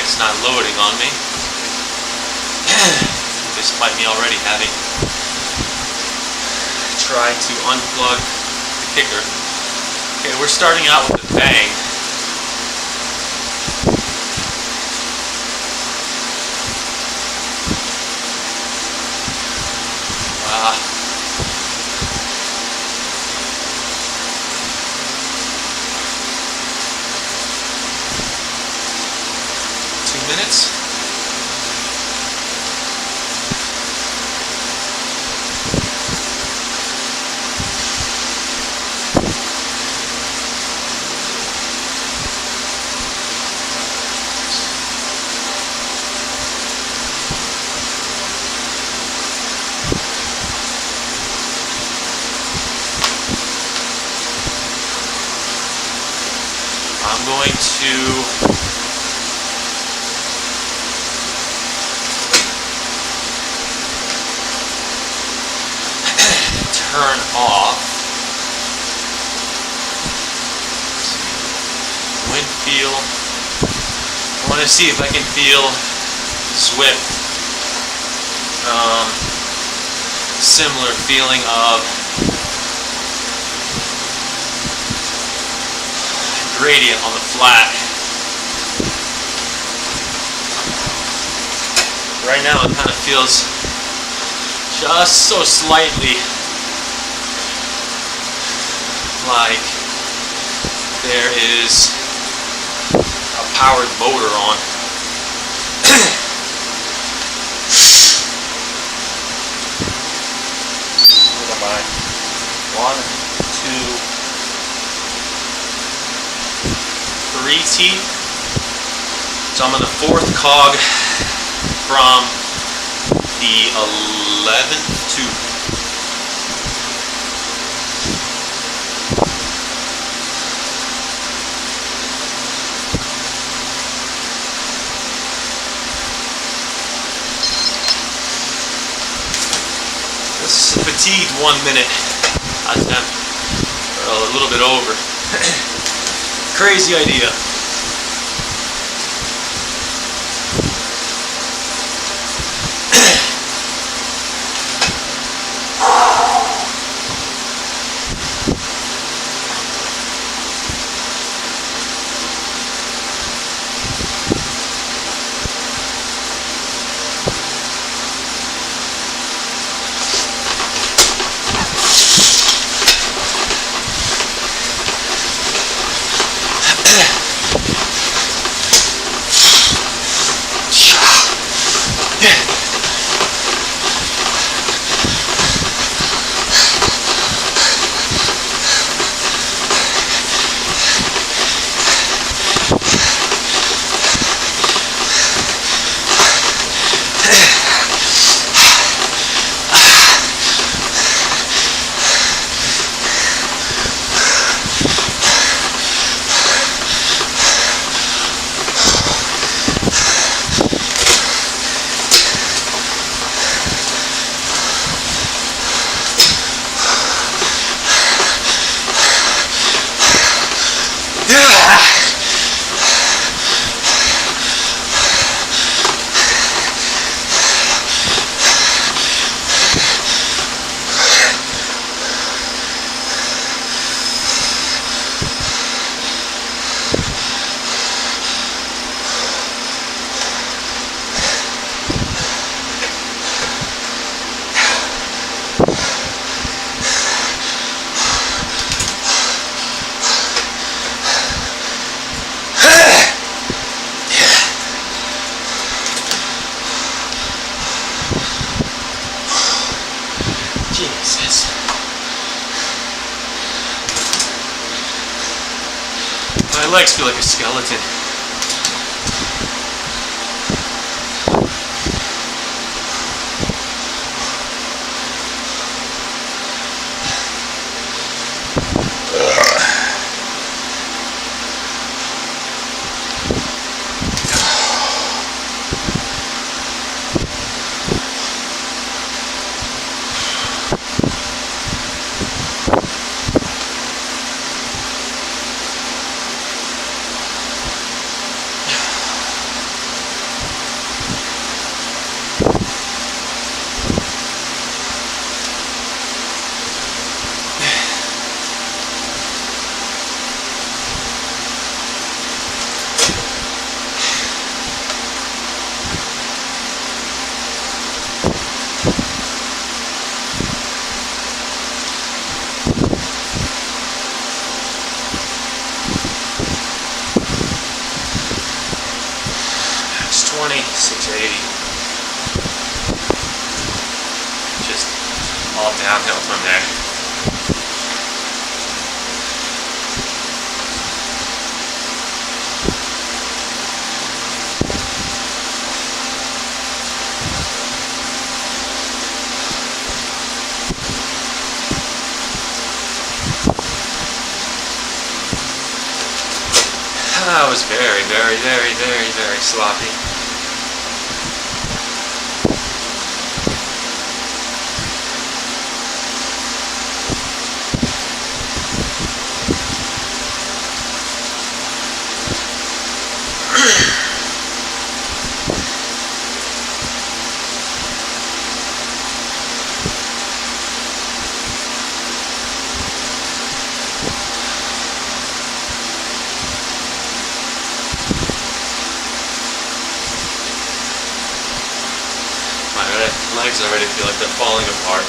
it's not loading on me. Despite me already having tried to unplug the kicker. Okay, we're starting out with a bang. Minutes. I'm going to turn off wind feel. I want to see if I can feel Zwift. Similar feeling of gradient on the flat. Right now it kind of feels just so slightly like there is a powered motor on. What am I? 1, 2, 3 teeth. So I'm on the 4th cog from the 11th tooth. This is a fatigued 1 minute attempt, or a little bit over. Crazy idea. Jesus. My legs feel like a skeleton. downhill from there. That was very, very, very, very, very sloppy. My legs already feel like they're falling apart.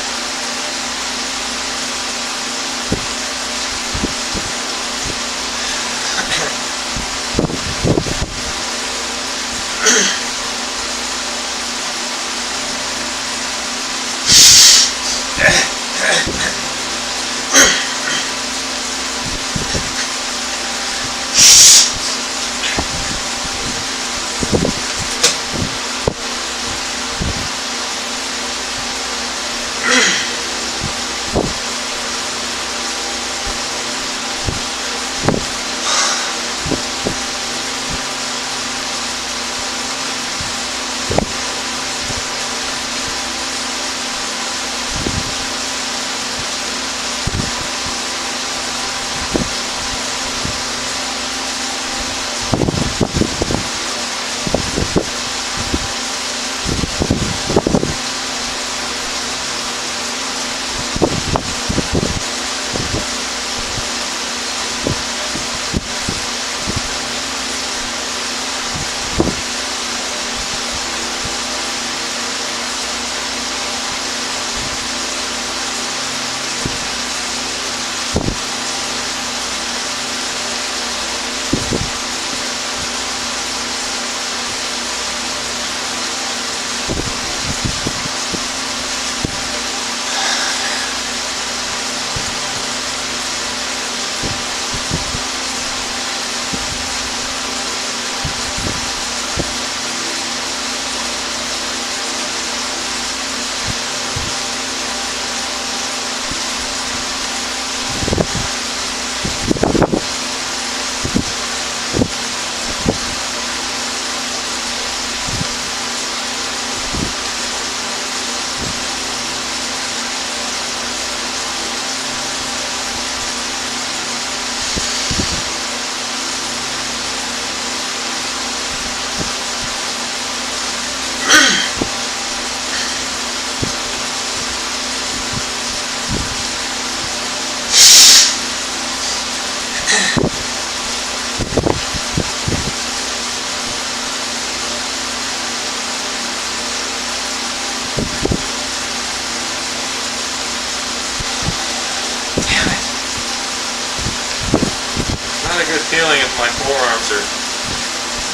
Not a good feeling if my forearms are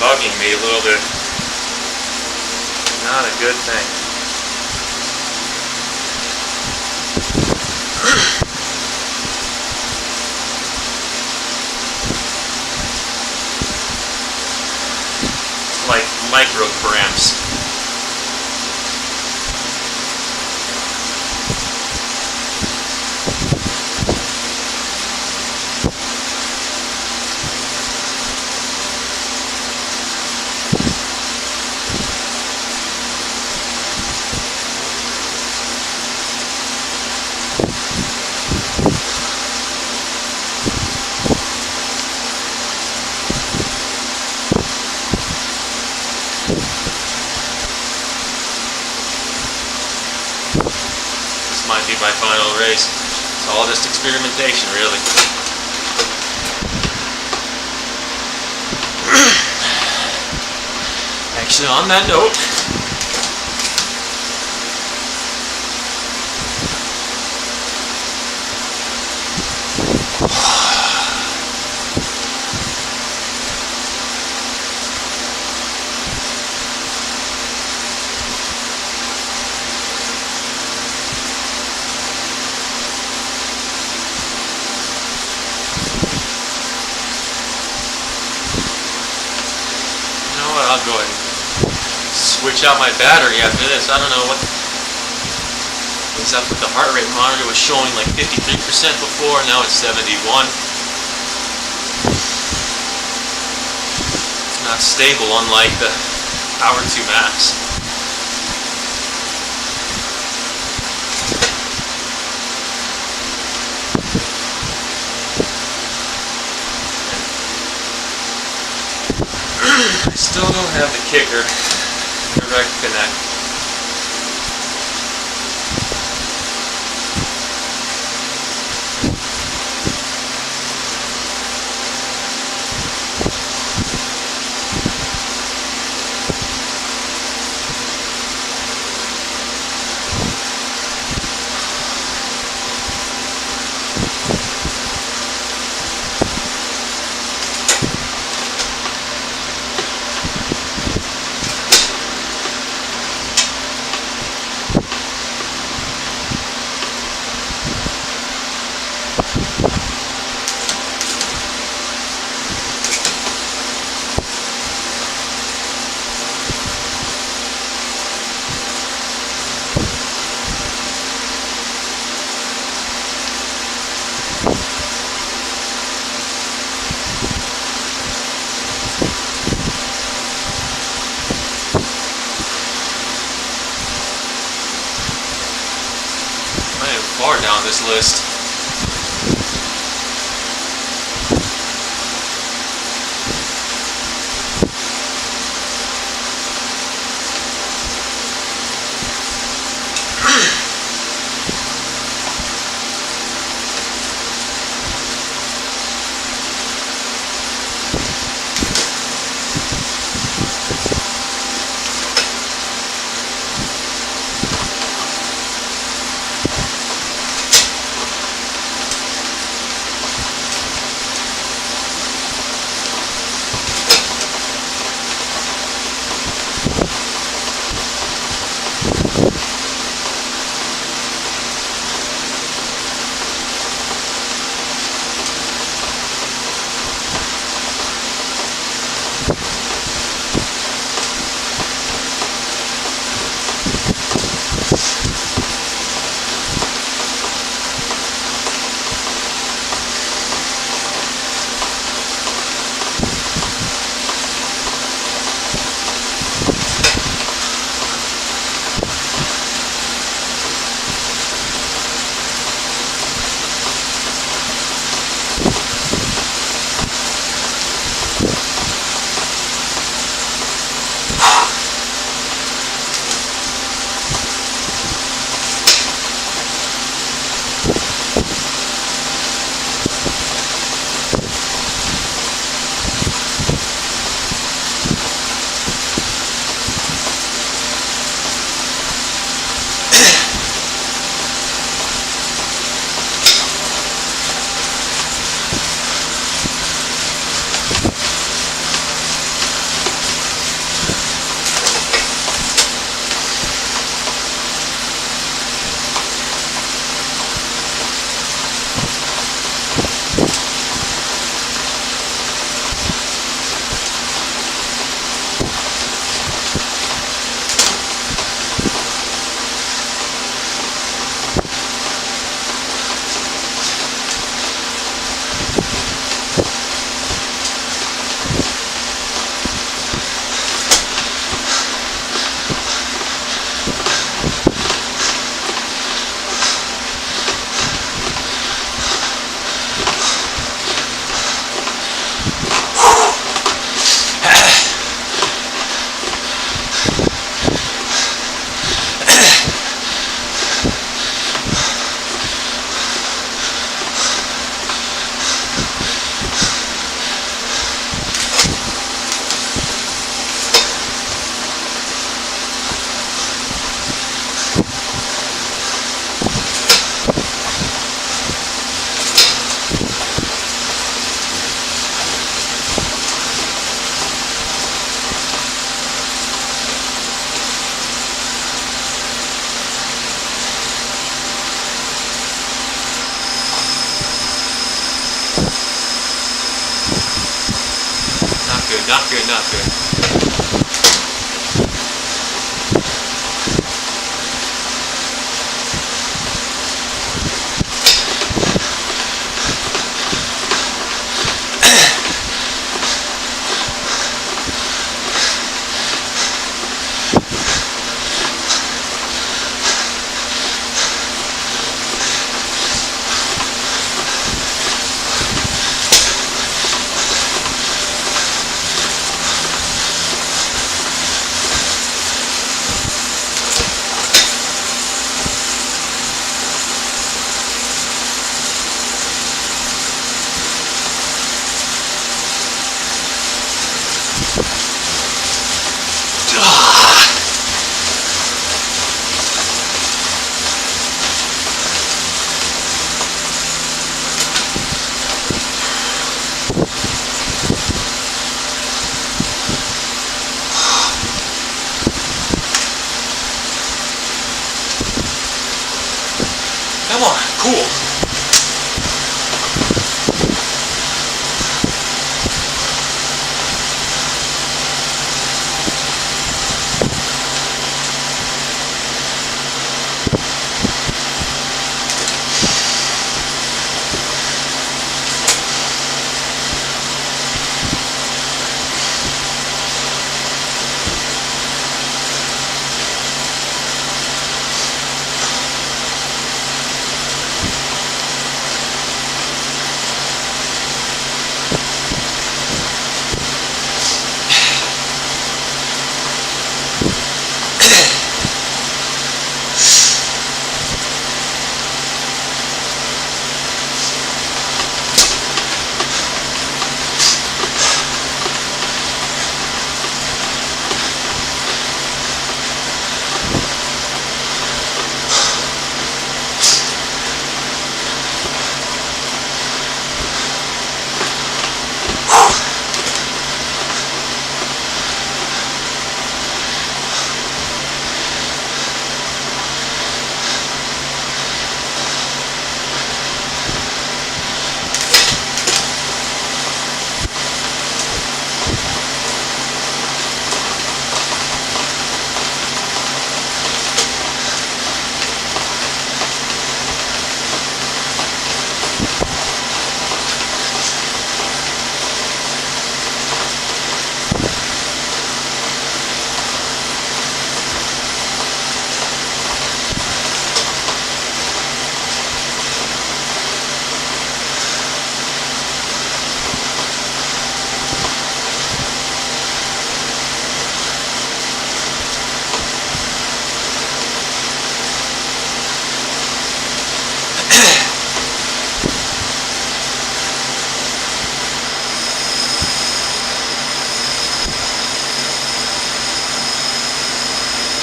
bugging me a little bit. Not a good thing. Like micro cramps. Might be my final race. It's all just experimentation, really. Actually, on that note, switch out my battery after this. I don't know what was up with the heart rate monitor. It was showing like 53% before, now it's 71. It's not stable, unlike the Power 2 Max. I still don't have the kicker direct connect. Far down this list. Not good, not good, not good. come on, cool.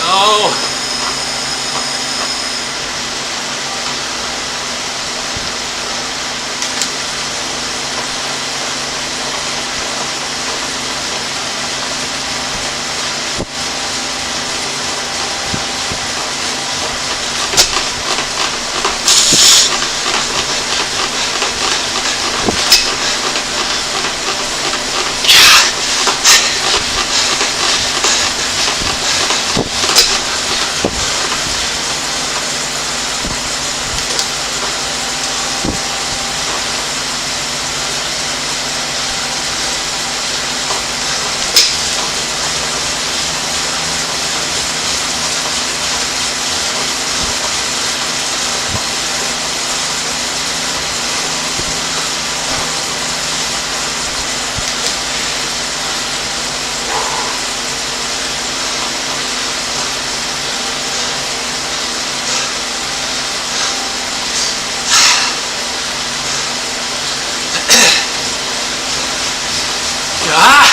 No. Ah!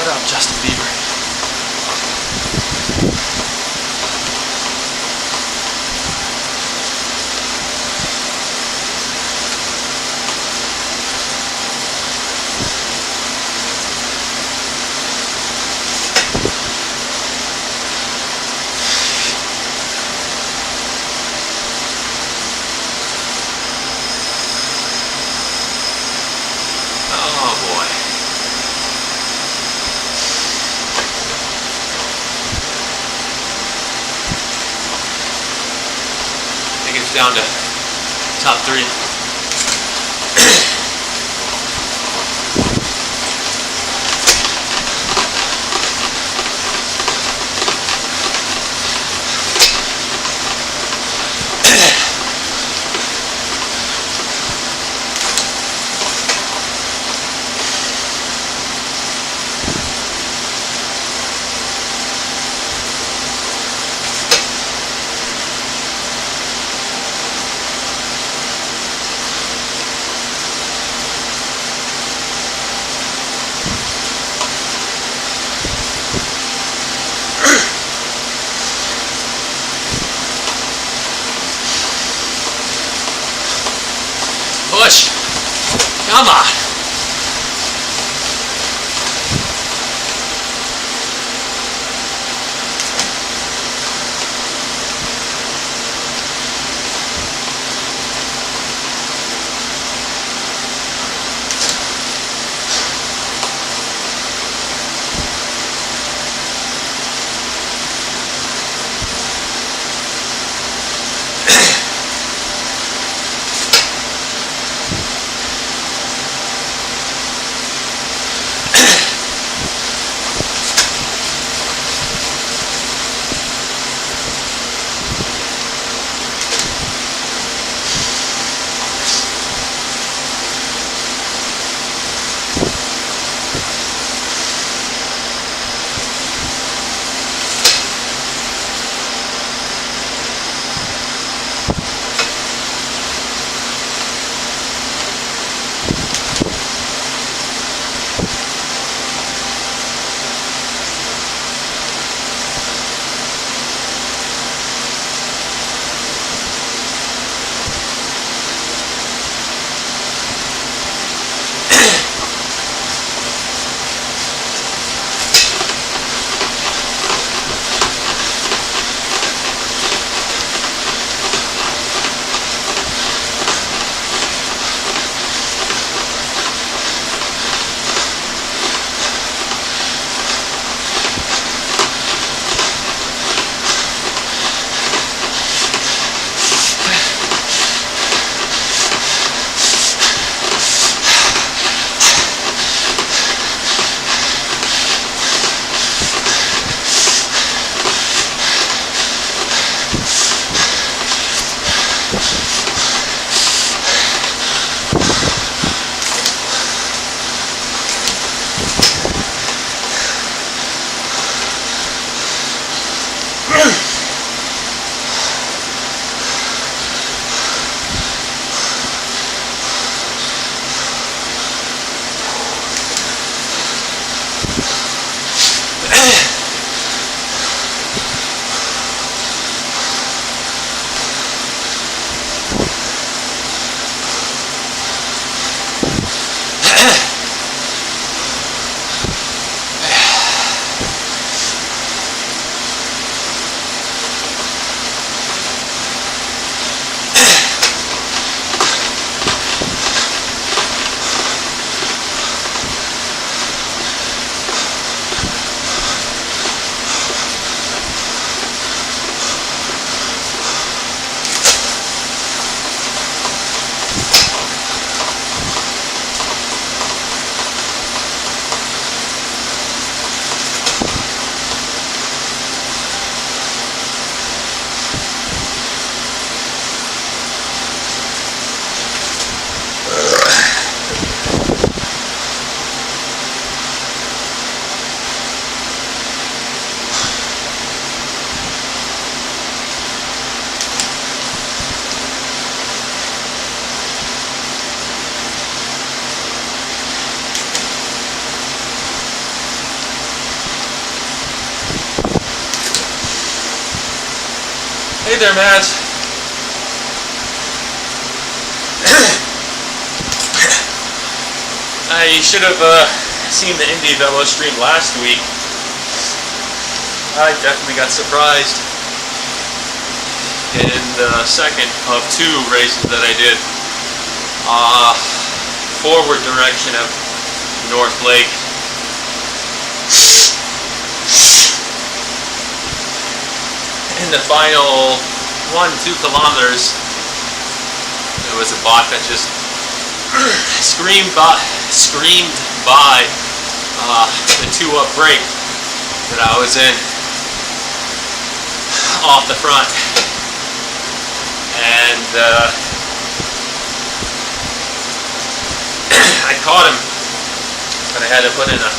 Shut up, Justin Bieber. Oh boy. I think it's down to top 3. Push. Come on. Hey there, Matt. I should have seen the indieVelo stream last week. I definitely got surprised in the second of two races that I did. Forward direction of North Lake. In the final 1-2 kilometers, there was a bot that just screamed by the 2-up break that I was in off the front, and I caught him, but I had to put in a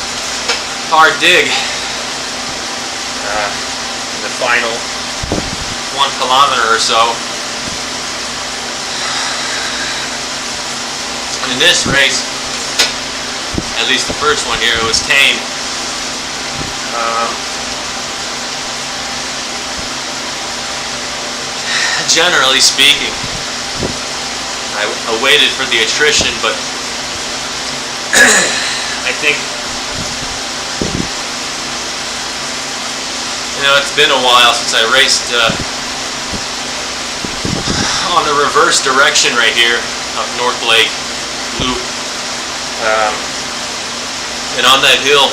hard dig in the final 1 kilometer or so. And in this race, at least the first one here, it was tame. Generally speaking, I waited for the attrition, but I think, it's been a while since I raced on the reverse direction right here of North Lake Loop. And on that hill,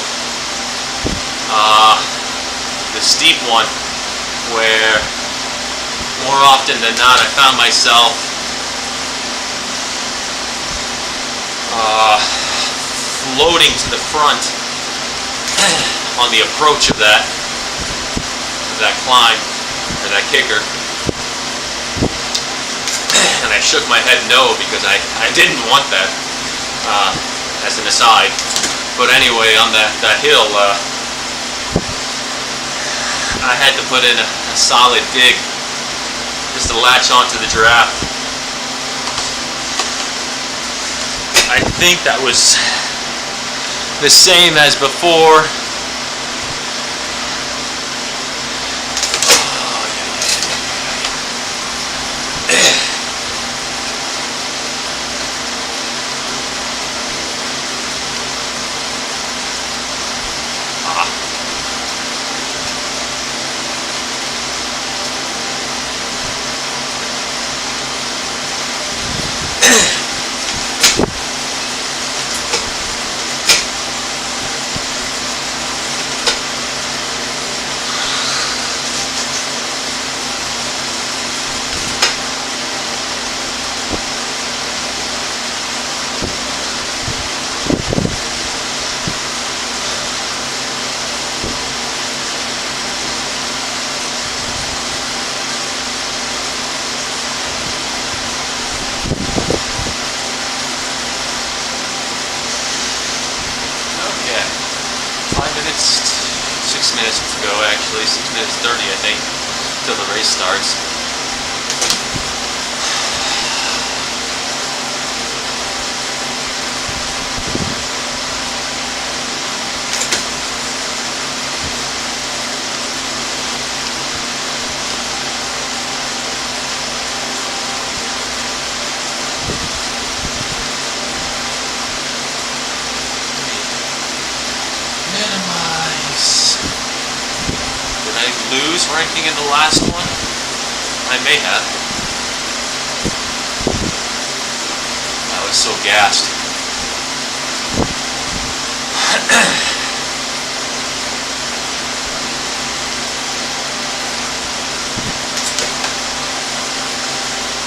the steep one, where more often than not I found myself floating to the front on the approach of that climb, or that kicker. And I shook my head no, because I didn't want that, as an aside. But anyway, on that hill, I had to put in a solid dig just to latch onto the draft. I think that was the same as before. Minutes to go, actually 6 minutes 30, I think, till the race starts. Lose ranking in the last one? I may have. I was so gassed.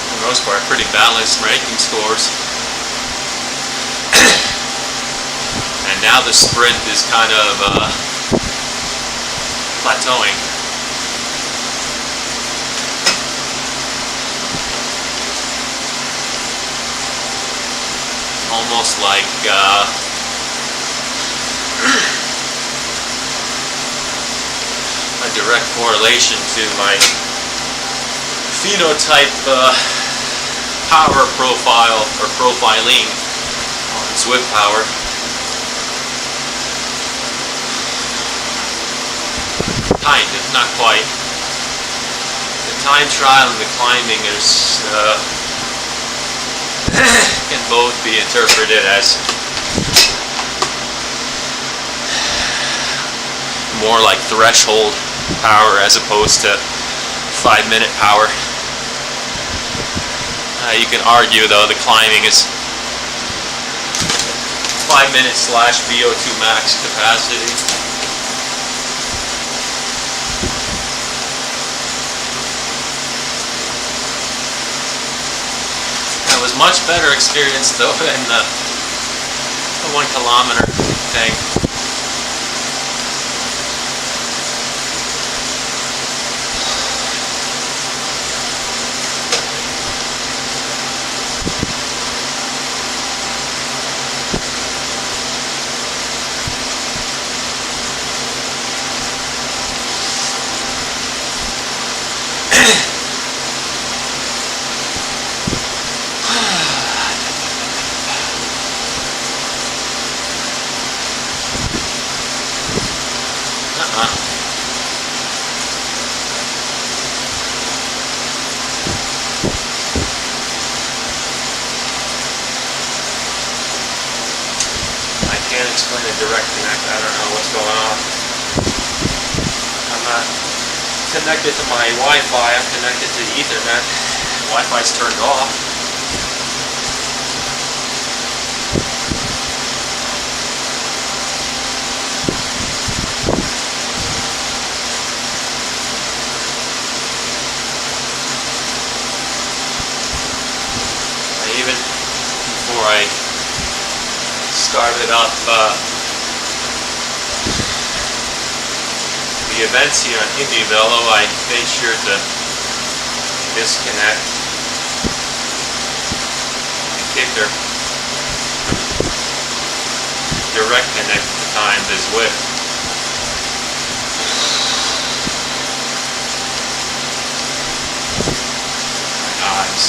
For the most part, pretty balanced ranking scores. And now the sprint is kind of plateauing. Almost like a direct correlation to my phenotype power profile, or profiling, on Swift Power. Kind of, not quite. time trial and the climbing is can both be interpreted as more like threshold power as opposed to 5-minute power. You can argue though the climbing is 5 minutes / VO2 max capacity. It was much better experience though than the 1 kilometer thing. Explain a direct connect. I don't know what's going on. I'm not connected to my Wi-Fi. I'm connected to Ethernet. Wi-Fi's turned off. Even before I started up the events here on indieVelo, I made sure to disconnect the kicker direct connect at the time is with. My eyes.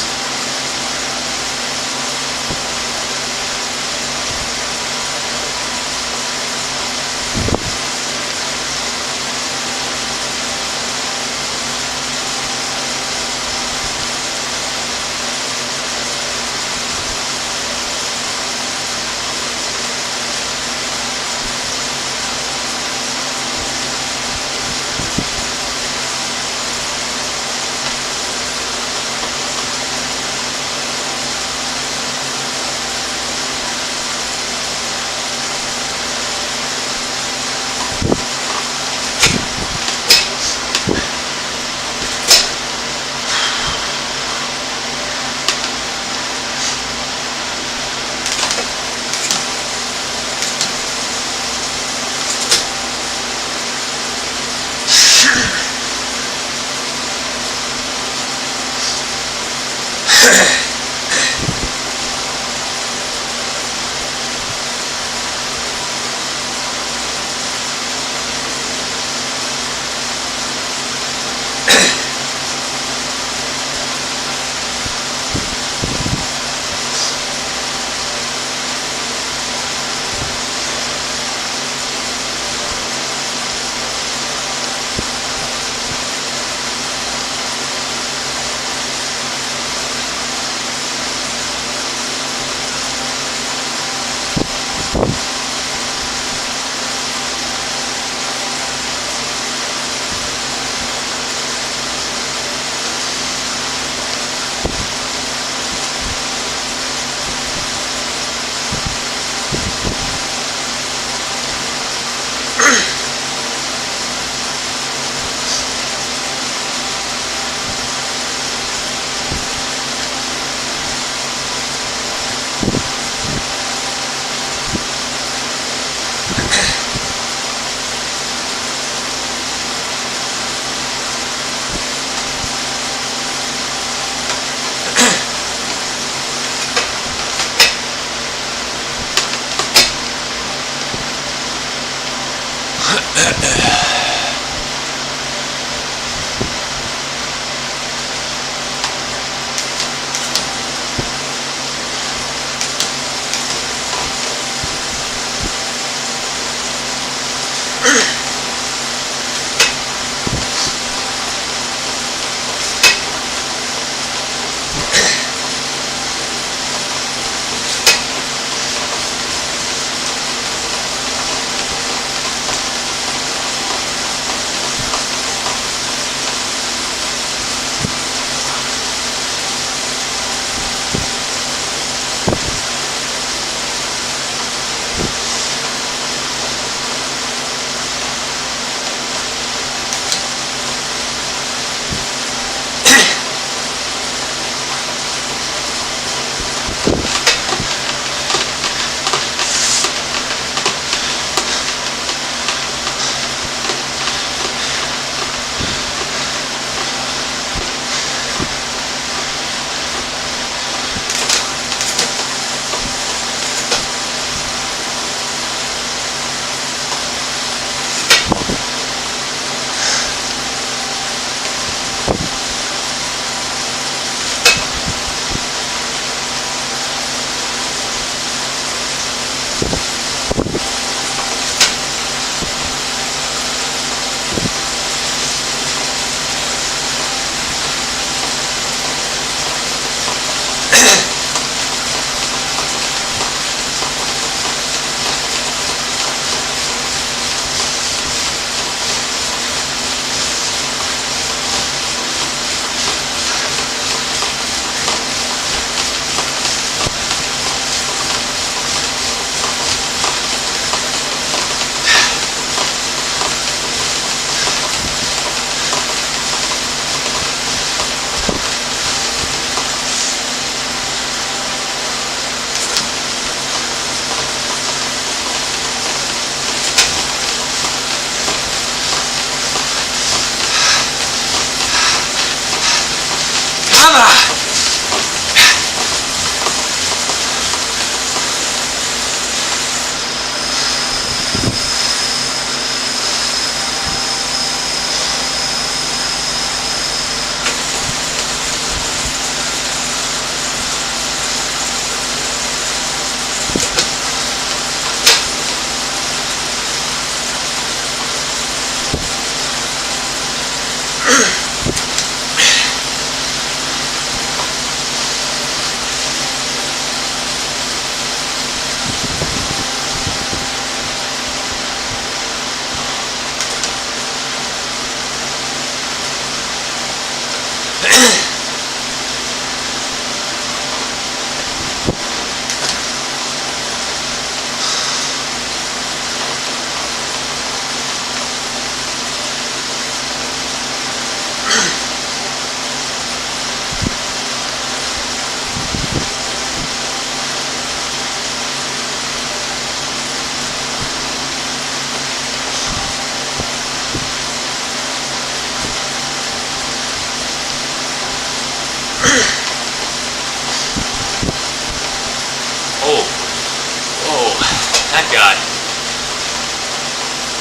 guy.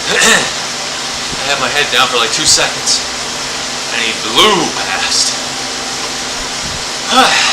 I had my head down for like 2 seconds, and he blew past. Back.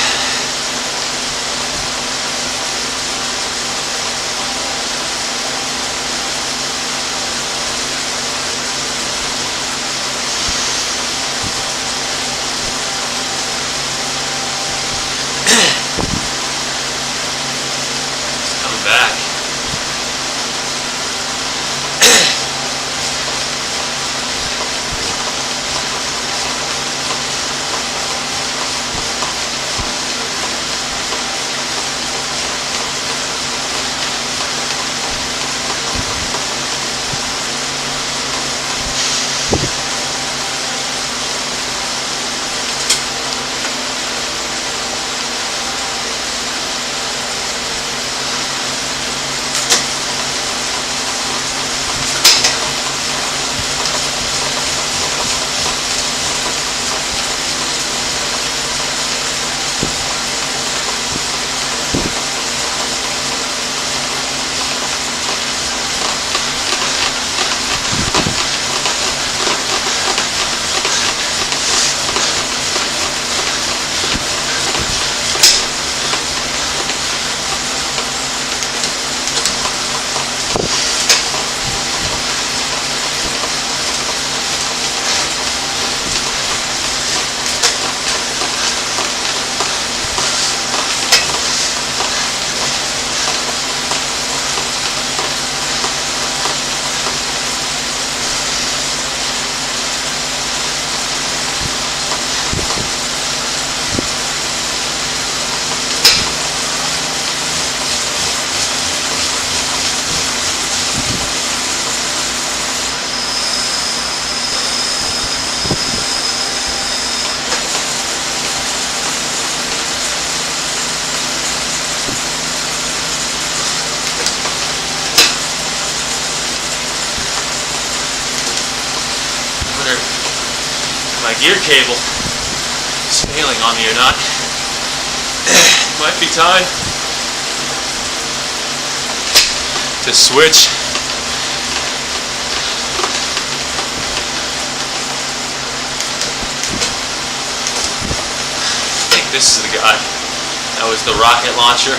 My gear cable is failing on me or not. Might be time to switch. I think this is the guy. That was the rocket launcher.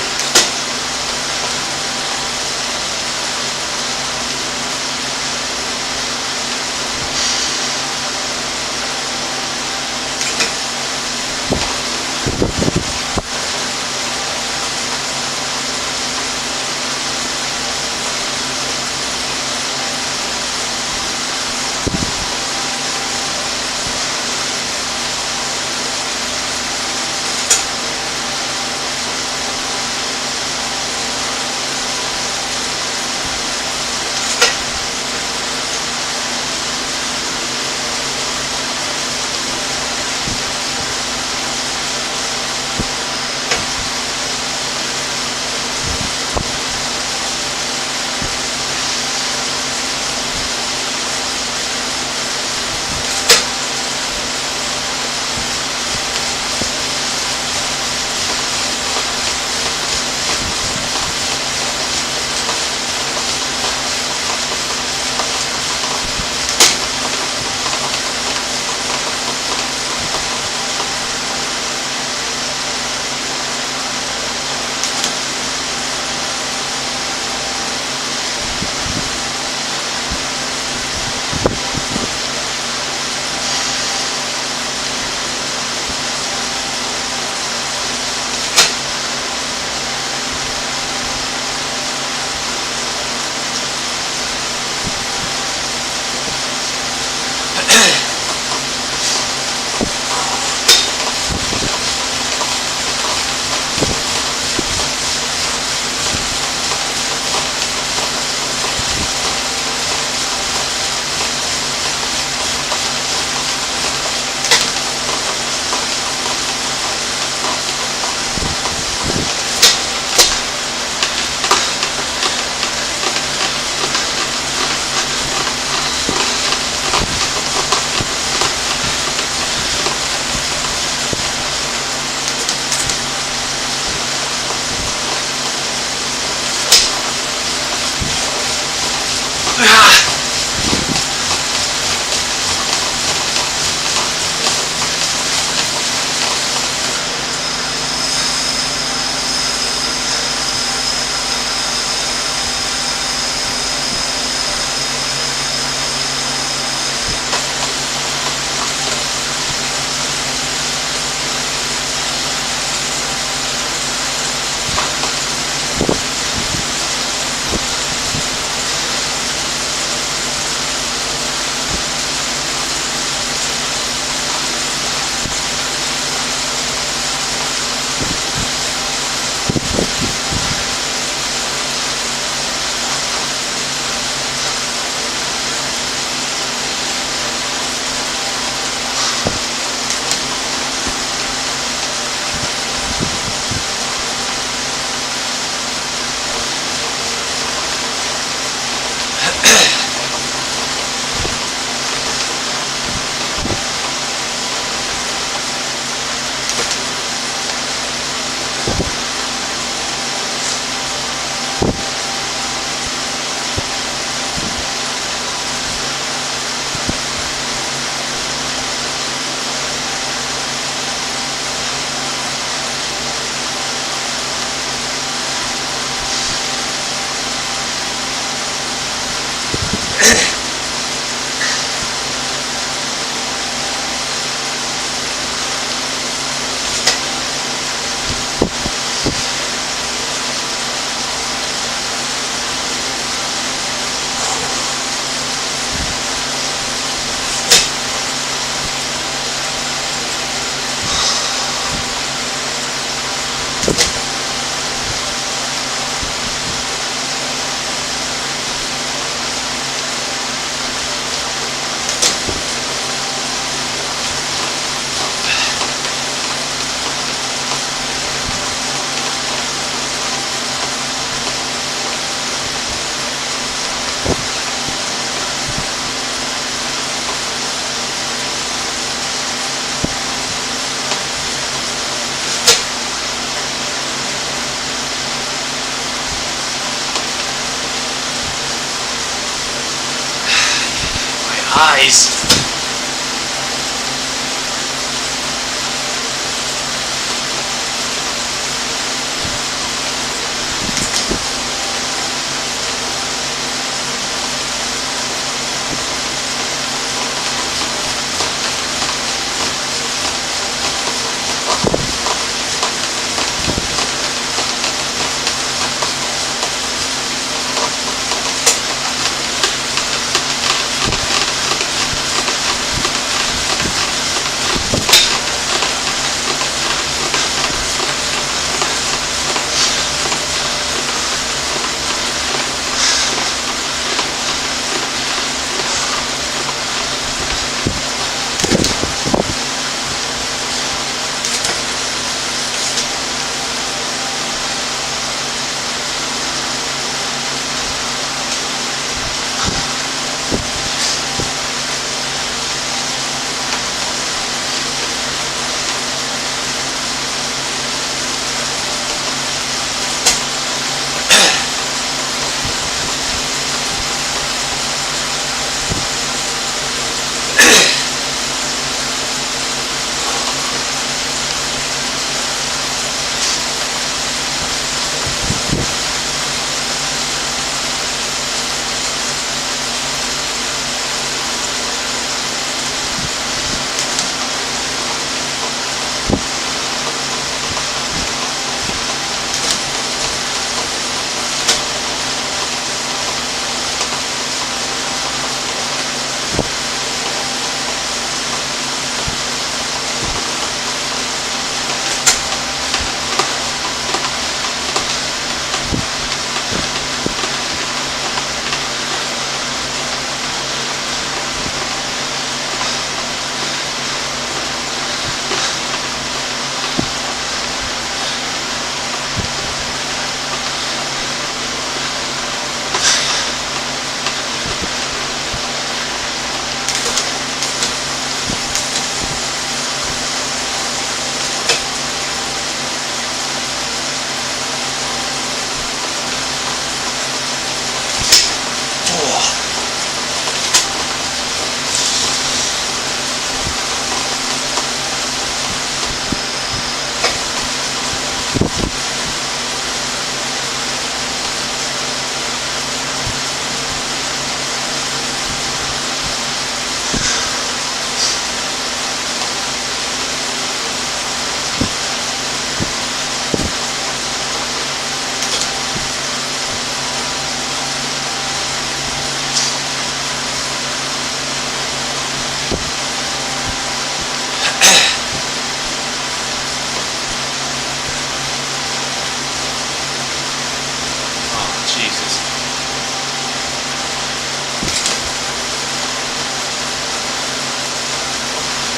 Eyes.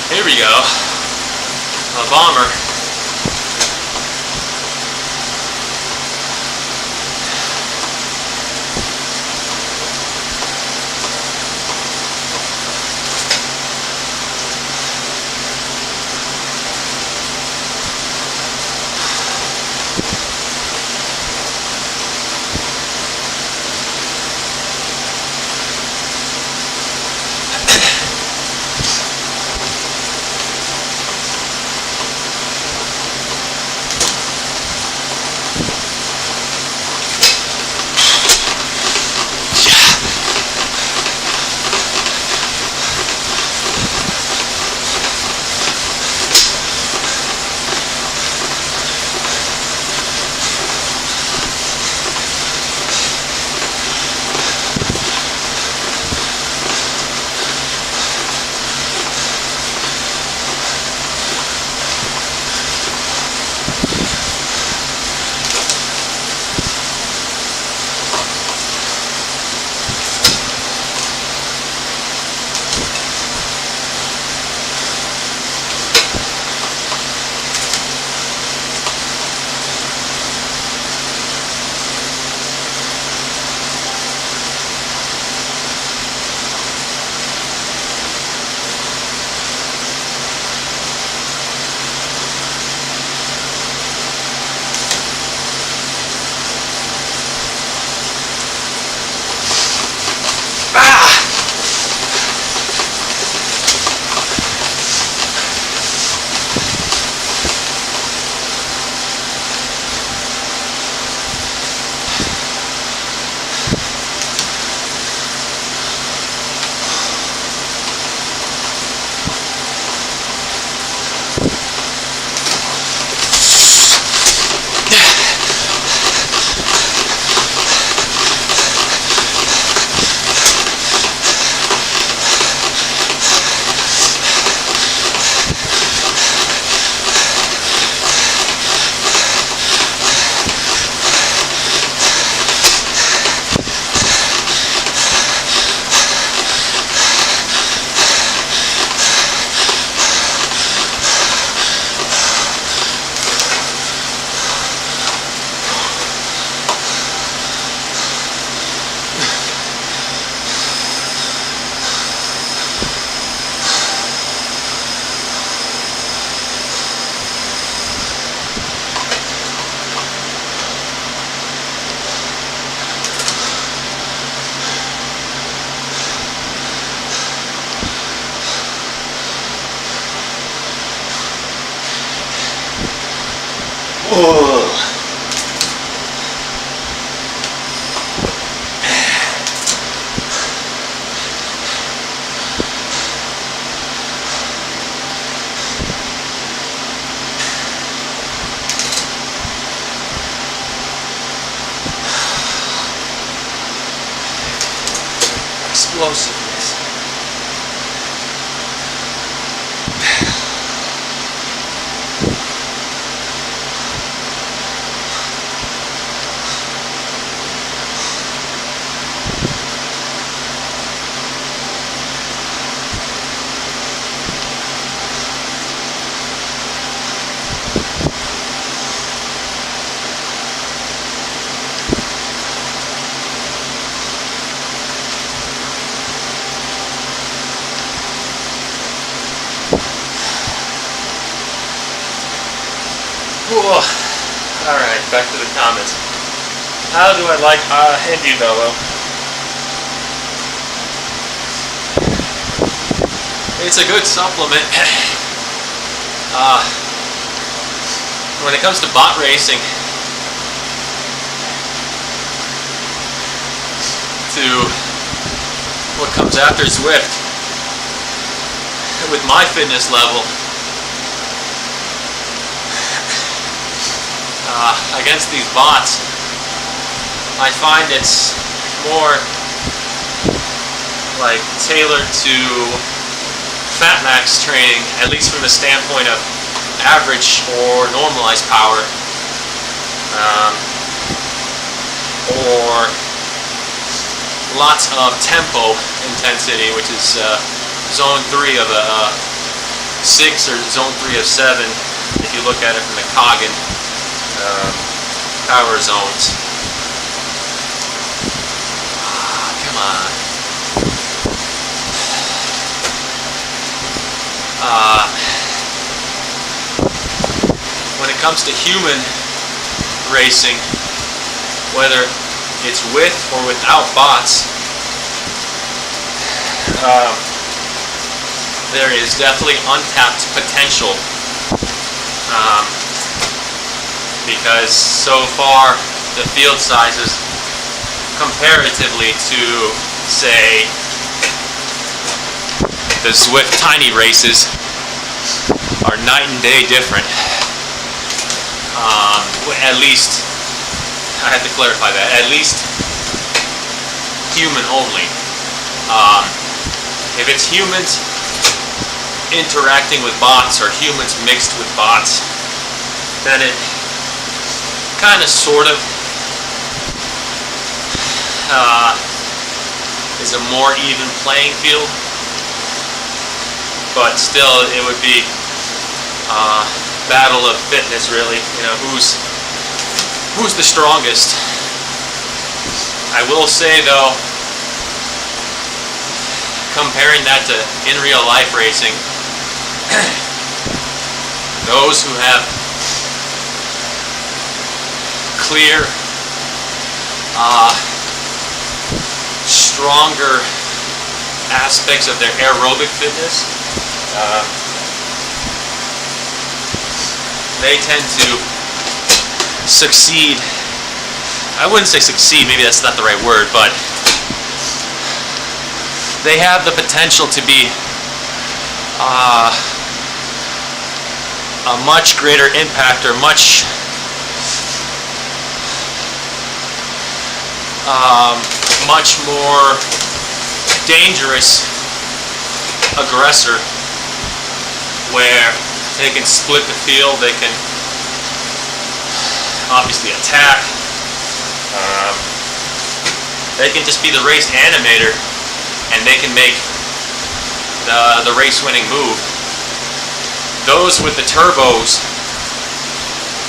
Here we go. A bomber. Explosiveness. Whoa. Alright, back to the comments. How do I like indieVelo? It's a good supplement. When it comes to bot racing, to what comes after Zwift, with my fitness level, against these bots, I find it's more like tailored to fat max training, at least from the standpoint of average or normalized power, or lots of tempo intensity, which is zone 3 of a 6 or zone 3 of 7 if you look at it from the Coggin power zones. Come on. When it comes to human racing, whether it's with or without bots, there is definitely untapped potential. Because so far the field sizes comparatively to, say, the Zwift tiny races are night and day different. At least, I have to clarify that, at least human only. If it's humans interacting with bots or humans mixed with bots, then it kind of sort of is a more even playing field, but still it would be battle of fitness, really. You know, who's the strongest. I will say though, comparing that to in real life racing, those who have clear, stronger aspects of their aerobic fitness, they tend to succeed. I wouldn't say succeed, maybe that's not the right word, but they have the potential to be a much greater impact, or much much more dangerous aggressor, where they can split the field, they can obviously attack, they can just be the race animator, and they can make the race-winning move. Those with the turbos,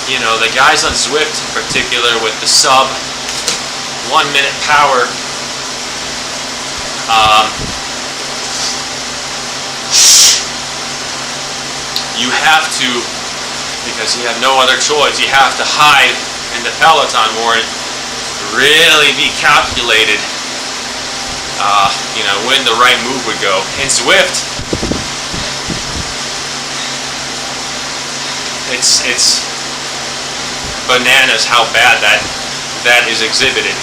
you know, the guys on Zwift in particular with the sub 1 minute power, you have to, because you have no other choice, you have to hide in the peloton more and really be calculated, you know, when the right move would go. In Zwift, bananas how bad that is exhibited.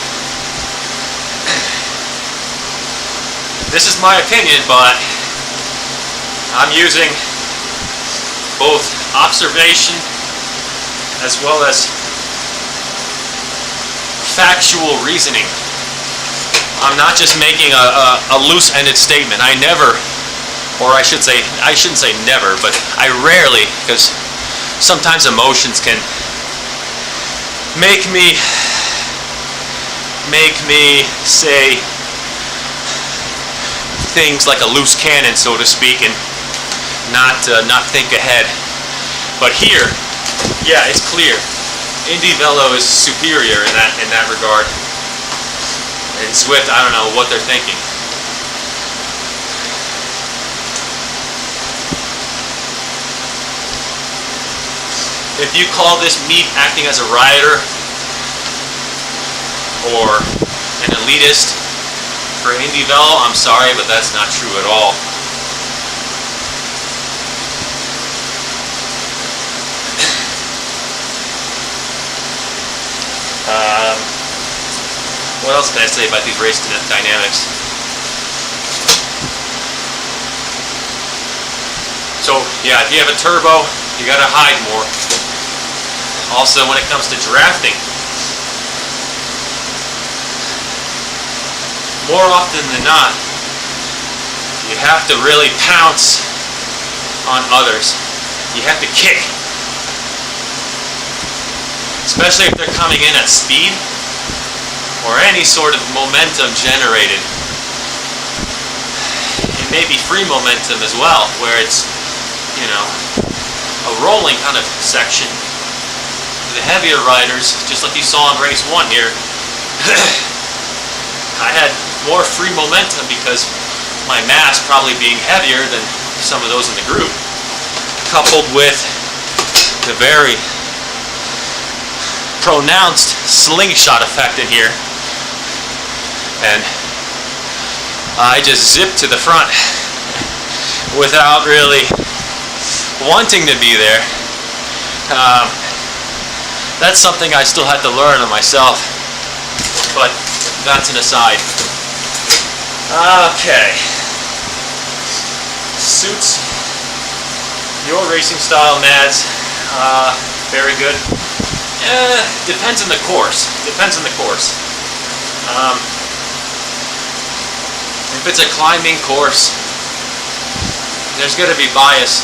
This is my opinion, but I'm using both observation as well as factual reasoning. I'm not just making a loose-ended statement. I never, or I shouldn't say never, but I rarely, because sometimes emotions can make me say things like a loose cannon, so to speak, and not think ahead. But here, yeah, it's clear. indieVelo is superior in that regard. And Swift, I don't know what they're thinking. If you call this meat acting as a rioter or an elitist for indieVelo, I'm sorry, but that's not true at all. What else can I say about these race dynamics? So yeah, if you have a turbo, you gotta hide more. Also, when it comes to drafting, more often than not, you have to really pounce on others. You have to kick. Especially if they're coming in at speed or any sort of momentum generated. It may be free momentum as well, where it's, you know, a rolling kind of section. The heavier riders, just like you saw in race 1 here, I had more free momentum because my mass probably being heavier than some of those in the group, coupled with the very pronounced slingshot effect in here. And I just zipped to the front without really wanting to be there. That's something I still had to learn on myself, but that's an aside. Okay. Suits your racing style, Mads. Very good. Depends on the course. Depends on the course. If it's a climbing course, there's going to be bias.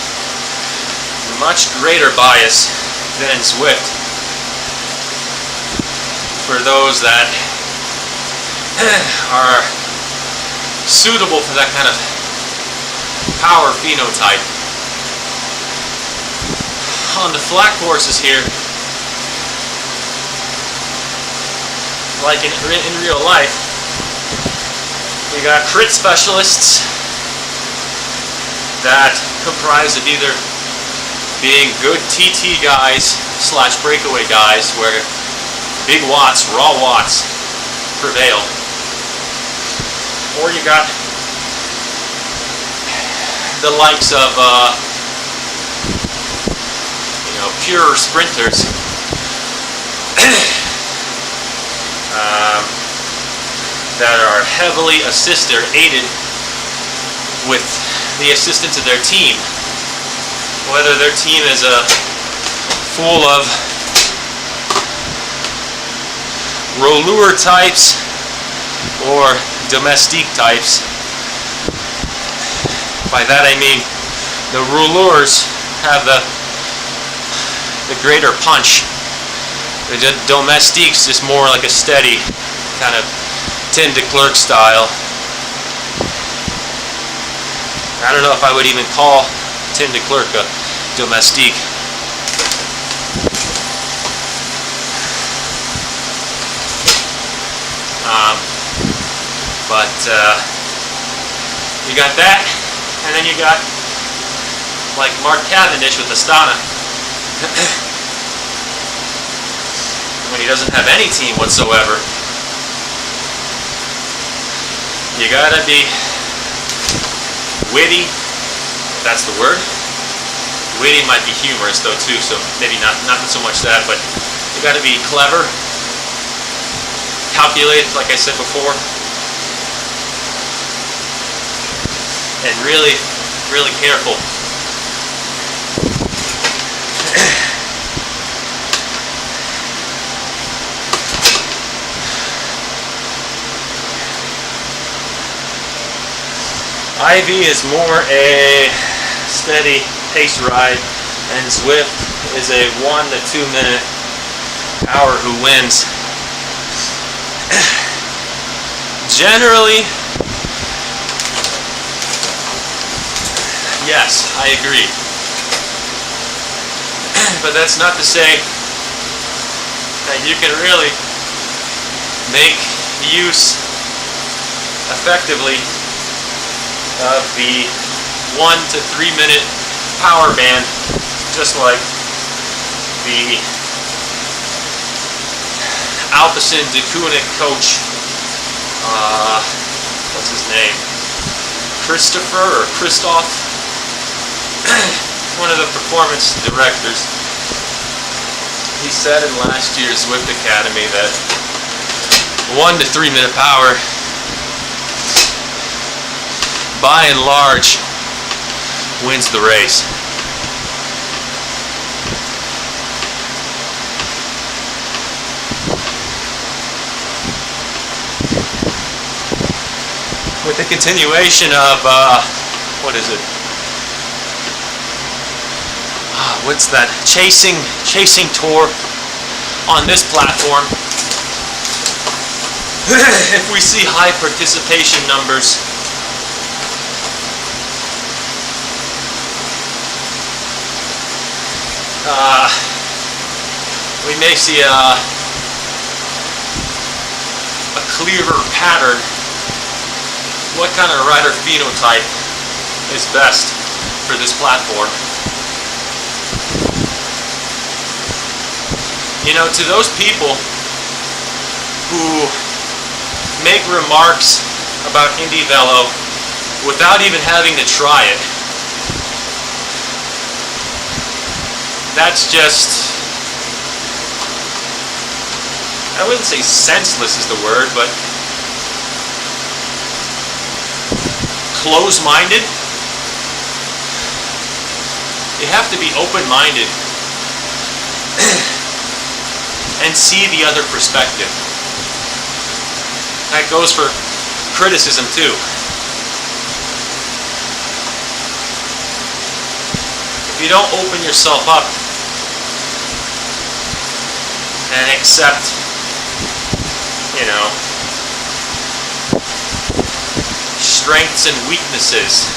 Much greater bias than in Zwift. For those that are suitable for that kind of power phenotype. On the flat courses here, like in real life, you got crit specialists that comprise of either being good TT guys / breakaway guys, where big watts, raw watts prevail. Or you got the likes of, pure sprinters that are heavily assisted or aided with the assistance of their team. Whether their team is full of rouleur types or domestique types. By that I mean the rouleurs have the greater punch. The domestiques is more like a steady kind of Tim de Klerk style. I don't know if I would even call Tim de Klerk a domestique. But you got that, and then you got like Mark Cavendish with Astana. When he doesn't have any team whatsoever, you gotta be witty, if that's the word. Witty might be humorous though too, so maybe not so much that, but you got to be clever, calculated, like I said before, and really, really careful. Ivy is more a steady pace ride, and Zwift is a 1 to 2 minute hour who wins. Generally, yes, I agree. But that's not to say that you can really make use effectively of the 1 to 3 minute power band, just like the Alpecin de Koenig coach, what's his name? Christoph, one of the performance directors. He said in last year's Zwift Academy that 1 to 3 minute power, by and large, wins the race. With the continuation of, what is it? What's that? Chasing tour on this platform. If we see high participation numbers, we may see a clearer pattern. What kind of rider phenotype is best for this platform? You know, to those people who make remarks about indieVelo without even having to try it, that's just, I wouldn't say senseless is the word, but close-minded. You have to be open-minded and see the other perspective. That goes for criticism too. If you don't open yourself up and accept, you know, strengths and weaknesses,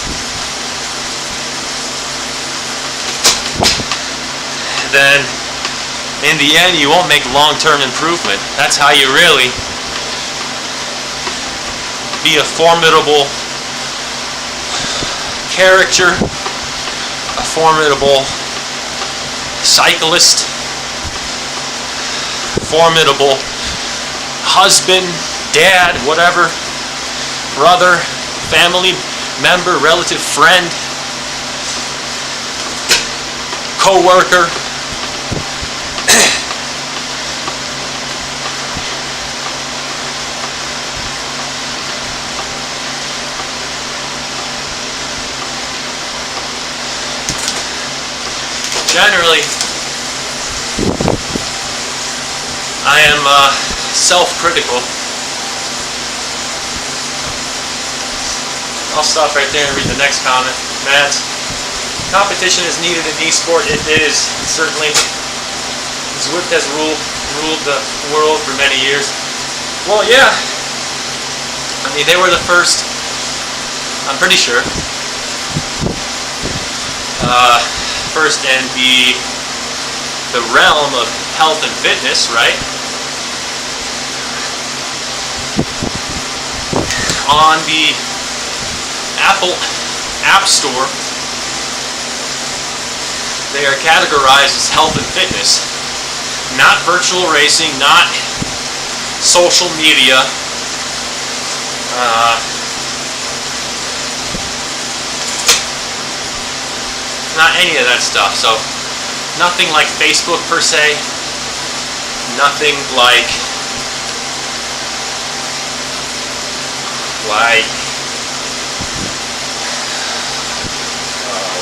then in the end you won't make long-term improvement. That's how you really be a formidable character, a formidable cyclist, formidable husband, dad, whatever, brother, family member, relative, friend, co-worker. Generally, I am self-critical. I'll stop right there and read the next comment. Matt, competition is needed in esport. It is, certainly. Zwift has ruled the world for many years. Well, yeah. I mean, they were the first, I'm pretty sure, first in the realm of health and fitness, right? On the Apple App Store, they are categorized as health and fitness, not virtual racing, not social media, not any of that stuff. So nothing like Facebook per se. nothing like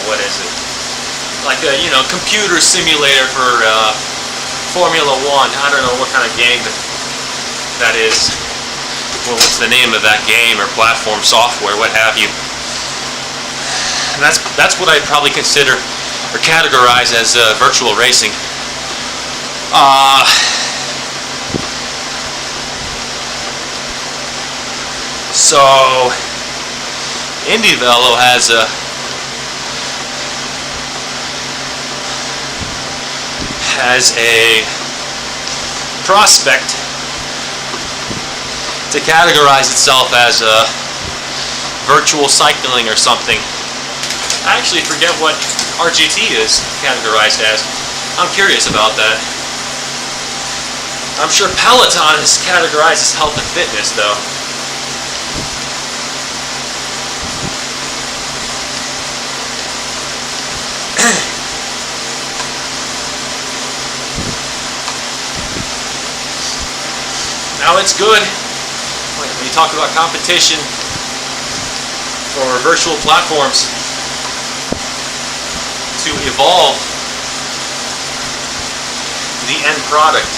what is it? Like a computer simulator for Formula One. I don't know what kind of game that is. Well, what's the name of that game or platform software, what have you? And that's what I'd probably consider or categorize as virtual racing. So indieVelo has a prospect to categorize itself as virtual cycling or something. I actually forget what RGT is categorized as. I'm curious about that. I'm sure Peloton is categorized as health and fitness, though. Now it's good when you talk about competition for virtual platforms to evolve the end product,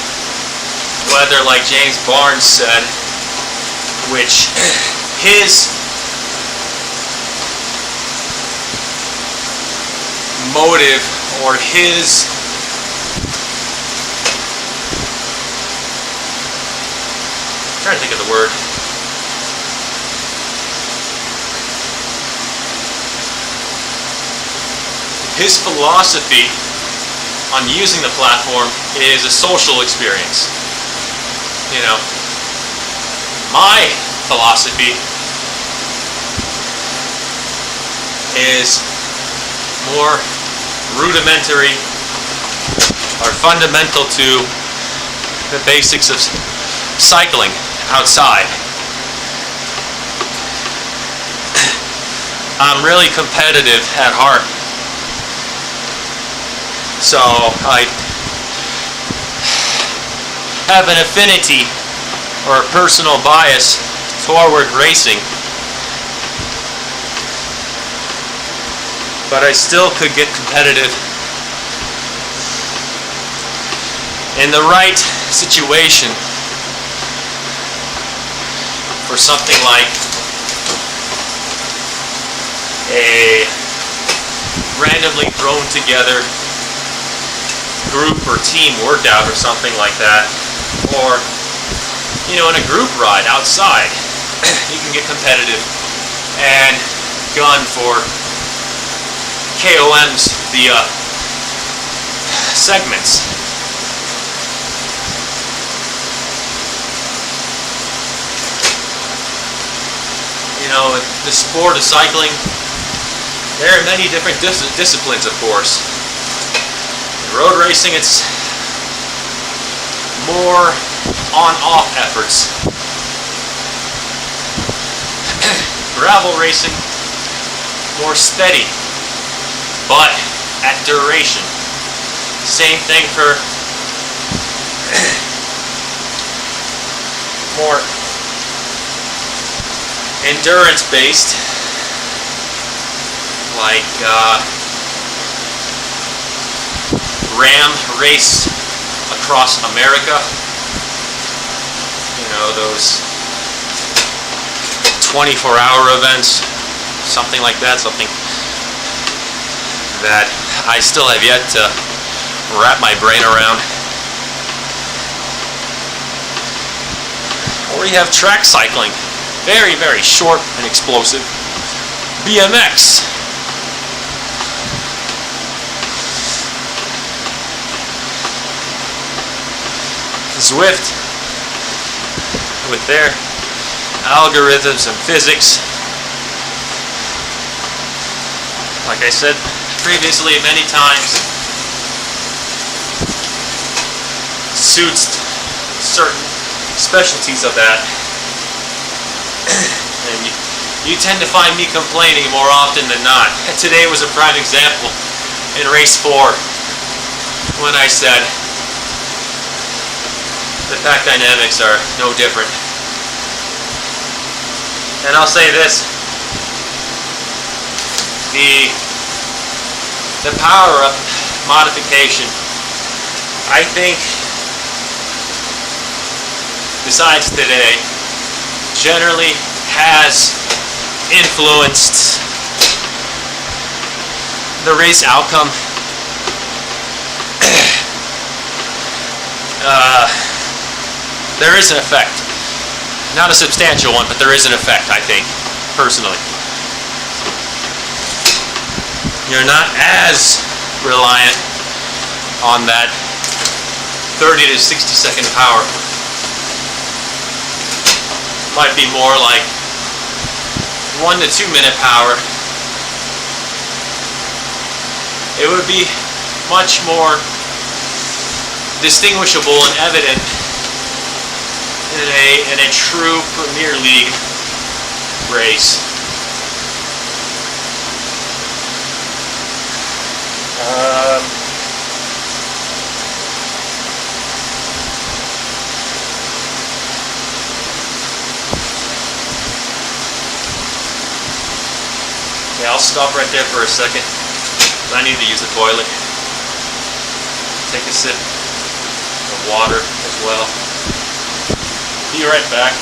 whether, like James Barnes said, which his motive or his I'm trying to think of the word. His philosophy on using the platform is a social experience. My philosophy is more rudimentary or fundamental to the basics of cycling outside. I'm really competitive at heart, so I have an affinity or a personal bias toward racing, but I still could get competitive in the right situation for something like a randomly thrown together group or team workout or something like that, or in a group ride outside. You can get competitive and gun for KOMs via segments. The sport of cycling, there are many different disciplines, of course. In road racing, it's more on-off efforts. Gravel racing, more steady, but at duration. Same thing for more endurance-based, like Ram Race Across America. Those 24-hour events, something like that, something that I still have yet to wrap my brain around. Or you have track cycling. Very, very short and explosive. BMX. Zwift, with their algorithms and physics. Like I said previously many times, suits certain specialties of that. And you tend to find me complaining more often than not. And today was a prime example in race 4 when I said the pack dynamics are no different. And I'll say this, the power up modification, I think, besides today, generally has influenced the race outcome. There is an effect. Not a substantial one, but there is an effect, I think, personally. You're not as reliant on that 30 to 60 second power. Might be more like 1 to 2 minute power. It would be much more distinguishable and evident in a true Premier League race. Yeah, I'll stop right there for a second. I need to use the toilet. Take a sip of water as well. Be right back.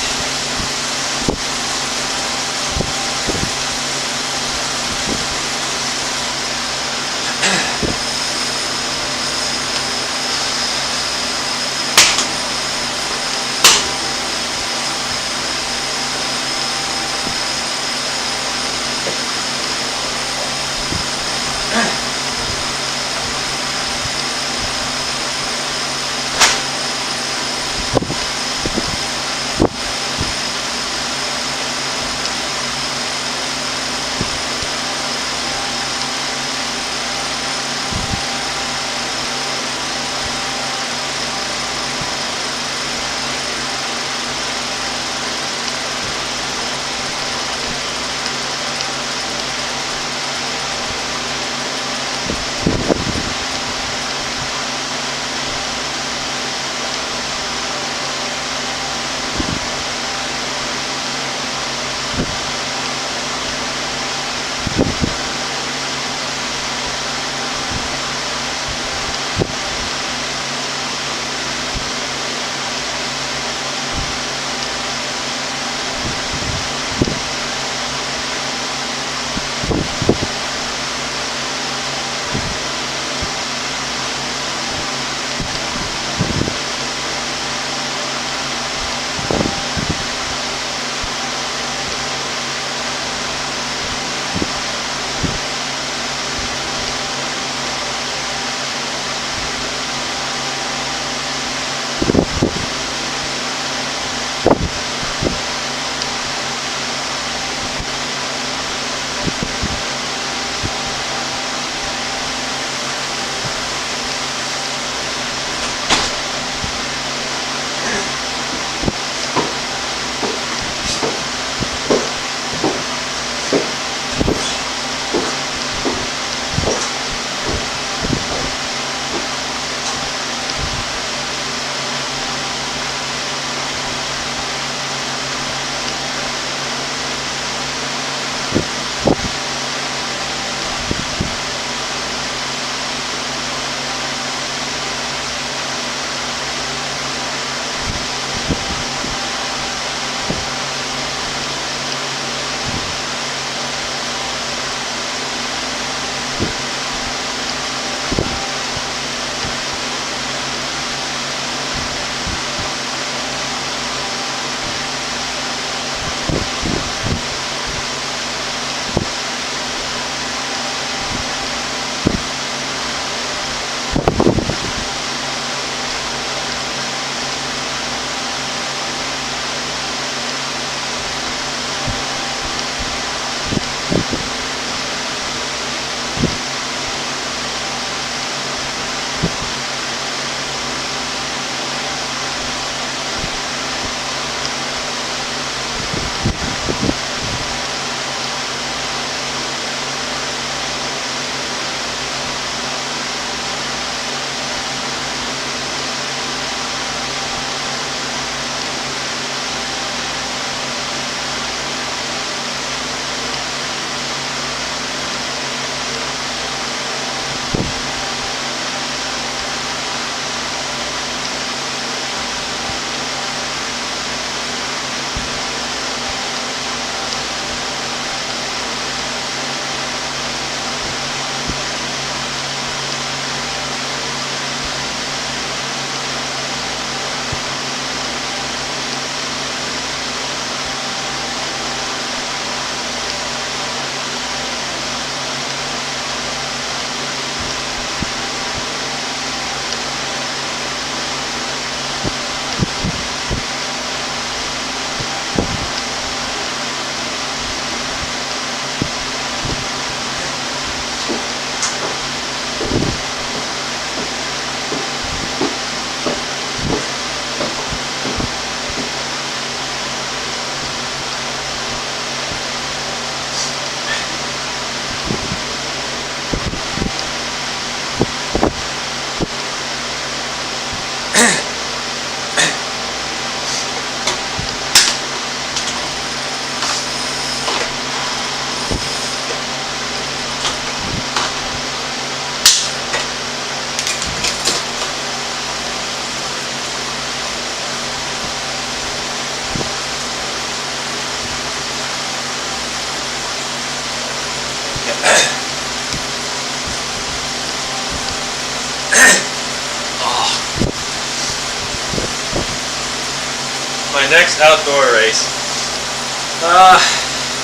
next outdoor race.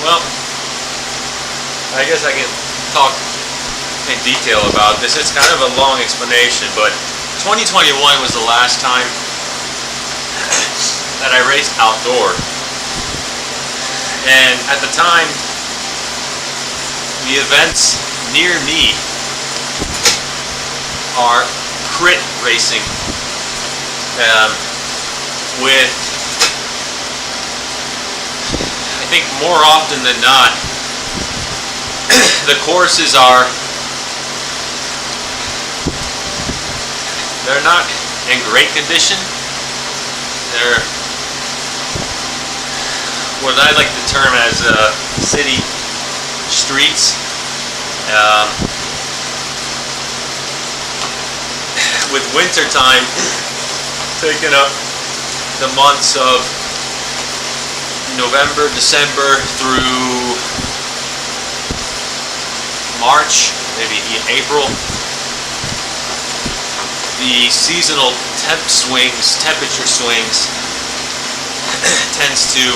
Well, I guess I can talk in detail about this. It's kind of a long explanation, but 2021 was the last time that I raced outdoor. And at the time, the events near me are crit racing, with, I think more often than not, the courses are, they're not in great condition. They're what I like to term as city streets, with winter time taking up the months of November, December through March, maybe April. The seasonal temperature swings tends to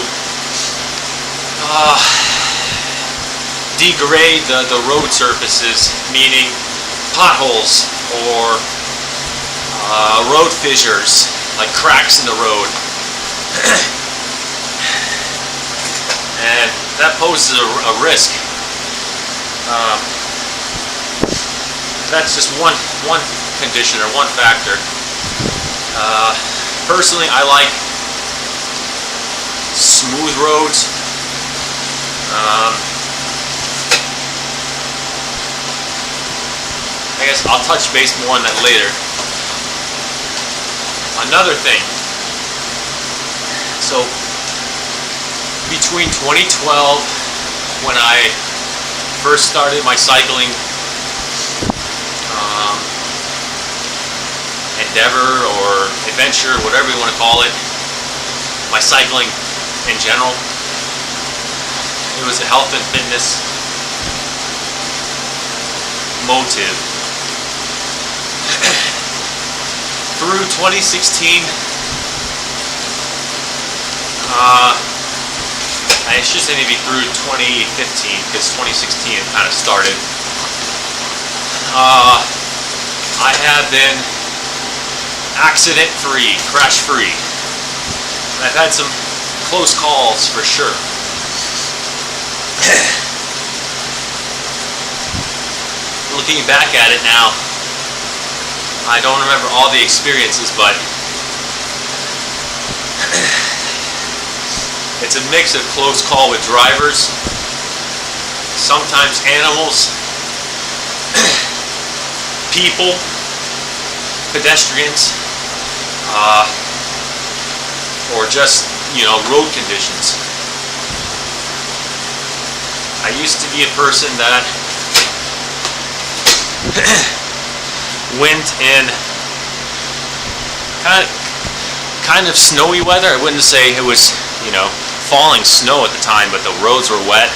degrade the road surfaces, meaning potholes or road fissures, like cracks in the road. And that poses a risk. That's just one condition or one factor. Personally, I like smooth roads. I guess I'll touch base more on that later. Another thing. So, between 2012, when I first started my cycling endeavor or adventure, whatever you want to call it, my cycling in general, it was a health and fitness motive. Through 2016, I should say maybe through 2015, because 2016 it kind of started. I have been accident-free, crash-free. I've had some close calls for sure. Looking back at it now, I don't remember all the experiences, but it's a mix of close call with drivers, sometimes animals, people, pedestrians, or just, road conditions. I used to be a person that went in kind of snowy weather. I wouldn't say it was, falling snow at the time, but the roads were wet.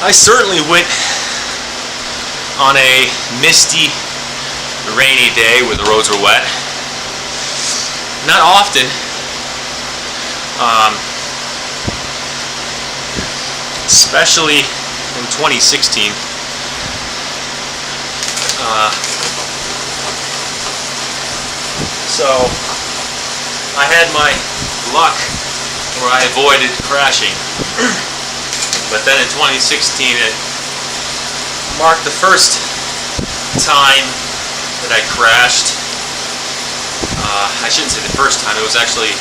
I certainly went on a misty, rainy day where the roads were wet. Not often. Especially in 2016. So I had my luck where I avoided crashing. But then in 2016 it marked the first time that I crashed. I shouldn't say the first time, it was actually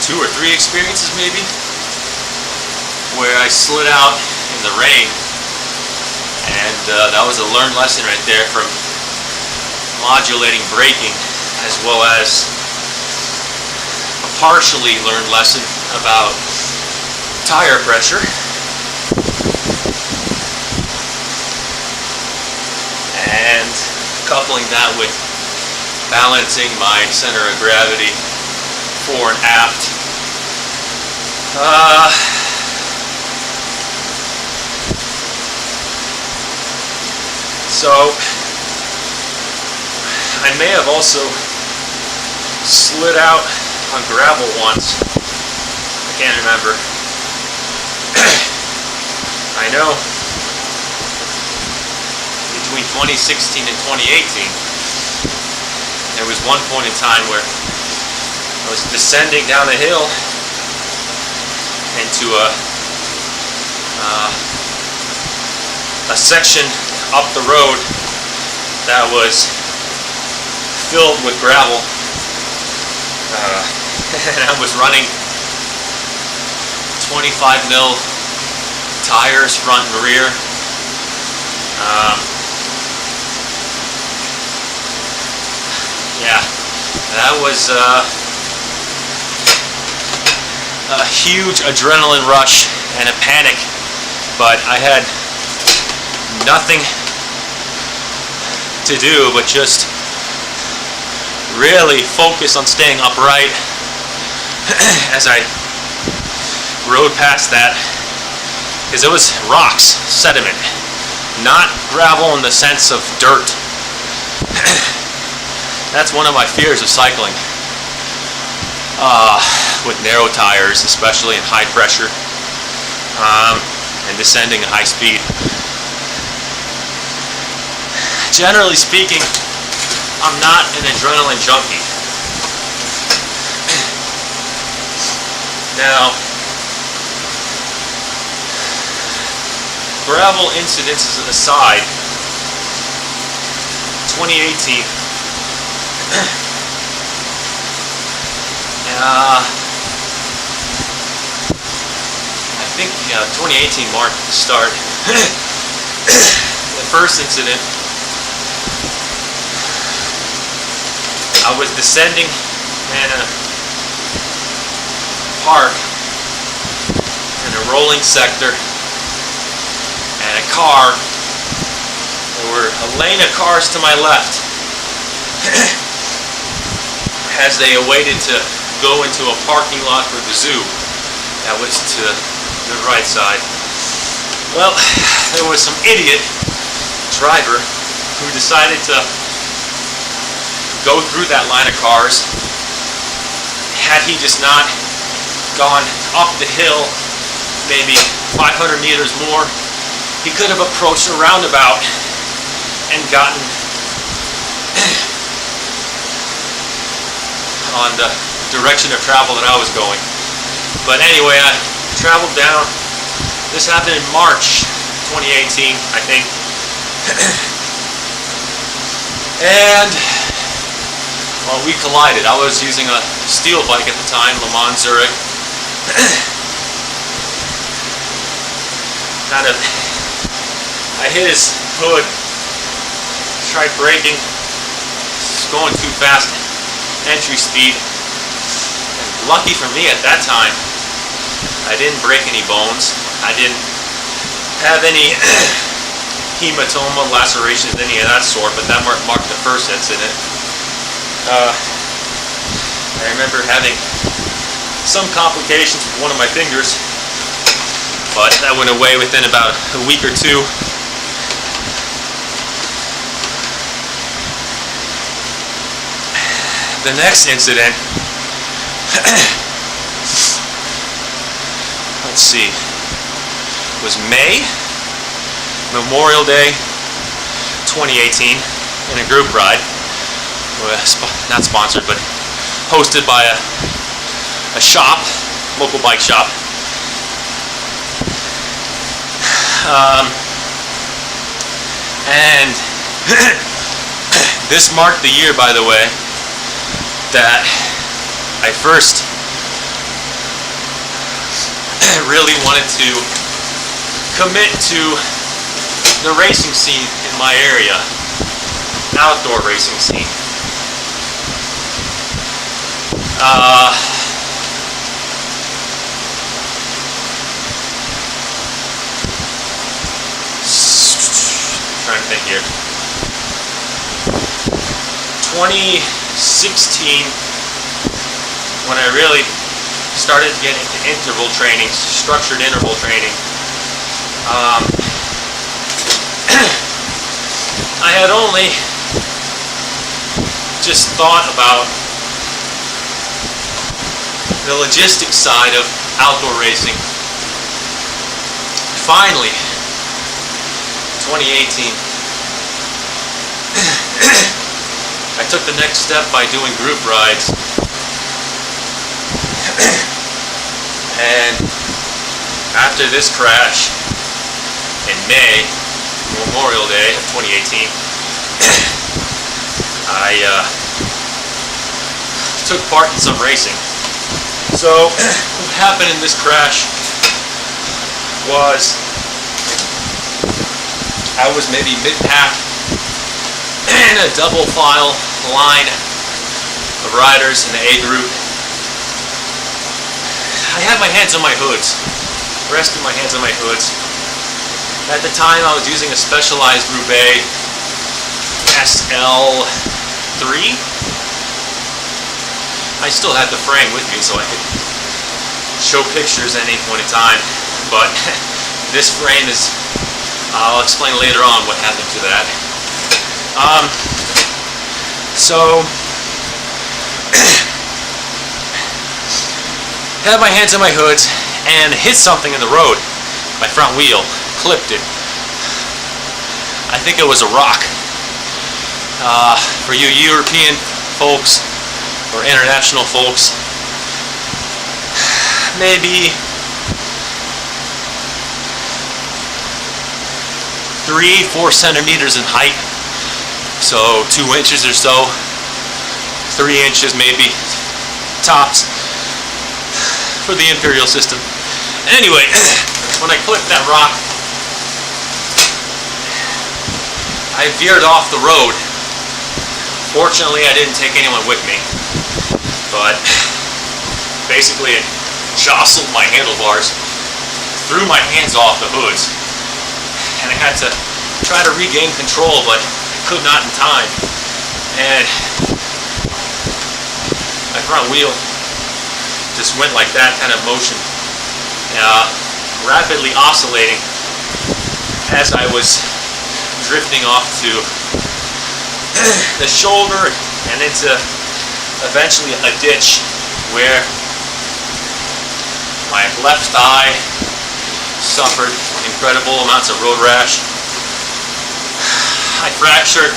2 or 3 experiences maybe, where I slid out in the rain, and that was a learned lesson right there from modulating braking, as well as a partially learned lesson about tire pressure. And coupling that with balancing my center of gravity fore and aft. So I may have also slid out on gravel once. I can't remember. I know between 2016 and 2018, there was one point in time where I was descending down a hill into a section up the road that was filled with gravel, and I was running 25 mil tires, front and rear. Yeah, that was a huge adrenaline rush and a panic, but I had nothing to do but just really focus on staying upright as I rode past that, because it was rocks, sediment, not gravel in the sense of dirt. That's one of my fears of cycling, with narrow tires, especially in high pressure, and descending at high speed. Generally speaking, I'm not an adrenaline junkie. Now, gravel incidences aside, 2018, I think 2018 marked the start. The first incident, I was descending in a park in a rolling sector, and a car, there were a lane of cars to my left as they awaited to go into a parking lot for the zoo that was to the right side. Well, there was some idiot driver who decided to go through that line of cars. Had he just not gone up the hill maybe 500 meters more, he could have approached a roundabout and gotten on the direction of travel that I was going. But anyway, I traveled down. This happened in March 2018, I think. And well, we collided. I was using a steel bike at the time, Le Mans Zurich. I hit his hood, tried braking, was going too fast, entry speed. And lucky for me at that time, I didn't break any bones. I didn't have any hematoma, lacerations, any of that sort, but that marked the first incident. I remember having some complications with one of my fingers, but that went away within about a week or two. The next incident, let's see, was May, Memorial Day 2018, in a group ride. Not sponsored, but hosted by a shop, local bike shop. And this marked the year, by the way, that I first really wanted to commit to the racing scene in my area, outdoor racing scene. Trying to think here. 2016, when I really started to get into interval training, structured interval training. I had only just thought about the logistics side of outdoor racing. Finally, 2018, I took the next step by doing group rides. And after this crash in May, Memorial Day of 2018, I took part in some racing. So what happened in this crash was I was maybe mid-pack in a double file line of riders in the A group. I had my hands on my hoods, rested my hands on my hoods. At the time I was using a Specialized Roubaix SL3. I still had the frame with me so I could show pictures at any point in time, but this frame is, I'll explain later on what happened to that. So had my hands on my hoods and hit something in the road. My front wheel clipped it. I think it was a rock. For you European folks or international folks, maybe 3-4 centimeters in height, so 2 inches or so, 3 inches maybe tops for the imperial system. Anyway, when I clipped that rock, I veered off the road. Fortunately, I didn't take anyone with me, but basically it jostled my handlebars, threw my hands off the hoods, and I had to try to regain control, but I could not in time. And my front wheel just went like that kind of motion, rapidly oscillating as I was drifting off to the shoulder and into eventually a ditch where my left thigh suffered incredible amounts of road rash. I fractured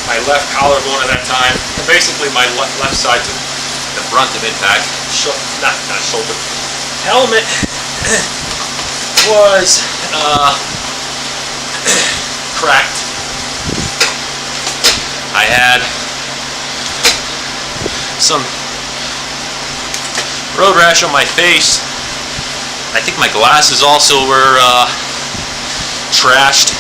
my left collarbone at that time, and basically my left side took the brunt of impact. Not shoulder. Helmet was cracked. I had some road rash on my face. I think my glasses also were trashed.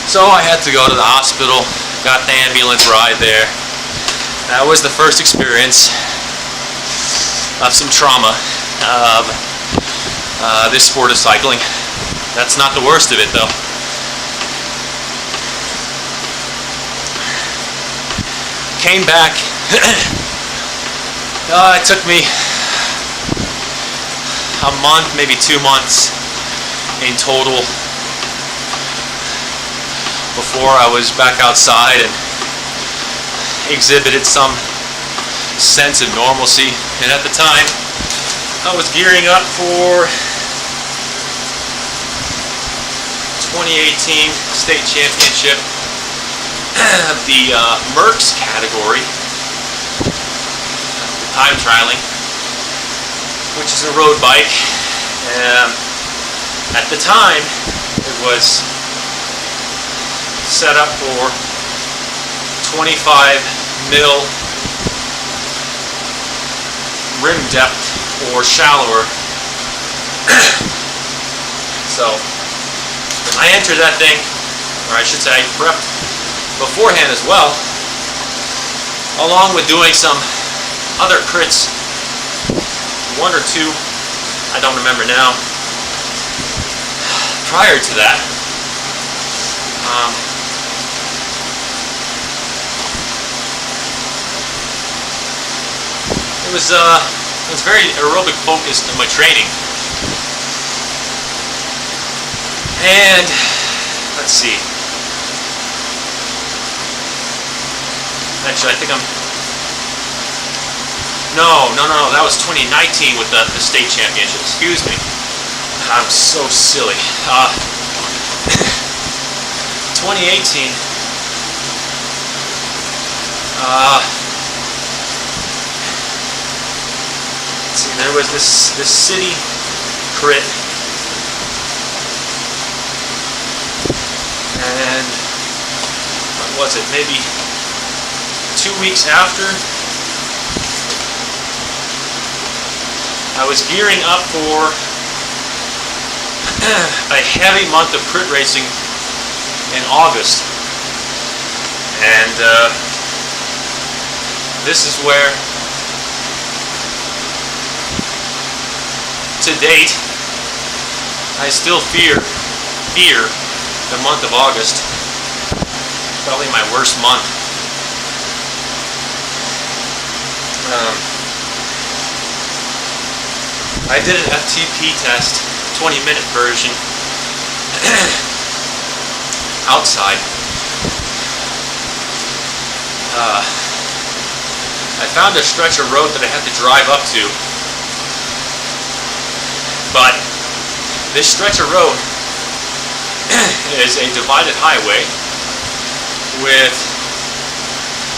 So I had to go to the hospital, got the ambulance ride there. That was the first experience of some trauma of this sport of cycling. That's not the worst of it though. Came back. It took me a month, maybe 2 months in total before I was back outside and exhibited some sense of normalcy. And at the time, I was gearing up for 2018 state championship of the Merckx category, time trialing, which is a road bike. At the time, it was set up for 25 mil rim depth or shallower. So I entered that thing, or I should say I prepped beforehand as well, along with doing some other crits, 1 or 2, I don't remember now, prior to that. It was very aerobic focused in my training. And let's see. Actually, I think I'm... No, that was 2019 with the state championship. Excuse me. I'm so silly. 2018. Let's see, there was this city crit, and what was it? Maybe 2 weeks after, I was gearing up for a heavy month of crit racing in August, and this is where, to date, I still fear the month of August. Probably my worst month. I did an FTP test, 20-minute version, outside. I found a stretch of road that I had to drive up to, but this stretch of road is a divided highway with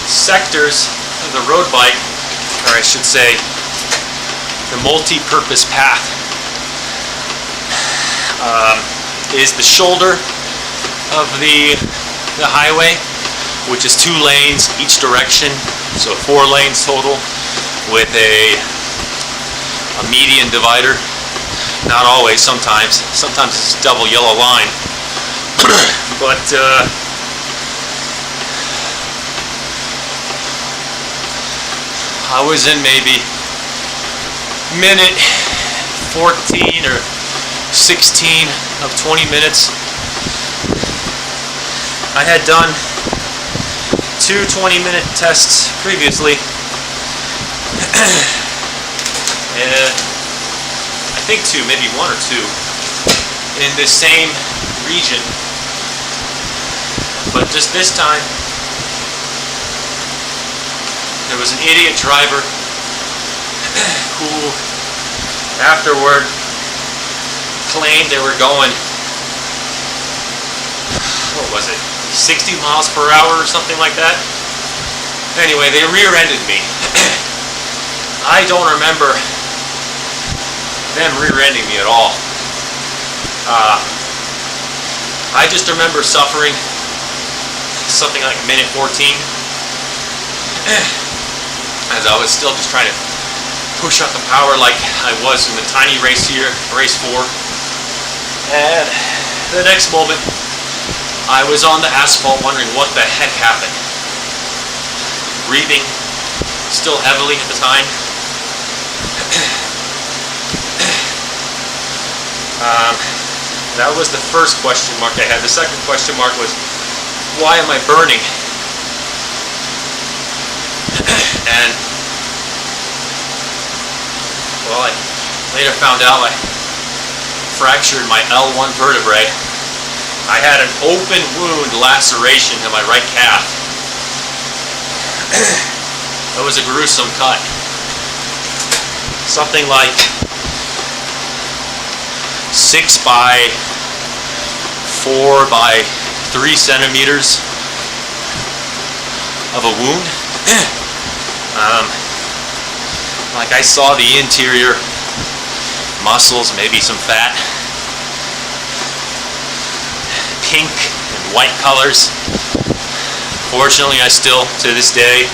sectors of the road bike, or I should say the multi-purpose path, is the shoulder of the highway, which is 2 lanes each direction, so 4 lanes total, with a median divider. Not always, sometimes it's a double yellow line. But I was in maybe minute 14 or 16 of 20 minutes. I had done 2 20-minute tests previously. I think 2, maybe 1 or 2, in the same region. But just this time, there was an idiot driver who afterward claimed they were going, what was it, 60 miles per hour or something like that. Anyway, they rear-ended me. I don't remember them rear-ending me at all. I just remember suffering something like minute 14 as I was still just trying to push up the power like I was in the tiny race here, race 4. And the next moment, I was on the asphalt wondering what the heck happened. Breathing still heavily at the time. That was the first question mark I had. The second question mark was, why am I burning? And, well, I later found out I fractured my L1 vertebrae. I had an open wound laceration in my right calf. It was a gruesome cut. Something like 6 by 4 by 3 centimeters of a wound. Like I saw the interior muscles, maybe some fat, pink and white colors. Fortunately, I still, to this day,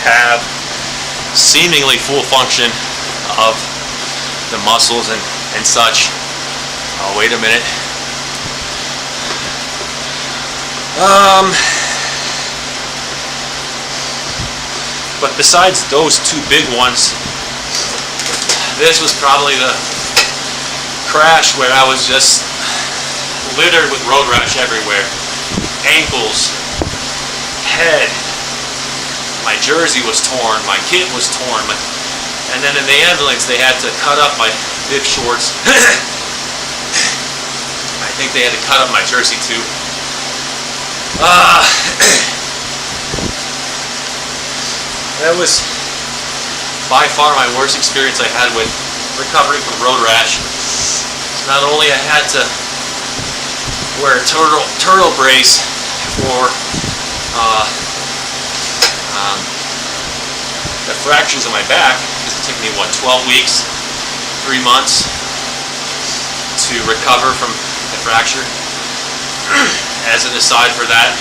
have seemingly full function of the muscles and such. Oh, wait a minute. But besides those 2 big ones, this was probably the crash where I was just littered with road rash everywhere. Ankles, head, my jersey was torn, my kit was torn, and then in the ambulance they had to cut up my bib shorts. I think they had to cut up my jersey too. That was by far my worst experience I had with recovering from road rash. Not only I had to wear a turtle brace for the fractures in my back, because it took me, what, 12 weeks, 3 months to recover from the fracture. As an aside for that,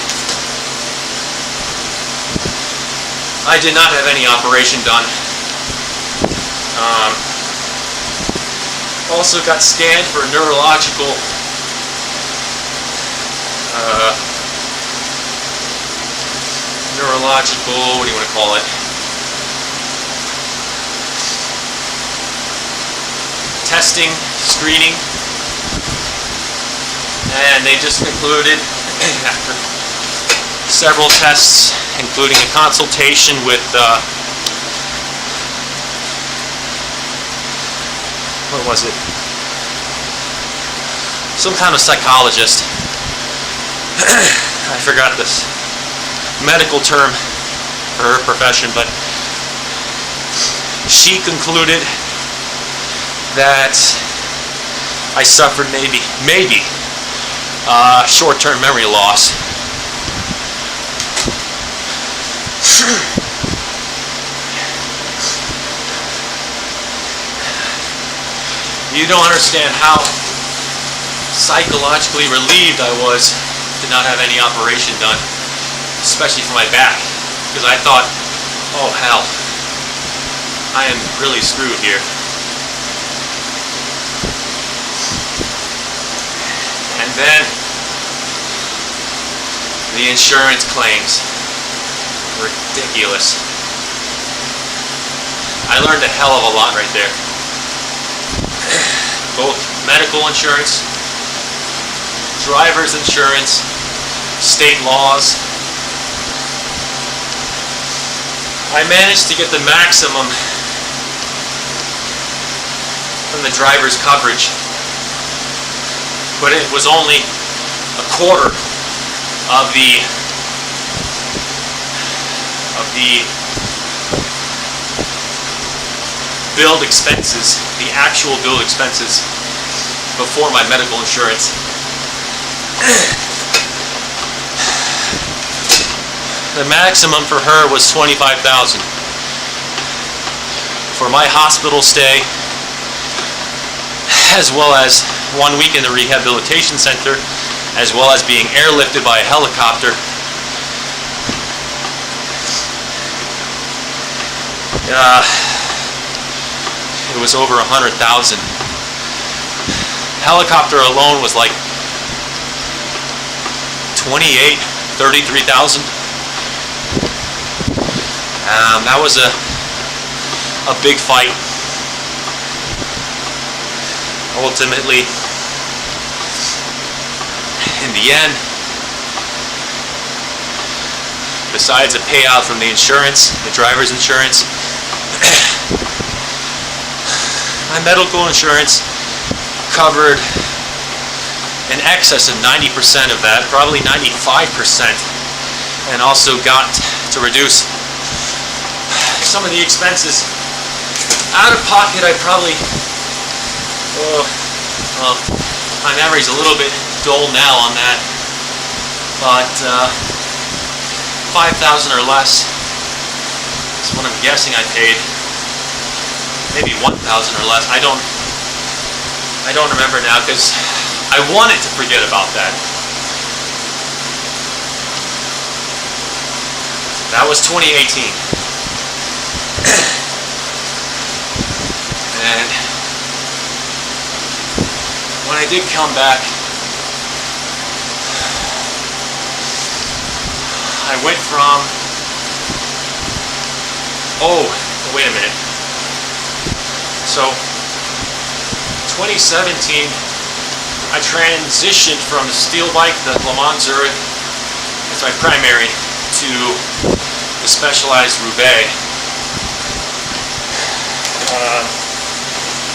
I did not have any operation done. Also got scanned for neurological what do you want to call it? Testing, screening, and they just concluded after several tests, including a consultation with what was it? Some kind of psychologist. I forgot this medical term for her profession, but she concluded that I suffered maybe short-term memory loss. You don't understand how psychologically relieved I was to not have any operation done, especially for my back, because I thought, oh hell, I am really screwed here. And then the insurance claims, ridiculous. I learned a hell of a lot right there. Both medical insurance, driver's insurance, state laws. I managed to get the maximum from the driver's coverage, but it was only a quarter of the billed expenses, the actual billed expenses before my medical insurance. The maximum for her was $25,000. For my hospital stay, as well as 1 week in the rehabilitation center, as well as being airlifted by a helicopter, it was over $100,000. Helicopter alone was like $33,000. That was a big fight. Ultimately, in the end, besides a payout from the insurance, the driver's insurance, my medical insurance covered in excess of 90% of that, probably 95%, and also got to reduce some of the expenses. Out of pocket, I probably, well, my memory's a little bit dull now on that, but $5,000 or less is what I'm guessing I paid. Maybe $1,000 or less. I don't remember now, because I wanted to forget about that. That was 2018. And when I did come back, I went from, wait a minute. So, 2017, I transitioned from the steel bike, the Le Mans Zurich, as my primary, to the Specialized Roubaix.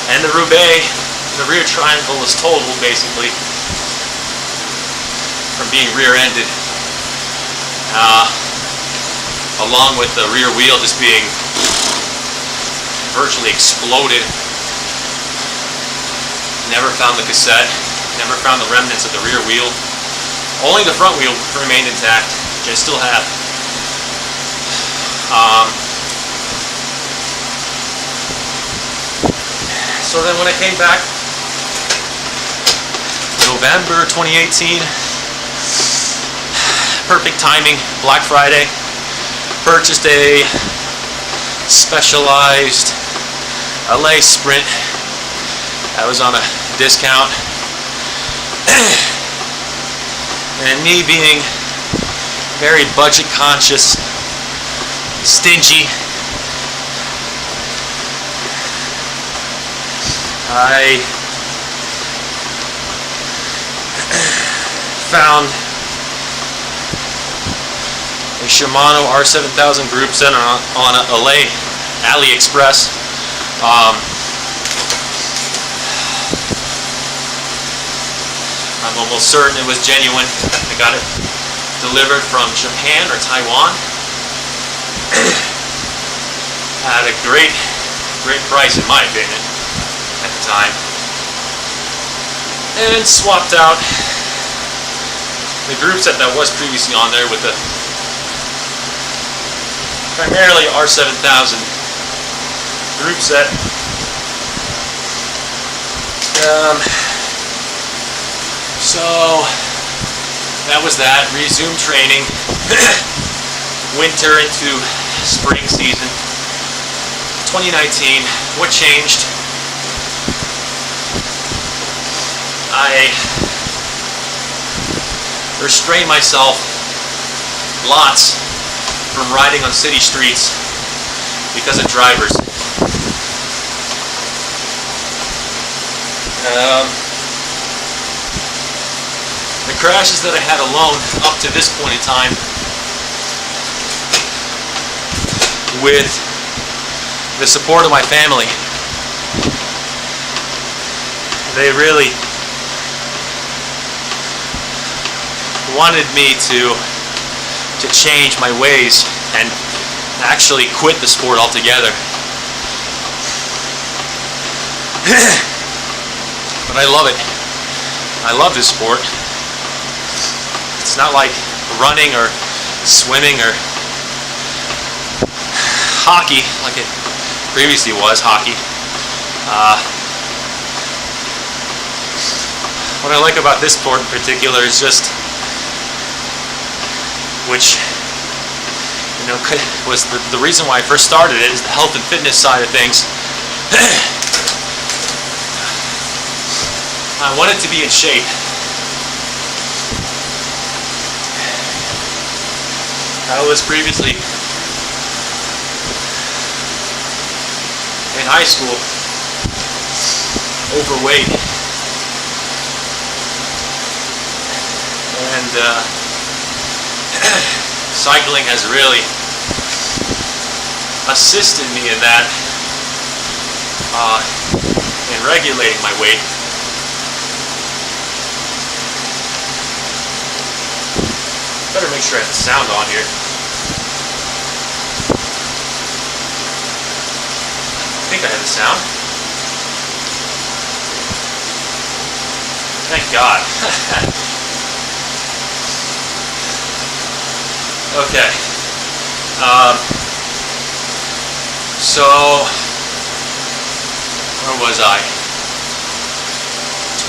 And the Roubaix, the rear triangle is total, basically, from being rear-ended. along with the rear wheel just being virtually exploded. Never found the cassette, never found the remnants of the rear wheel. Only the front wheel remained intact, which I still have. So then when I came back, November 2018, perfect timing, Black Friday, purchased a specialized LA Sprint. I was on a discount. And me being very budget conscious, stingy, I found a Shimano R7000 group set on AliExpress. I'm almost certain it was genuine. I got it delivered from Japan or Taiwan at a great price in my opinion at the time, and swapped out the group set that was previously on there with the primarily R7000 group set. So that was that. Resumed training. Winter into spring season 2019. What changed? I restrained myself lots from riding on city streets because of drivers. The crashes that I had alone up to this point in time, with the support of my family, they really wanted me to change my ways and actually quit the sport altogether. But I love it. I love this sport. It's not like running or swimming or hockey like it previously was. Hockey. What I like about this sport in particular is just, which was the reason why I first started it, is the health and fitness side of things. I wanted to be in shape. I was previously in high school overweight, and cycling has really assisted me in that, in regulating my weight. Better make sure I have the sound on here. I think I have the sound. Thank God. Okay. So, where was I?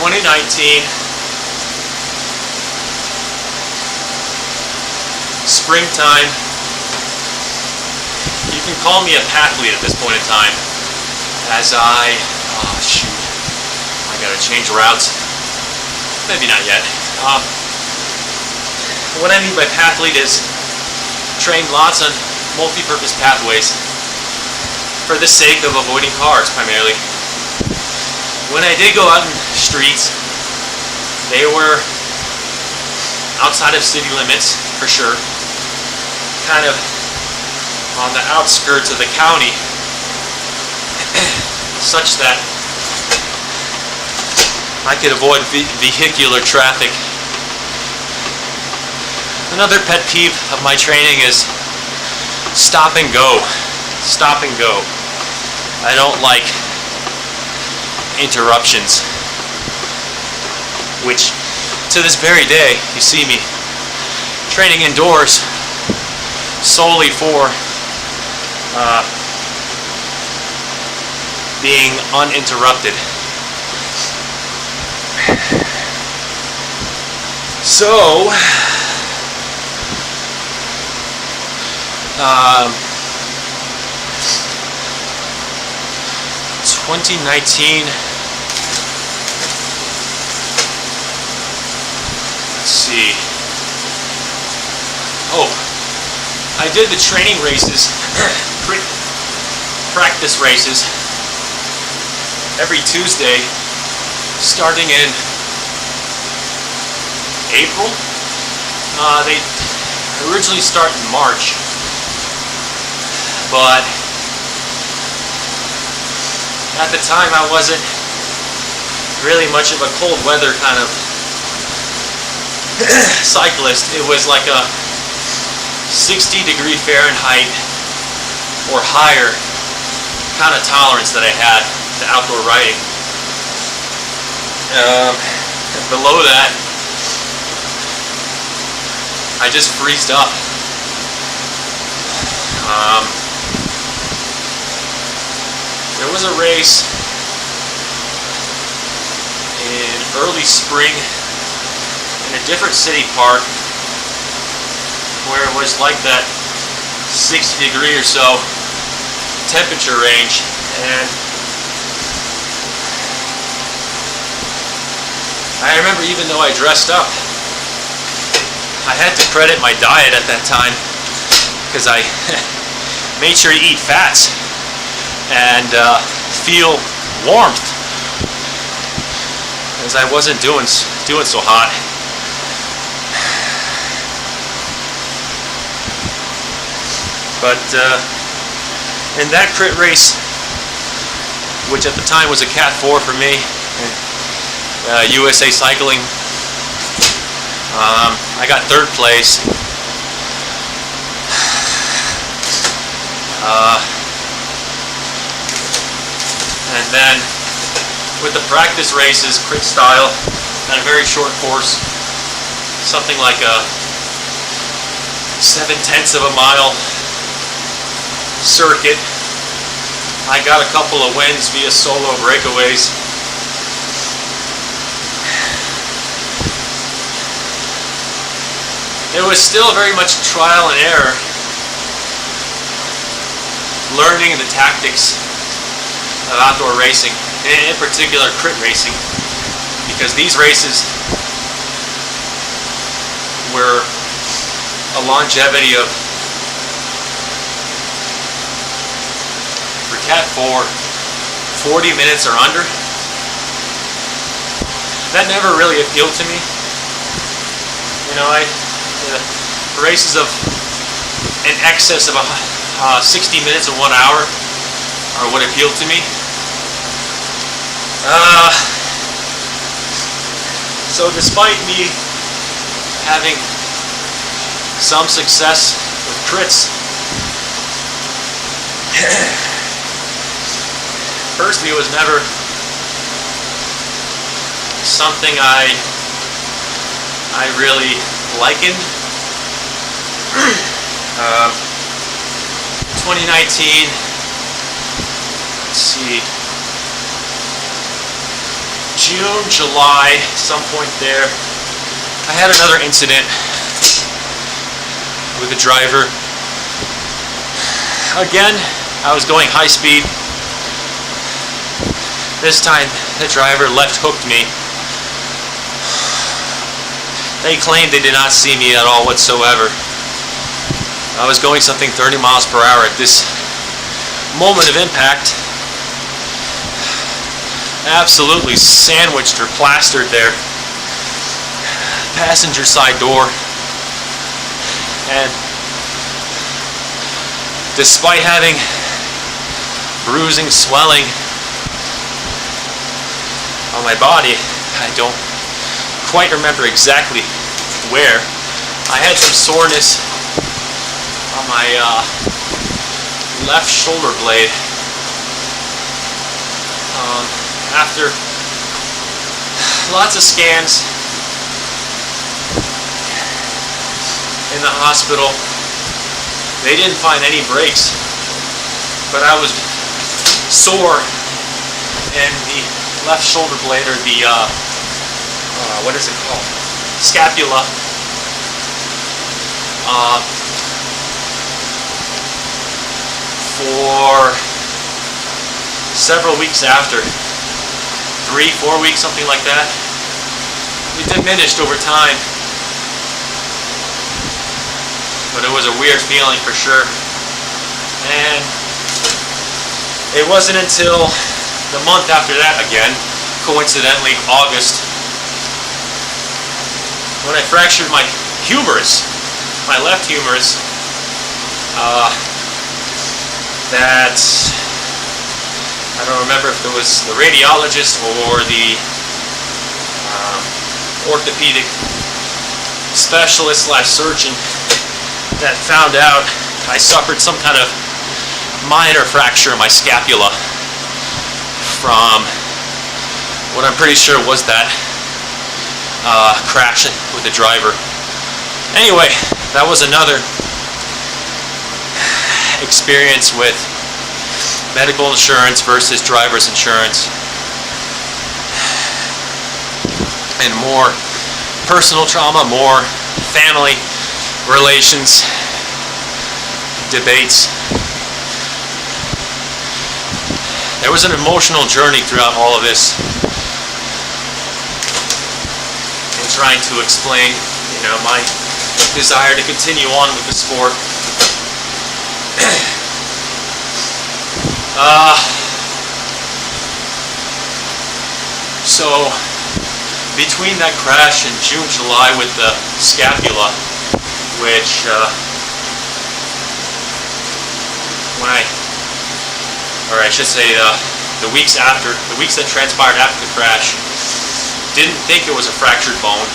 2019. Springtime. You can call me a pathlete at this point in time, as I gotta change routes. Maybe not yet. What I mean by pathlete is train lots on multi-purpose pathways for the sake of avoiding cars primarily. When I did go out in streets, they were outside of city limits for sure, kind of on the outskirts of the county, such that I could avoid vehicular traffic. Another pet peeve of my training is stop and go. Stop and go. I don't like interruptions, which to this very day, you see me training indoors solely for being uninterrupted. So, 2019, let's see. Oh, I did the training races, practice races, every Tuesday, starting in April. They originally start in March, but at the time I wasn't really much of a cold weather kind of cyclist. It was like a 60-degree Fahrenheit or higher kind of tolerance that I had to outdoor riding. Below that, I just freezed up. There was a race in early spring in a different city park where it was like that 60-degree or so temperature range, and I remember even though I dressed up, I had to credit my diet at that time because I made sure to eat fats and feel warmth, as I wasn't doing so hot. But in that crit race, which at the time was a Cat 4 for me, USA Cycling, I got third place. And then with the practice races, crit style, at a very short course, something like a 7/10 of a mile circuit, I got a couple of wins via solo breakaways. It was still very much trial and error, learning the tactics of outdoor racing, and in particular crit racing, because these races were a longevity of, for Cat 4, 40 minutes or under. That never really appealed to me. You know, races of in excess of 60 minutes or 1 hour are what appealed to me. So despite me having some success with crits, firstly, it was never something I really likened. 2019, let's see, June, July, some point there, I had another incident with a driver. Again, I was going high speed. This time, the driver left hooked me. They claimed they did not see me at all whatsoever. I was going something 30 miles per hour at this moment of impact. Absolutely sandwiched or plastered their passenger side door. And despite having bruising, swelling on my body, I don't quite remember exactly where. I had some soreness on my left shoulder blade. After lots of scans in the hospital, they didn't find any breaks, but I was sore in the left shoulder blade, or the what is it called? Scapula. For several weeks after, 3-4 weeks, something like that. It diminished over time, but it was a weird feeling for sure. And it wasn't until the month after that, again, coincidentally August, when I fractured my humerus, my left humerus, that I don't remember if it was the radiologist or the orthopedic specialist / surgeon that found out I suffered some kind of minor fracture in my scapula from what I'm pretty sure was that crash with the driver. Anyway, that was another experience with medical insurance versus driver's insurance, and more personal trauma, more family relations, debates. There was an emotional journey throughout all of this, in trying to explain, my desire to continue on with the sport. So between that crash in June, July with the scapula, which the weeks that transpired after the crash, didn't think it was a fractured bone.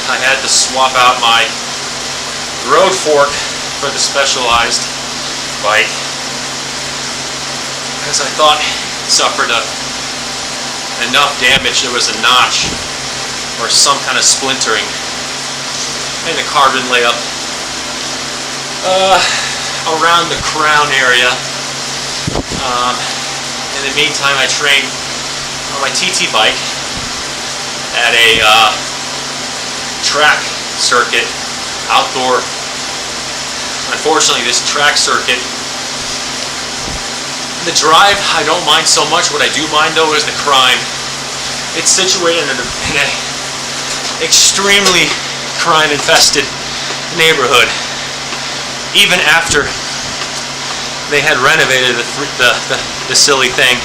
I had to swap out my road fork for the Specialized bike, because I thought it suffered enough damage. There was a notch or some kind of splintering in the carbon layup around the crown area. In the meantime, I trained on my TT bike at a track circuit, outdoor. Unfortunately, this track circuit, the drive I don't mind so much. What I do mind though is the crime. It's situated in an extremely crime infested neighborhood. Even after they had renovated the silly thing,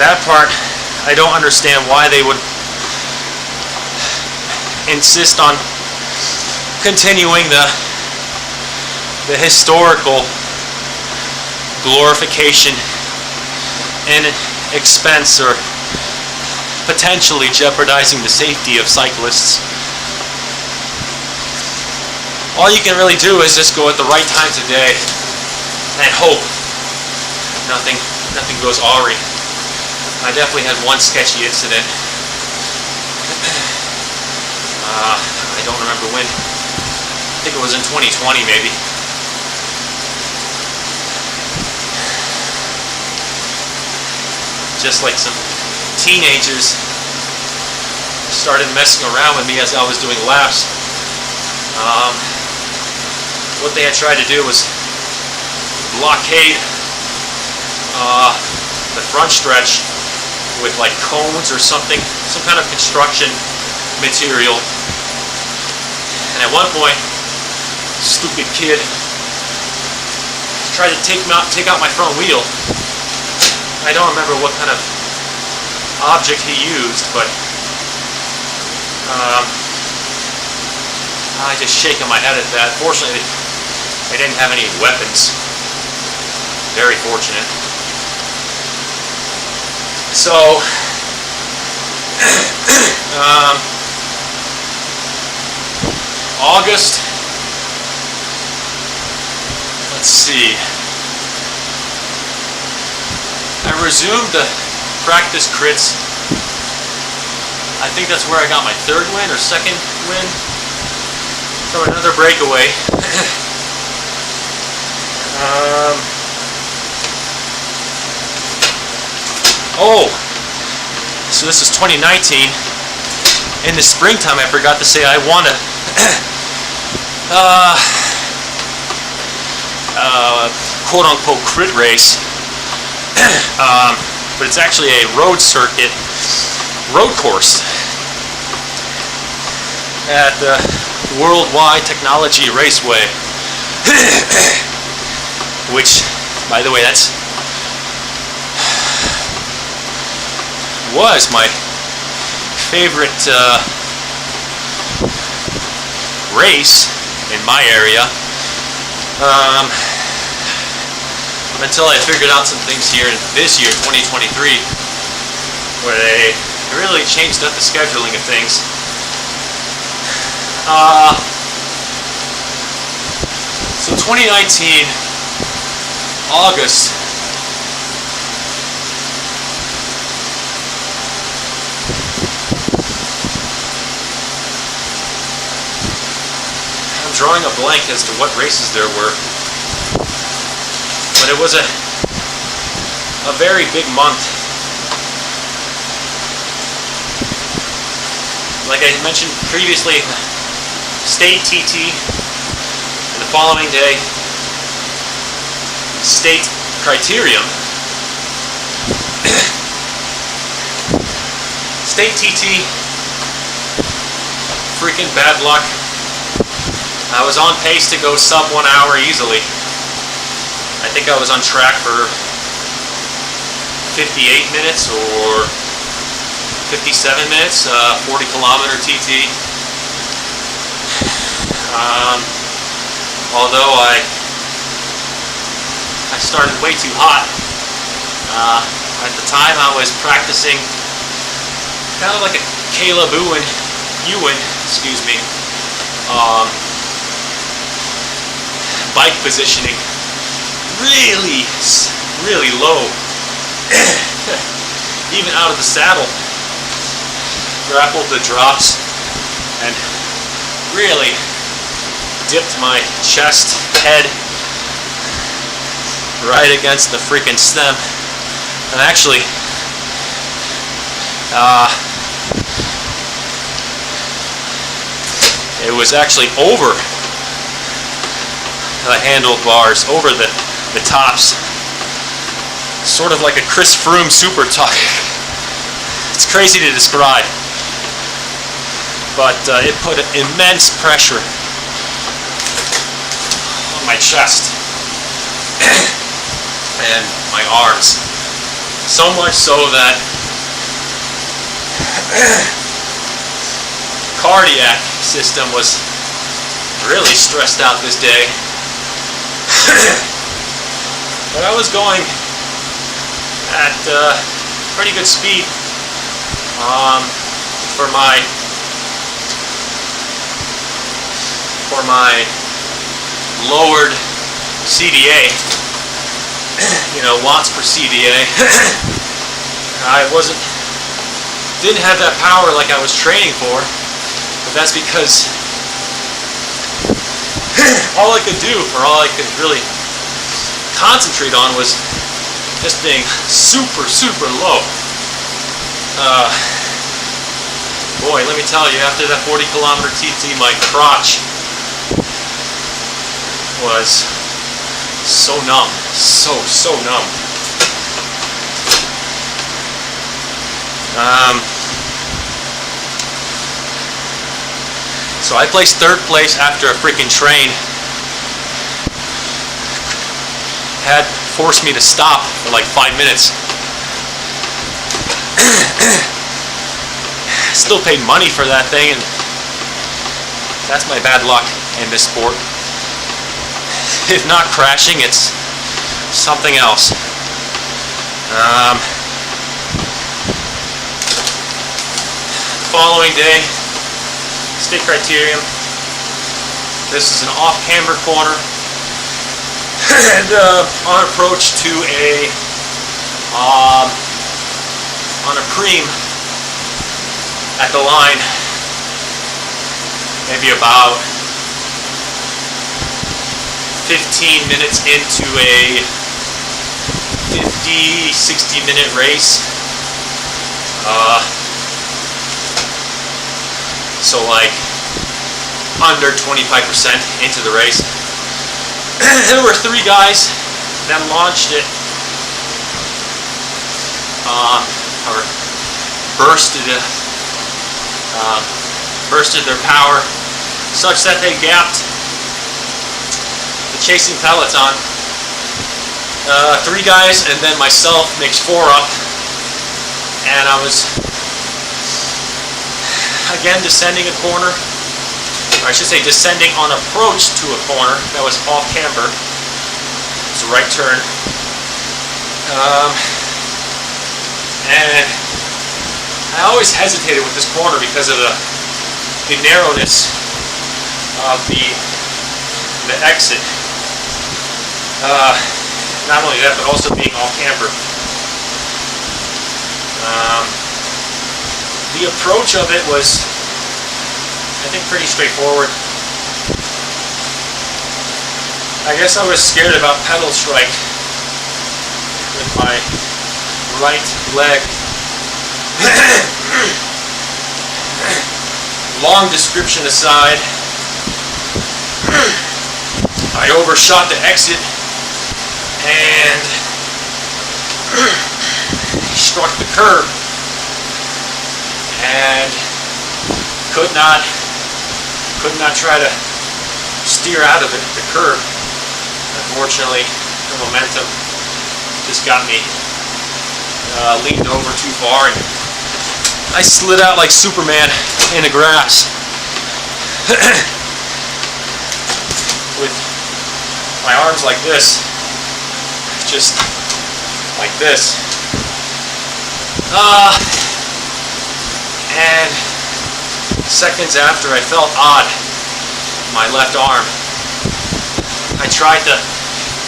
that part I don't understand why they would insist on continuing the historical glorification and expense, or potentially jeopardizing the safety of cyclists. All you can really do is just go at the right times of day and hope nothing goes awry. I definitely had one sketchy incident. I don't remember when. I think it was in 2020 maybe. Just like some teenagers started messing around with me as I was doing laps. What they had tried to do was blockade the front stretch with like cones or something, some kind of construction material. And at one point, stupid kid tried to take out my front wheel. I don't remember what kind of object he used, but I just shaking my head at that. Fortunately, they didn't have any weapons. Very fortunate. So, August, let's see, I resumed the practice crits. I think that's where I got my third win or second win from another breakaway. Oh, so this is 2019. In the springtime, I forgot to say I won a quote-unquote crit race, but it's actually a road circuit, road course at the Worldwide Technology Raceway, which, by the way, was my favorite race in my area, until I figured out some things here in this year, 2023, where they really changed up the scheduling of things. So 2019, August, I'm drawing a blank as to what races there were, but it was a very big month. Like I mentioned previously, state TT, and the following day, state criterium. State TT, freaking bad luck. I was on pace to go sub 1 hour easily. I think I was on track for 58 minutes or 57 minutes, 40 kilometer TT. Although I started way too hot. At the time I was practicing kind of like a Caleb Ewan, excuse me, bike positioning, really low, even out of the saddle. Grappled the drops and really dipped my chest, head right against the freaking stem. And actually, it was actually over the handlebars, over the tops, sort of like a Chris Froome super tuck. It's crazy to describe, but it put immense pressure on my chest and my arms, so much so that cardiac system was really stressed out this day. But I was going at pretty good speed for my lowered CDA, watts per CDA. I didn't have that power like I was training for, but that's because all I could do, or all I could really concentrate on, was just being super low. Boy, let me tell you, after that 40 kilometer TT, my crotch was so numb, so numb. So I placed third place after a freaking train had forced me to stop for like 5 minutes. Still paid money for that thing, and that's my bad luck in this sport. If not crashing, it's something else. Following day, state criterium, This is an off-camber corner, and on approach to on a preem at the line, maybe about 15 minutes into a 50-60 minute race. So like under 25% into the race. There were 3 guys that launched it, or bursted their power such that they gapped the chasing peloton. 3 guys and then myself makes 4 up, and I was again descending a corner, or I should say descending on approach to a corner that was off camber. It's a right turn, and I always hesitated with this corner because of the narrowness of the exit. Not only that, but also being off camber. The approach of it was, I think, pretty straightforward. I guess I was scared about pedal strike with my right leg. Long description aside, I overshot the exit and struck the curb and could not try to steer out of it, the curb. Unfortunately, the momentum just got me leaned over too far, and I slid out like Superman in the grass. With my arms like this, just like this. And seconds after, I felt odd in my left arm. I tried to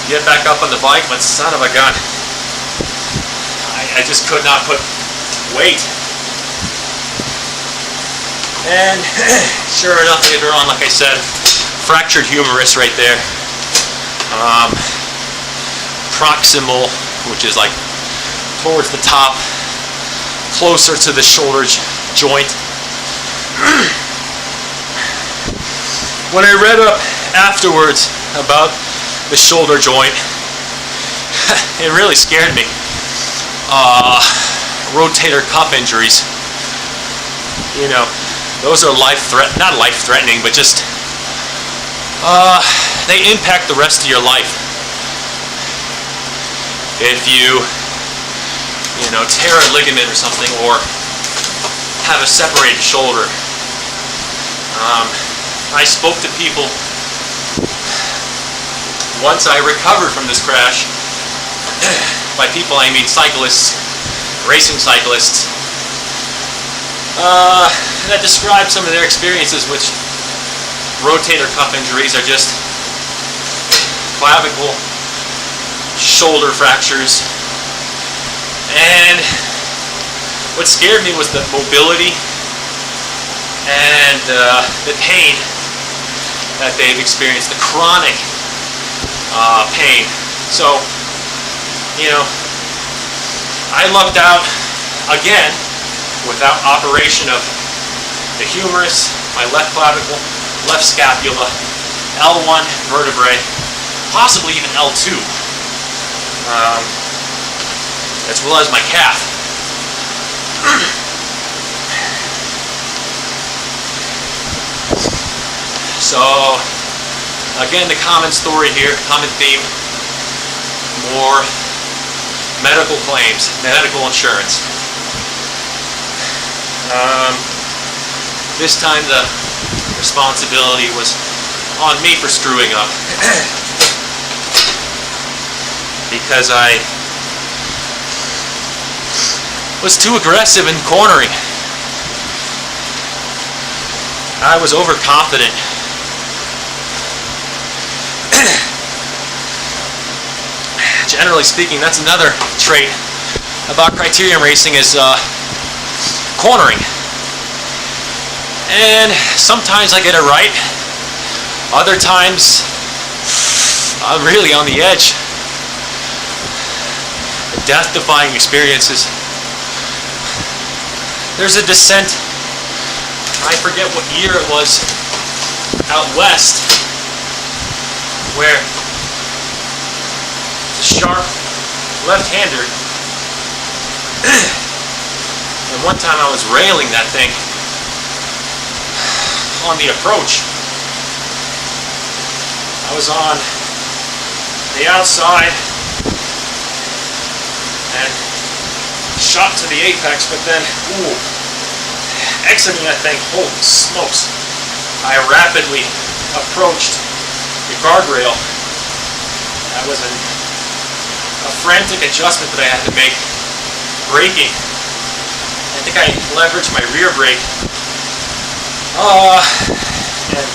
get back up on the bike, but son of a gun, I just could not put weight. And sure enough, later on, like I said, fractured humerus right there. Proximal, which is like towards the top, closer to the shoulder joint. When I read up afterwards about the shoulder joint, it really scared me. Rotator cuff injuries, you know, those are not life-threatening, but just they impact the rest of your life. If you tear a ligament or something, or have a separated shoulder. I spoke to people once I recovered from this crash. By people, I mean cyclists, racing cyclists, that describe some of their experiences with rotator cuff injuries, are just clavicle, shoulder fractures. And what scared me was the mobility and the pain that they've experienced, the chronic pain. So, I lucked out again without operation of the humerus, my left clavicle, left scapula, L1 vertebrae, possibly even L2, as well as my calf. So, again, the common story here, common theme, more medical claims, medical insurance. This time the responsibility was on me for screwing up because I was too aggressive in cornering. I was overconfident generally speaking, that's another trait about criterium racing is cornering. And sometimes I get it right. Other times I'm really on the edge. Death-defying experiences. There's a descent, I forget what year it was, out west, where the sharp left-hander, and one time I was railing that thing on the approach. I was on the outside and shot to the apex, but then, exiting that thing, holy smokes, I rapidly approached the guardrail. That was a frantic adjustment that I had to make. Braking. I think I leveraged my rear brake and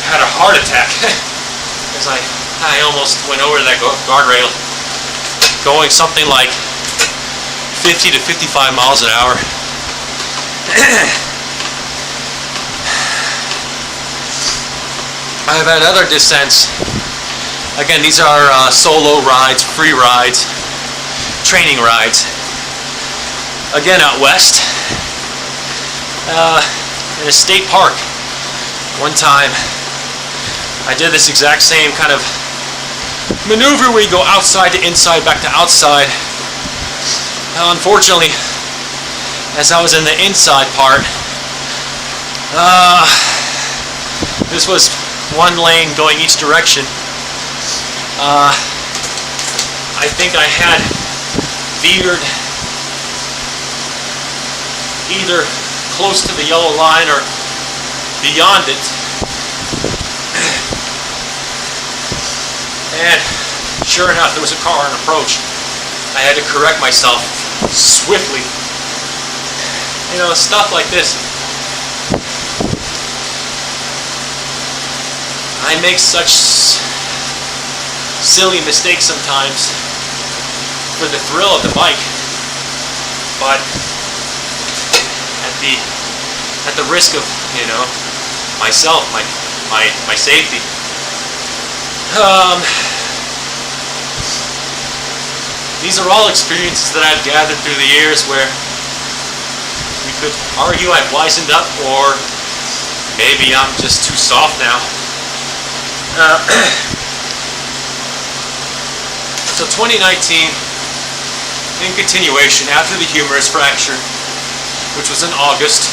had a heart attack because I almost went over that guardrail going something like 50 to 55 miles an hour. I've had other descents. Again, these are solo rides, free rides, training rides. Again, out west, in a state park. One time, I did this exact same kind of maneuver where you go outside to inside, back to outside. Unfortunately, as I was in the inside part, this was one lane going each direction. I think I had veered either close to the yellow line or beyond it. And sure enough, there was a car on approach. I had to correct myself swiftly. You know, stuff like this. I make such silly mistakes sometimes for the thrill of the bike, but at the risk of, you know, myself, my safety. These are all experiences that I've gathered through the years where you could argue I've wisened up, or maybe I'm just too soft now. So 2019, in continuation, after the humerus fracture, which was in August,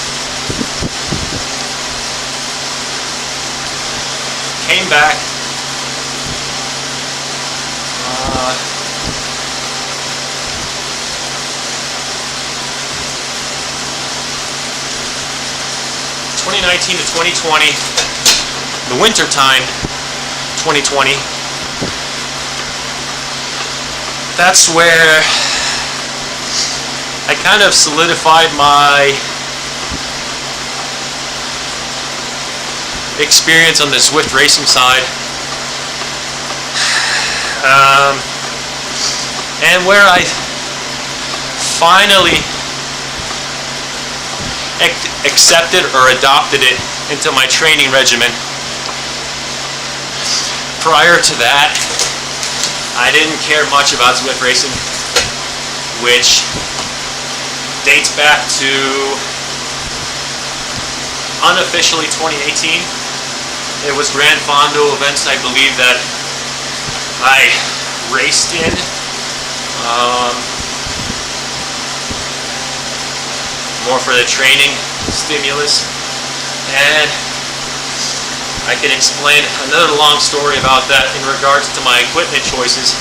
came back. 2019 to 2020, the winter time, 2020, that's where I kind of solidified my experience on the Zwift racing side, and where I finally accepted or adopted it into my training regimen. Prior to that, I didn't care much about Zwift racing, which dates back to unofficially 2018. It was Grand Fondo events, I believe, that I raced in. More for the training stimulus, and I can explain another long story about that in regards to my equipment choices.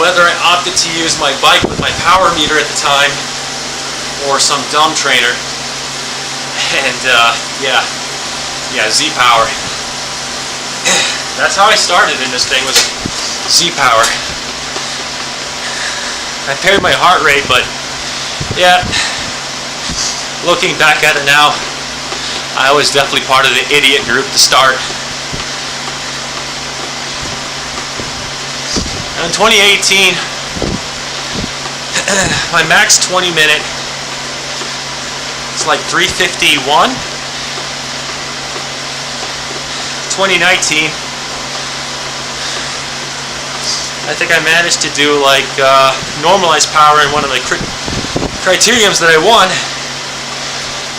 Whether I opted to use my bike with my power meter at the time or some dumb trainer, and yeah, Z-Power. That's how I started in this thing, was Z-Power. I paired my heart rate, but yeah, looking back at it now, I was definitely part of the idiot group to start. In 2018, my max 20 minute, it's like 3:51. 2019, I think I managed to do like normalized power in one of the criteriums that I won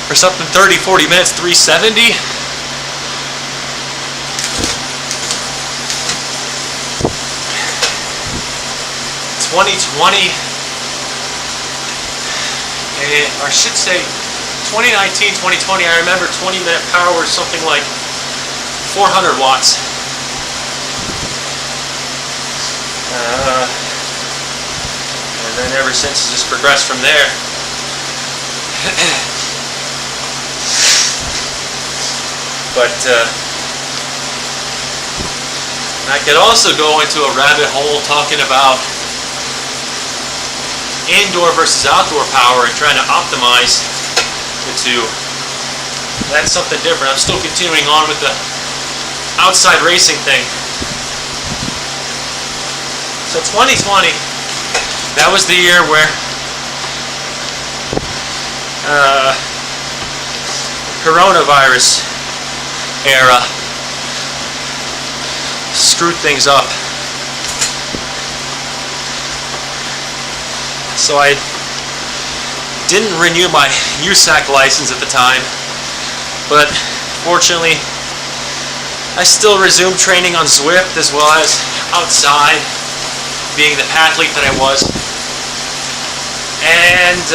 for something 30-40 minutes, 370. Or I should say 2019, 2020, I remember 20-minute power was something like 400 watts. And then ever since it's just progressed from there. But I could also go into a rabbit hole talking about indoor versus outdoor power and trying to optimize the two. That's something different. I'm still continuing on with the outside racing thing. So 2020, that was the year where coronavirus era screwed things up. So I didn't renew my USAC license at the time, but fortunately I still resumed training on Zwift as well as outside, being the athlete that I was. And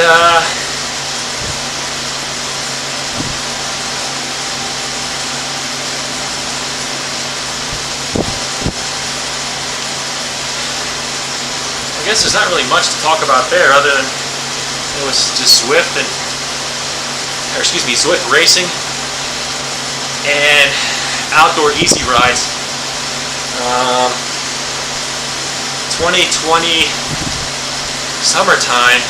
I guess there's not really much to talk about there other than it was just Zwift Zwift racing and outdoor easy rides. 2020 summertime,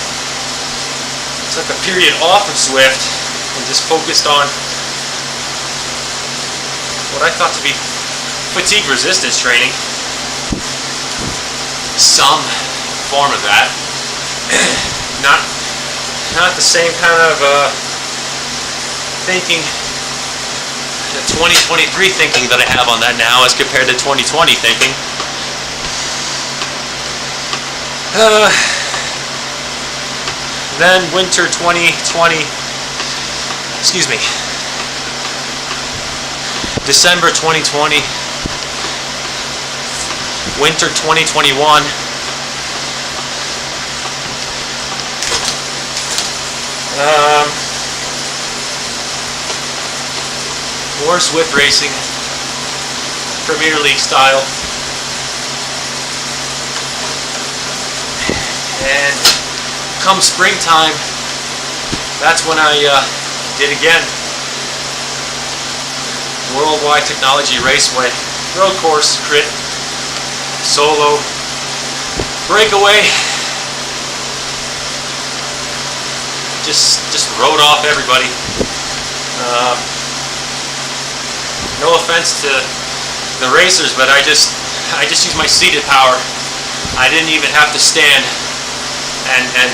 took a period off of Zwift and just focused on what I thought to be fatigue resistance training. Some form of that. Not the same kind of thinking, the 2023 thinking that I have on that now as compared to 2020 thinking. Then winter 2020, December 2020, winter 2021. More Zwift racing, Premier League style. And come springtime, that's when I did again. Worldwide Technology Raceway, road course, crit, solo, breakaway. Just rode off everybody. No offense to the racers, but I just used my seated power. I didn't even have to stand and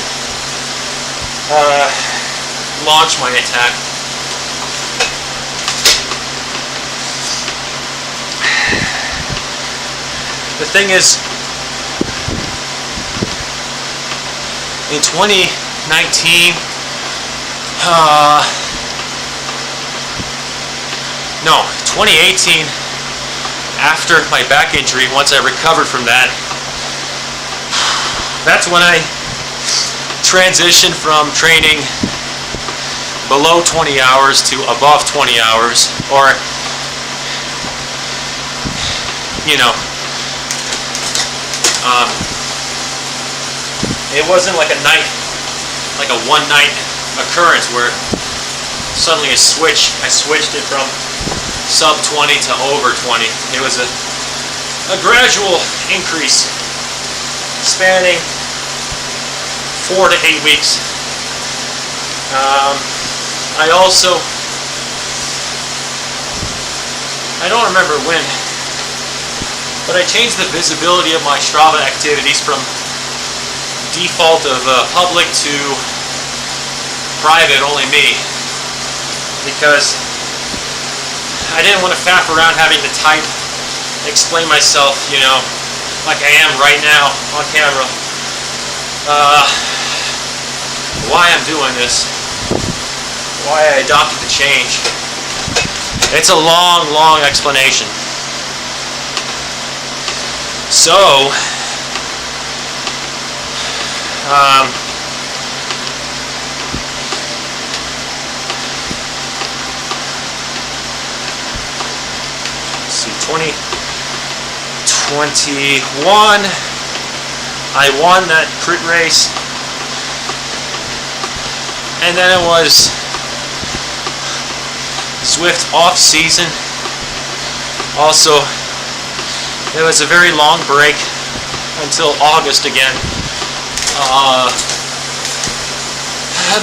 launch my attack. The thing is, in 2019, no, 2018, after my back injury, once I recovered from that, that's when I transitioned from training below 20 hours to above 20 hours, or, you know, it wasn't like a one-night occurrence where suddenly I switched it from sub 20 to over 20. It was a gradual increase spanning 4 to 8 weeks. I don't remember when, But I changed the visibility of my Strava activities from default of public to private, only me, because I didn't want to faff around having to type, explain myself, you know, like I am right now on camera, why I'm doing this, why I adopted the change. It's a long, long explanation. So, let's see, 2021, I won that crit race, and then it was Zwift off season. Also, it was a very long break until August again,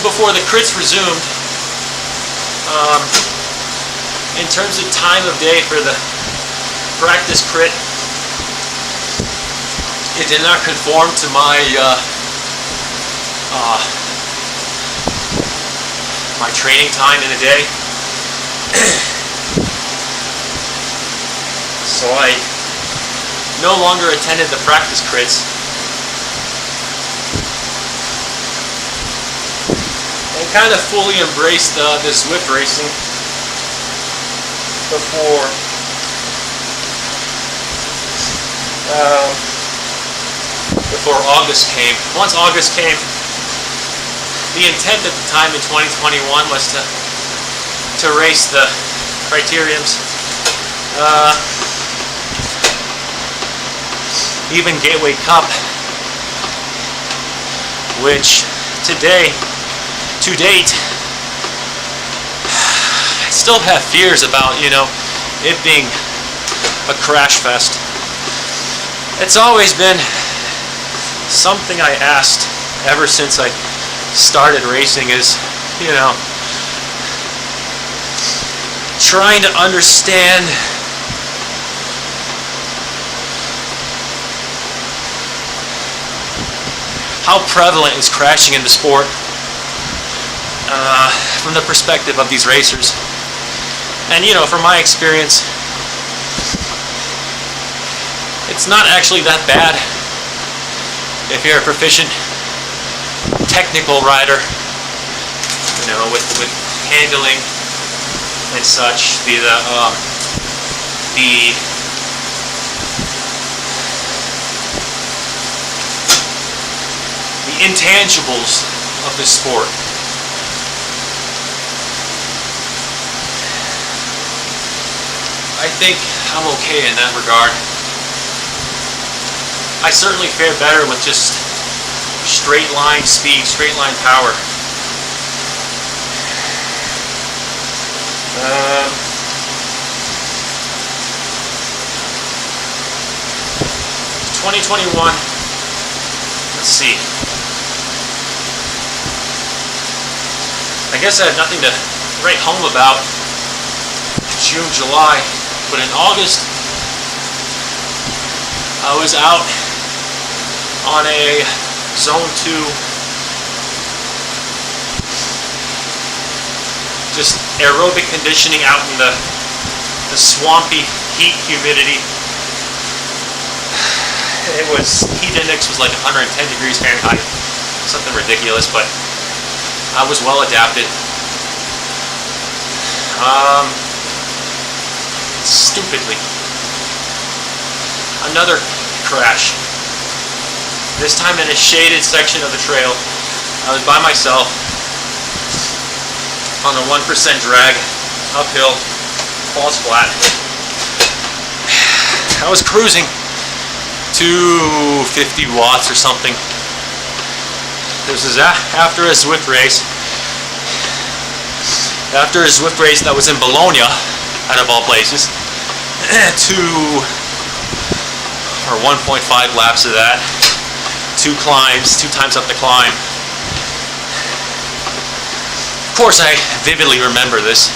before the crits resumed. In terms of time of day for the practice crit, it did not conform to my my training time in a day. So I no longer attended the practice crits, and kind of fully embraced this Zwift racing before August came. Once August came, the intent at the time in 2021 was to race the criteriums, even Gateway Cup, which to date, I still have fears about, you know, it being a crash fest. It's always been something I asked ever since I started racing, is, you know, trying to understand how prevalent is crashing in the sport from the perspective of these racers. And, you know, from my experience, it's not actually that bad if you're a proficient technical rider, you know, with handling and such. The intangibles of this sport. I think I'm okay in that regard. I certainly fare better with just straight line speed, straight line power. 2021, let's see. I guess I had nothing to write home about June, July, but in August, I was out on a Zone 2, just aerobic conditioning out in the swampy heat, humidity. It was, heat index was like 110 degrees Fahrenheit, something ridiculous, but I was well adapted. Stupidly, another crash. This time in a shaded section of the trail. I was by myself on a 1% drag, uphill, falls flat. I was cruising to 50 watts or something. This is after a Zwift race. After a Zwift race that was in Bologna, out of all places. 1.5 laps of that. 2 climbs, 2 times up the climb. Of course, I vividly remember this.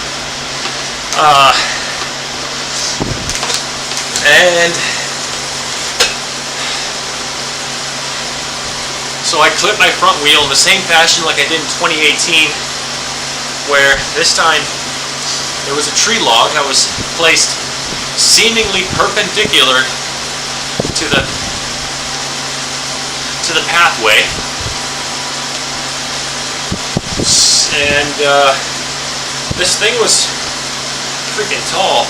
And So I clipped my front wheel in the same fashion like I did in 2018, where this time there was a tree log that was placed seemingly perpendicular to the pathway, and this thing was freaking tall.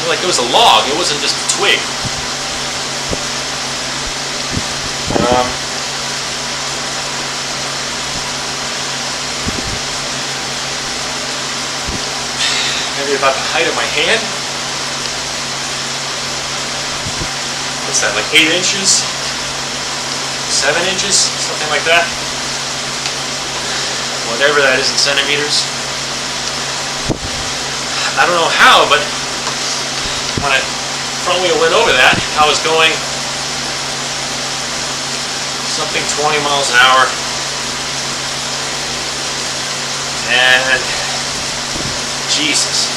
Like it was a log, it wasn't just a twig. Maybe about the height of my hand. What's that, like 8 inches? 7 inches? Something like that. Whatever that is in centimeters. I don't know how, but when I front wheel went over that, I was going something 20 miles an hour. And Jesus,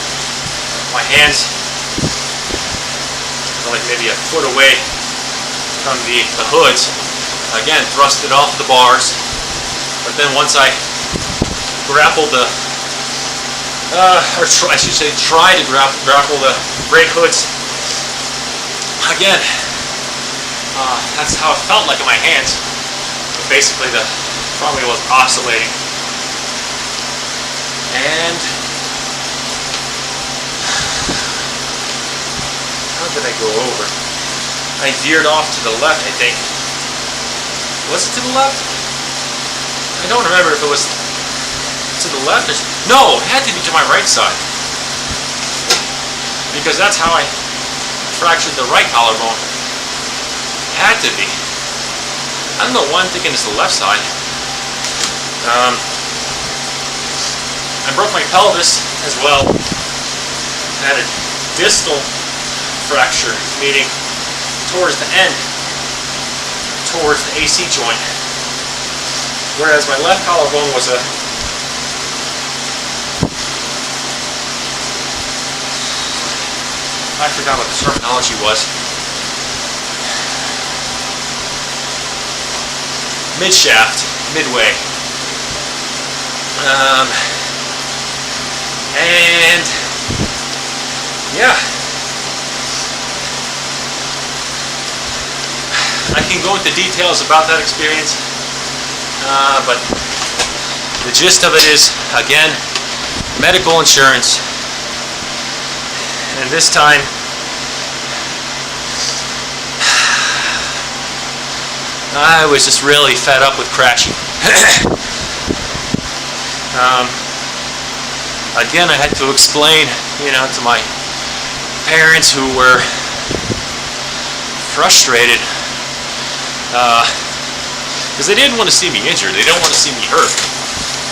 my hands were like maybe a foot away from the hoods. Again, thrusted off the bars. But then once I grappled the, I should say try to grapple the brake hoods, again, that's how it felt like in my hands. But basically the front wheel was oscillating. And how did I go over? I veered off to the left, I think. Was it to the left? I don't remember if it was to the left or... No, it had to be to my right side. Because that's how I fractured the right collarbone. It had to be. I don't know why I'm thinking it's the left side. I broke my pelvis as well. I had a distal fracture, meaning towards the end, towards the AC joint. Whereas my left collarbone was a... I forgot what the terminology was. Mid-shaft, midway. And yeah, I can go into details about that experience, but the gist of it is, again, medical insurance. And this time, I was just really fed up with crashing. Again, I had to explain, to my parents who were frustrated because they didn't want to see me injured. They don't want to see me hurt.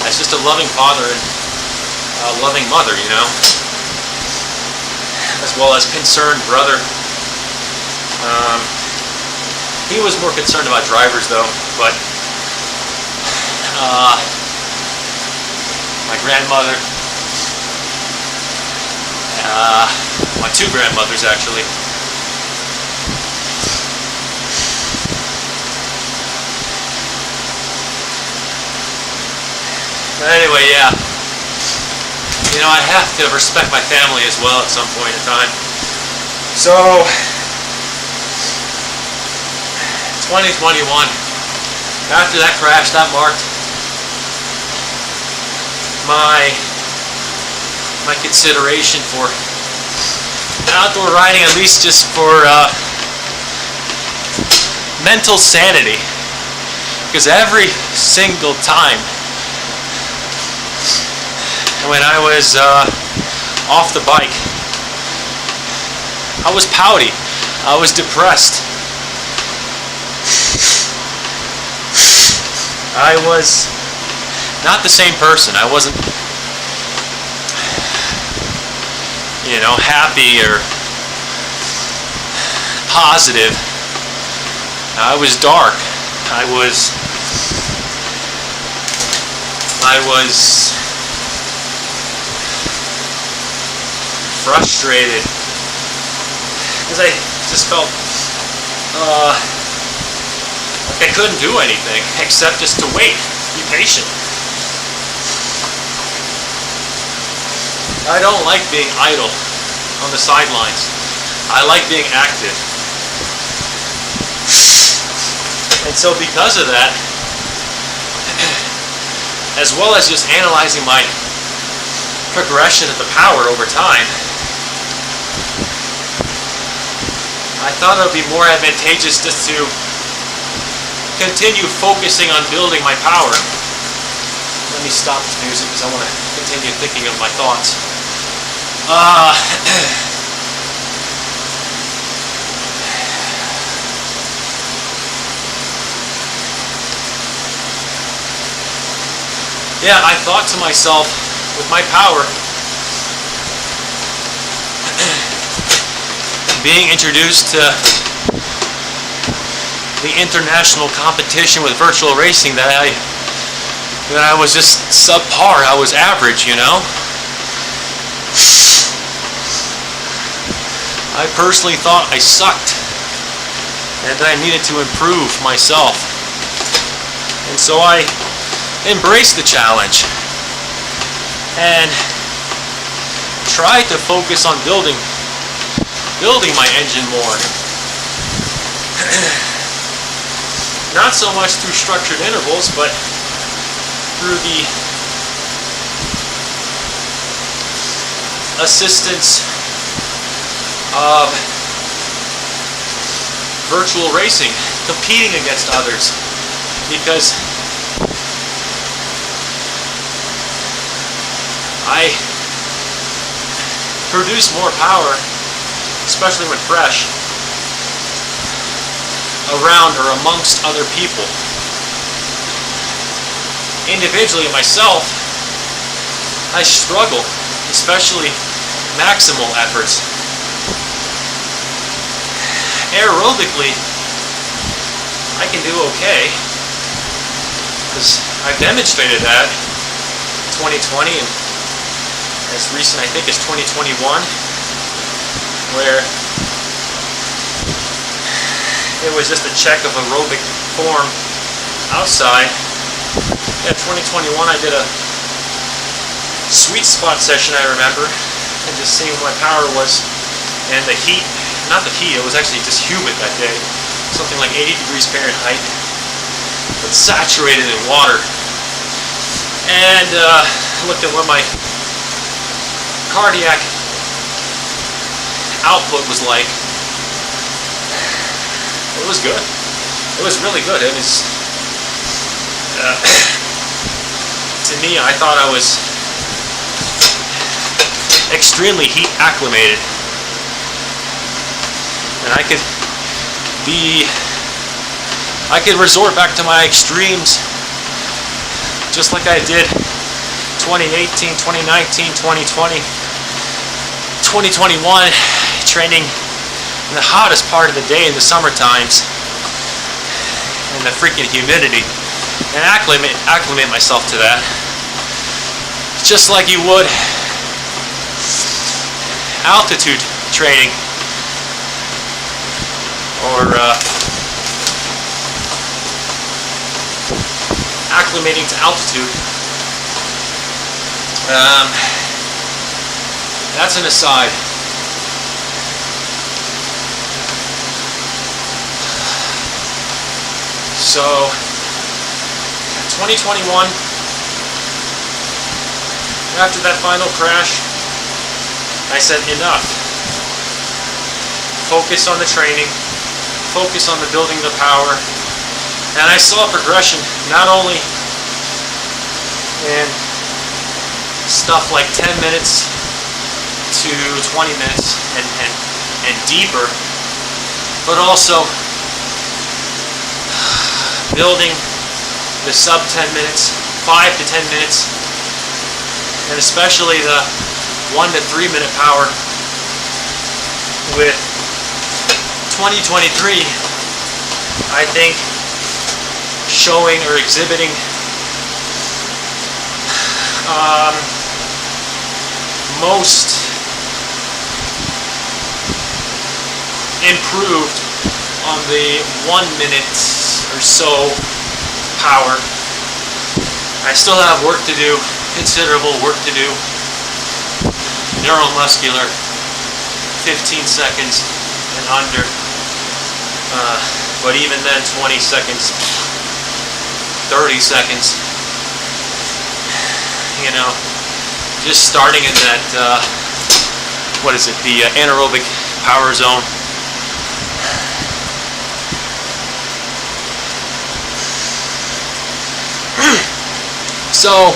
As just a loving father and a loving mother, as well as concerned brother. He was more concerned about drivers, though, but my grandmother, my 2 grandmothers actually, but anyway, yeah, I have to respect my family as well at some point in time. So 2021, after that crash, that marked my consideration for outdoor riding, at least just for mental sanity, because every single time when I was off the bike, I was pouty, I was depressed, I was not the same person. I wasn't, happy or positive. I was dark. I was frustrated because I just felt Like I couldn't do anything except just to wait, be patient. I don't like being idle on the sidelines. I like being active. And so because of that, as well as just analyzing my progression of the power over time, I thought it would be more advantageous just to continue focusing on building my power. Let me stop this music because I want to continue thinking of my thoughts. Yeah, I thought to myself, with my power, being introduced to the international competition with virtual racing, that I was just subpar. I was average, you know. I personally thought I sucked and that I needed to improve myself. And so I embraced the challenge and tried to focus on building my engine more. Not so much through structured intervals, but through the assistance of virtual racing, competing against others, because I produce more power, especially when fresh, around or amongst other people. Individually, myself, I struggle, especially maximal efforts. Aerobically, I can do okay, because I've demonstrated that 2020 and as recent, I think, as 2021, where it was just a check of aerobic form outside. Yeah, 2021, I did a sweet spot session, I remember, and just seeing what my power was, and the heat, not the heat, it was actually just humid that day, something like 80 degrees Fahrenheit, but saturated in water. And looked at what my cardiac output was like. It was good. It was really good. It was to me, I thought I was extremely heat acclimated, and I could resort back to my extremes just like I did 2018, 2019, 2020, 2021, training in the hottest part of the day in the summer times, and the freaking humidity, and acclimate myself to that, just like you would altitude training, or acclimating to altitude. That's an aside. So, 2021, after that final crash, I said enough. Focus on the training, focus on the building the power, and I saw progression not only in stuff like 10 minutes to 20 minutes and deeper, but also building the sub 10 minutes, 5 to 10 minutes, and especially the 1 to 3 minute power with 2023, I think, showing or exhibiting most improved on the 1 minute or so power. I still have work to do, considerable work to do. Neuromuscular, 15 seconds and under. But even then, 20 seconds, 30 seconds. You know, just starting in that, what is it, the anaerobic power zone. So,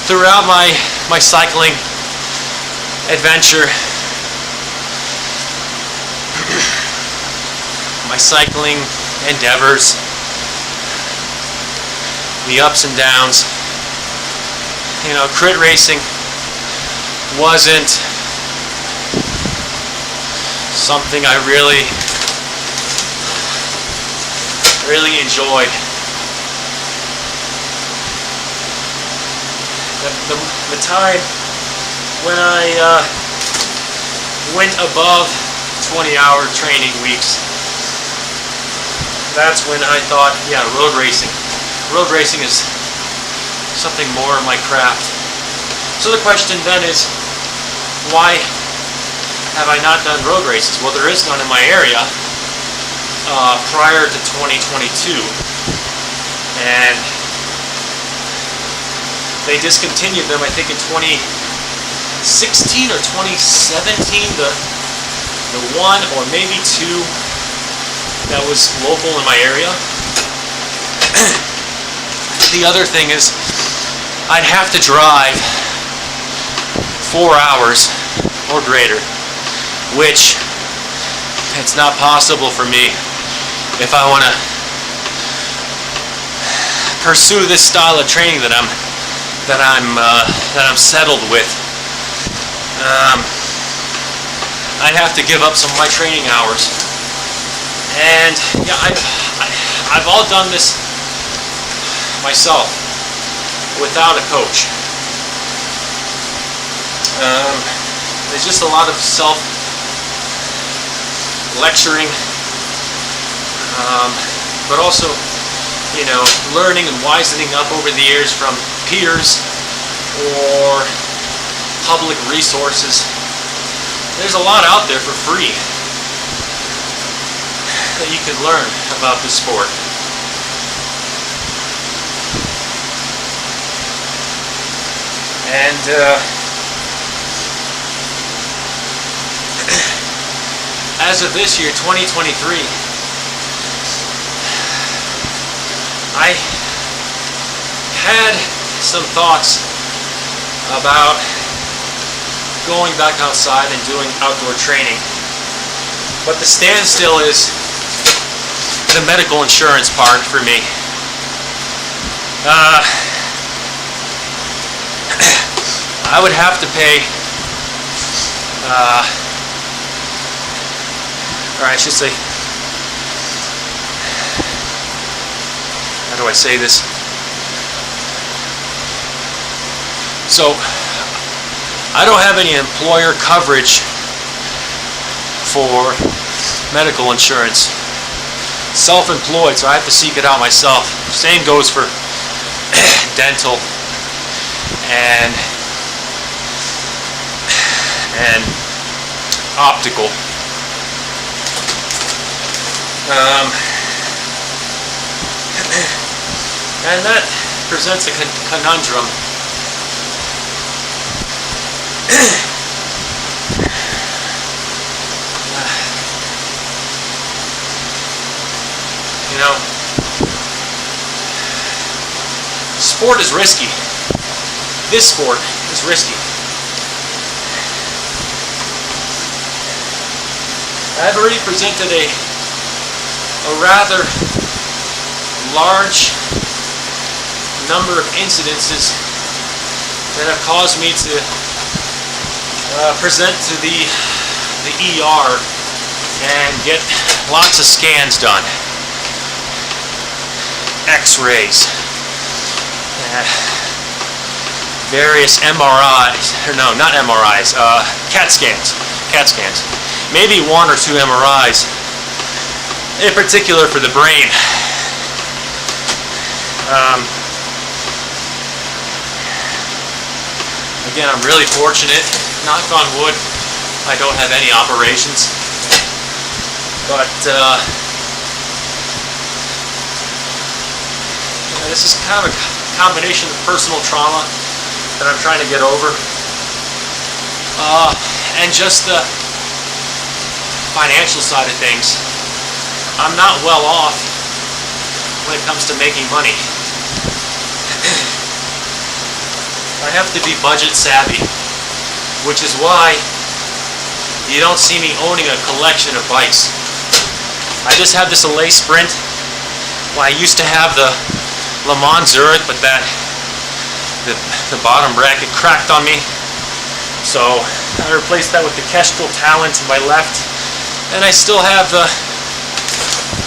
throughout my cycling adventure, my cycling endeavors, the ups and downs, you know, crit racing wasn't something I really enjoyed. The time when I went above 20-hour training weeks, that's when I thought, yeah, road racing. Road racing is something more of my craft. So the question then is, why have I not done road races? Well, there is none in my area prior to 2022. And they discontinued them, I think, in 2016 or 2017, the one or maybe two that was local in my area. The other thing is, I'd have to drive 4 hours or greater, which it's not possible for me if I want to pursue this style of training that I'm settled with. I'd have to give up some of my training hours, and yeah, I've all done this myself without a coach. There's just a lot of self-lecturing, but also, you know, learning and wisening up over the years from peers or public resources. There's a lot out there for free that you can learn about the sport. And as of this year, 2023, I had some thoughts about going back outside and doing outdoor training, but the standstill is the medical insurance part for me. I would have to pay, or I should say, how do I say this? So, I don't have any employer coverage for medical insurance. Self-employed, so I have to seek it out myself. Same goes for dental and optical. And that presents a conundrum. You know, sport is risky. This sport is risky. I've already presented a rather large number of incidences that have caused me to present to the ER and get lots of scans done, x-rays, various MRIs, or no, not MRIs, CAT scans, maybe 1 or 2 MRIs, in particular for the brain. Again, I'm really fortunate, knock on wood, I don't have any operations, but this is kind of a combination of personal trauma that I'm trying to get over, and just the financial side of things. I'm not well off when it comes to making money. I have to be budget savvy, which is why you don't see me owning a collection of bikes. I just have this Allay Sprint. Well, I used to have the Le Mans Zurich, but the bottom bracket cracked on me, so I replaced that with the Kestrel Talent to my left, and I still have the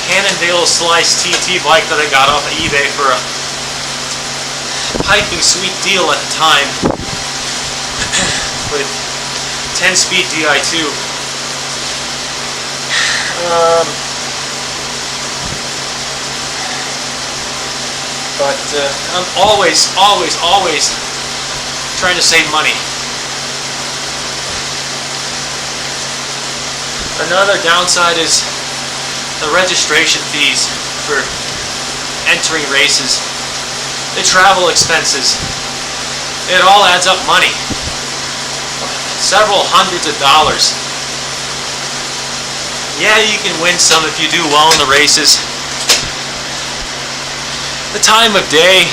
indieVelo Slice TT bike that I got off of eBay for a piping sweet deal at the time with 10-speed Di2. But I'm always trying to save money. Another downside is the registration fees for entering races, the travel expenses. It all adds up money. Several hundreds of dollars. Yeah, you can win some if you do well in the races. The time of day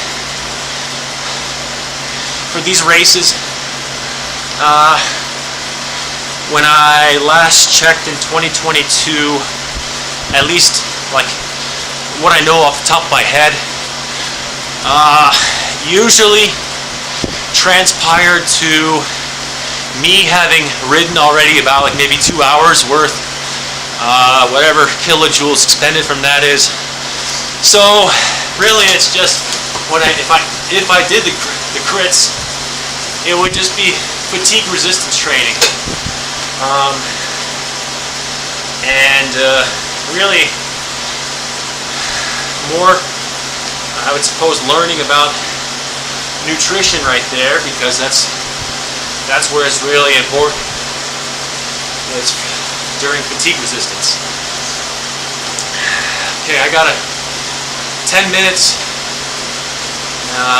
for these races, when I last checked in 2022, at least like what I know off the top of my head, usually transpired to me having ridden already about like maybe 2 hours worth, whatever kilojoules expended from that is. So really, it's just when if I did the crits, it would just be fatigue resistance training, and really more, I would suppose, learning about nutrition right there, because that's where it's really important. It's during fatigue resistance. Okay, I got 10 minutes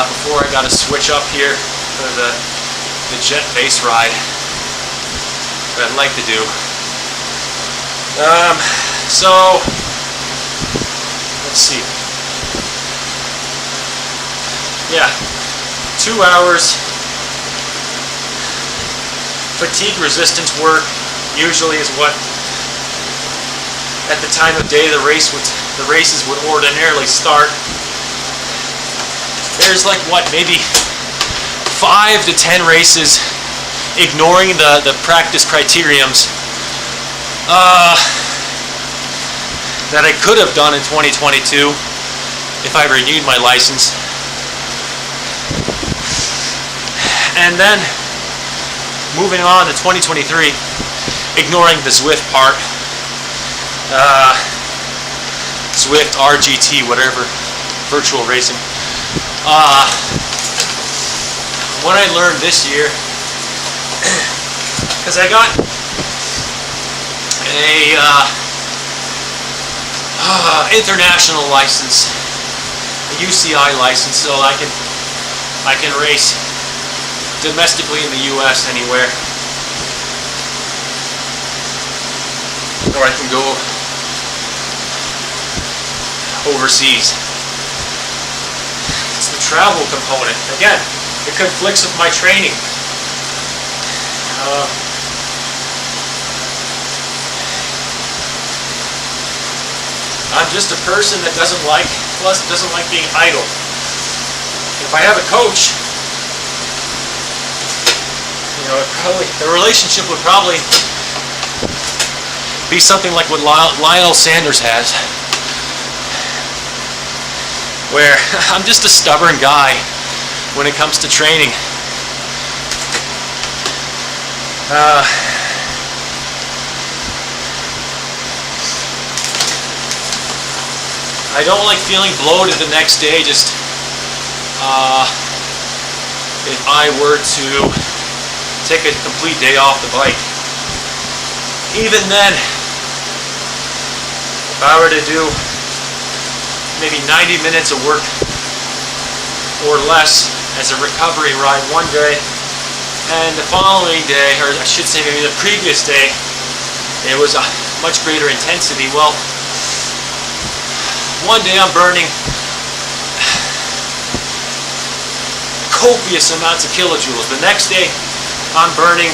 before I got to switch up here for the jet base ride that I'd like to do. So let's see. Yeah, 2 hours fatigue resistance work usually is what, at the time of day the races would ordinarily start. There's like what, maybe 5 to 10 races, ignoring the practice criteriums, that I could have done in 2022 if I renewed my license. And then moving on to 2023, ignoring the Zwift part, Zwift, RGT, whatever, virtual racing. What I learned this year, because I got a international license, a UCI license, so I can race domestically in the US anywhere, or I can go overseas. It's the travel component. Again, it conflicts with my training. I'm just a person that doesn't like being idle. If I have a coach, the relationship would probably be something like what Lionel Sanders has, where I'm just a stubborn guy when it comes to training. I don't like feeling bloated the next day. Just if I were to take a complete day off the bike. Even then, if I were to do maybe 90 minutes of work or less as a recovery ride one day, and the following day, or I should say maybe the previous day, it was a much greater intensity. Well, one day I'm burning copious amounts of kilojoules. The next day I'm burning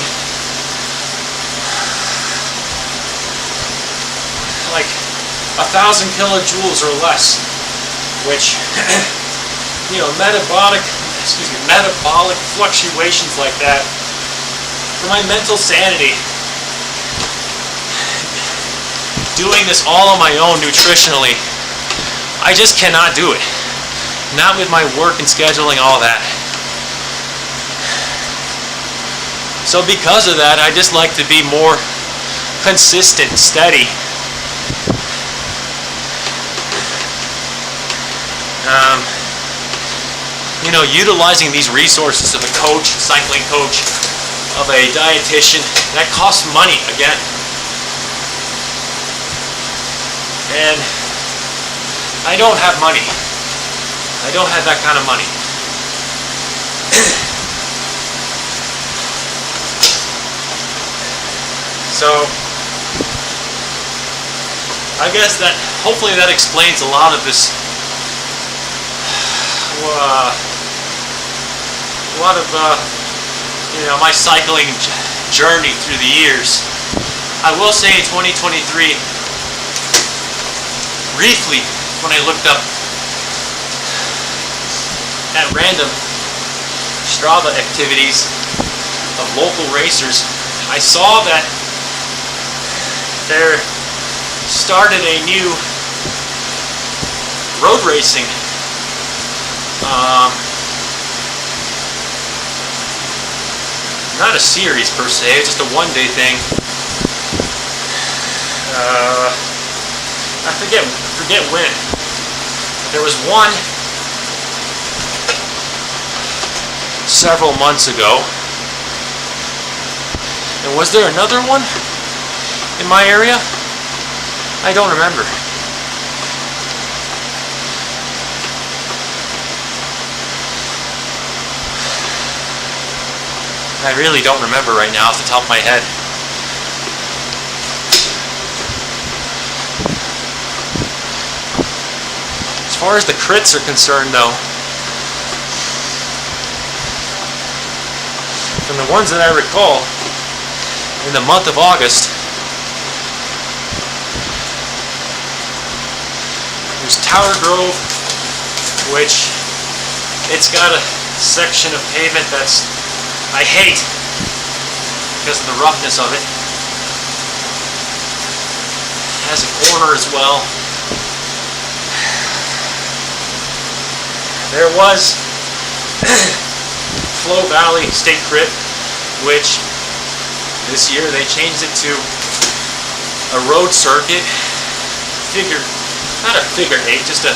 like 1,000 kilojoules or less, which metabolic fluctuations like that, for my mental sanity, doing this all on my own nutritionally, I just cannot do it. Not with my work and scheduling, all that. So because of that, I just like to be more consistent, steady. Utilizing these resources of a coach, cycling coach, of a dietitian, that costs money again. And I don't have money. I don't have that kind of money. So I guess that hopefully that explains a lot of this. My cycling journey through the years. I will say in 2023, briefly, when I looked up at random Strava activities of local racers, I saw that there started a new road racing not a series per se, it's just a one-day thing. I forget when. There was one several months ago. And was there another one in my area? I don't remember. I really don't remember right now off the top of my head. As far as the crits are concerned, though, from the ones that I recall, in the month of August, there's Tower Grove, which it's got a section of pavement that's I hate because of the roughness of it. It has a corner as well. There was Flow Valley State Crit, which this year they changed it to a road circuit, not a figure eight, just a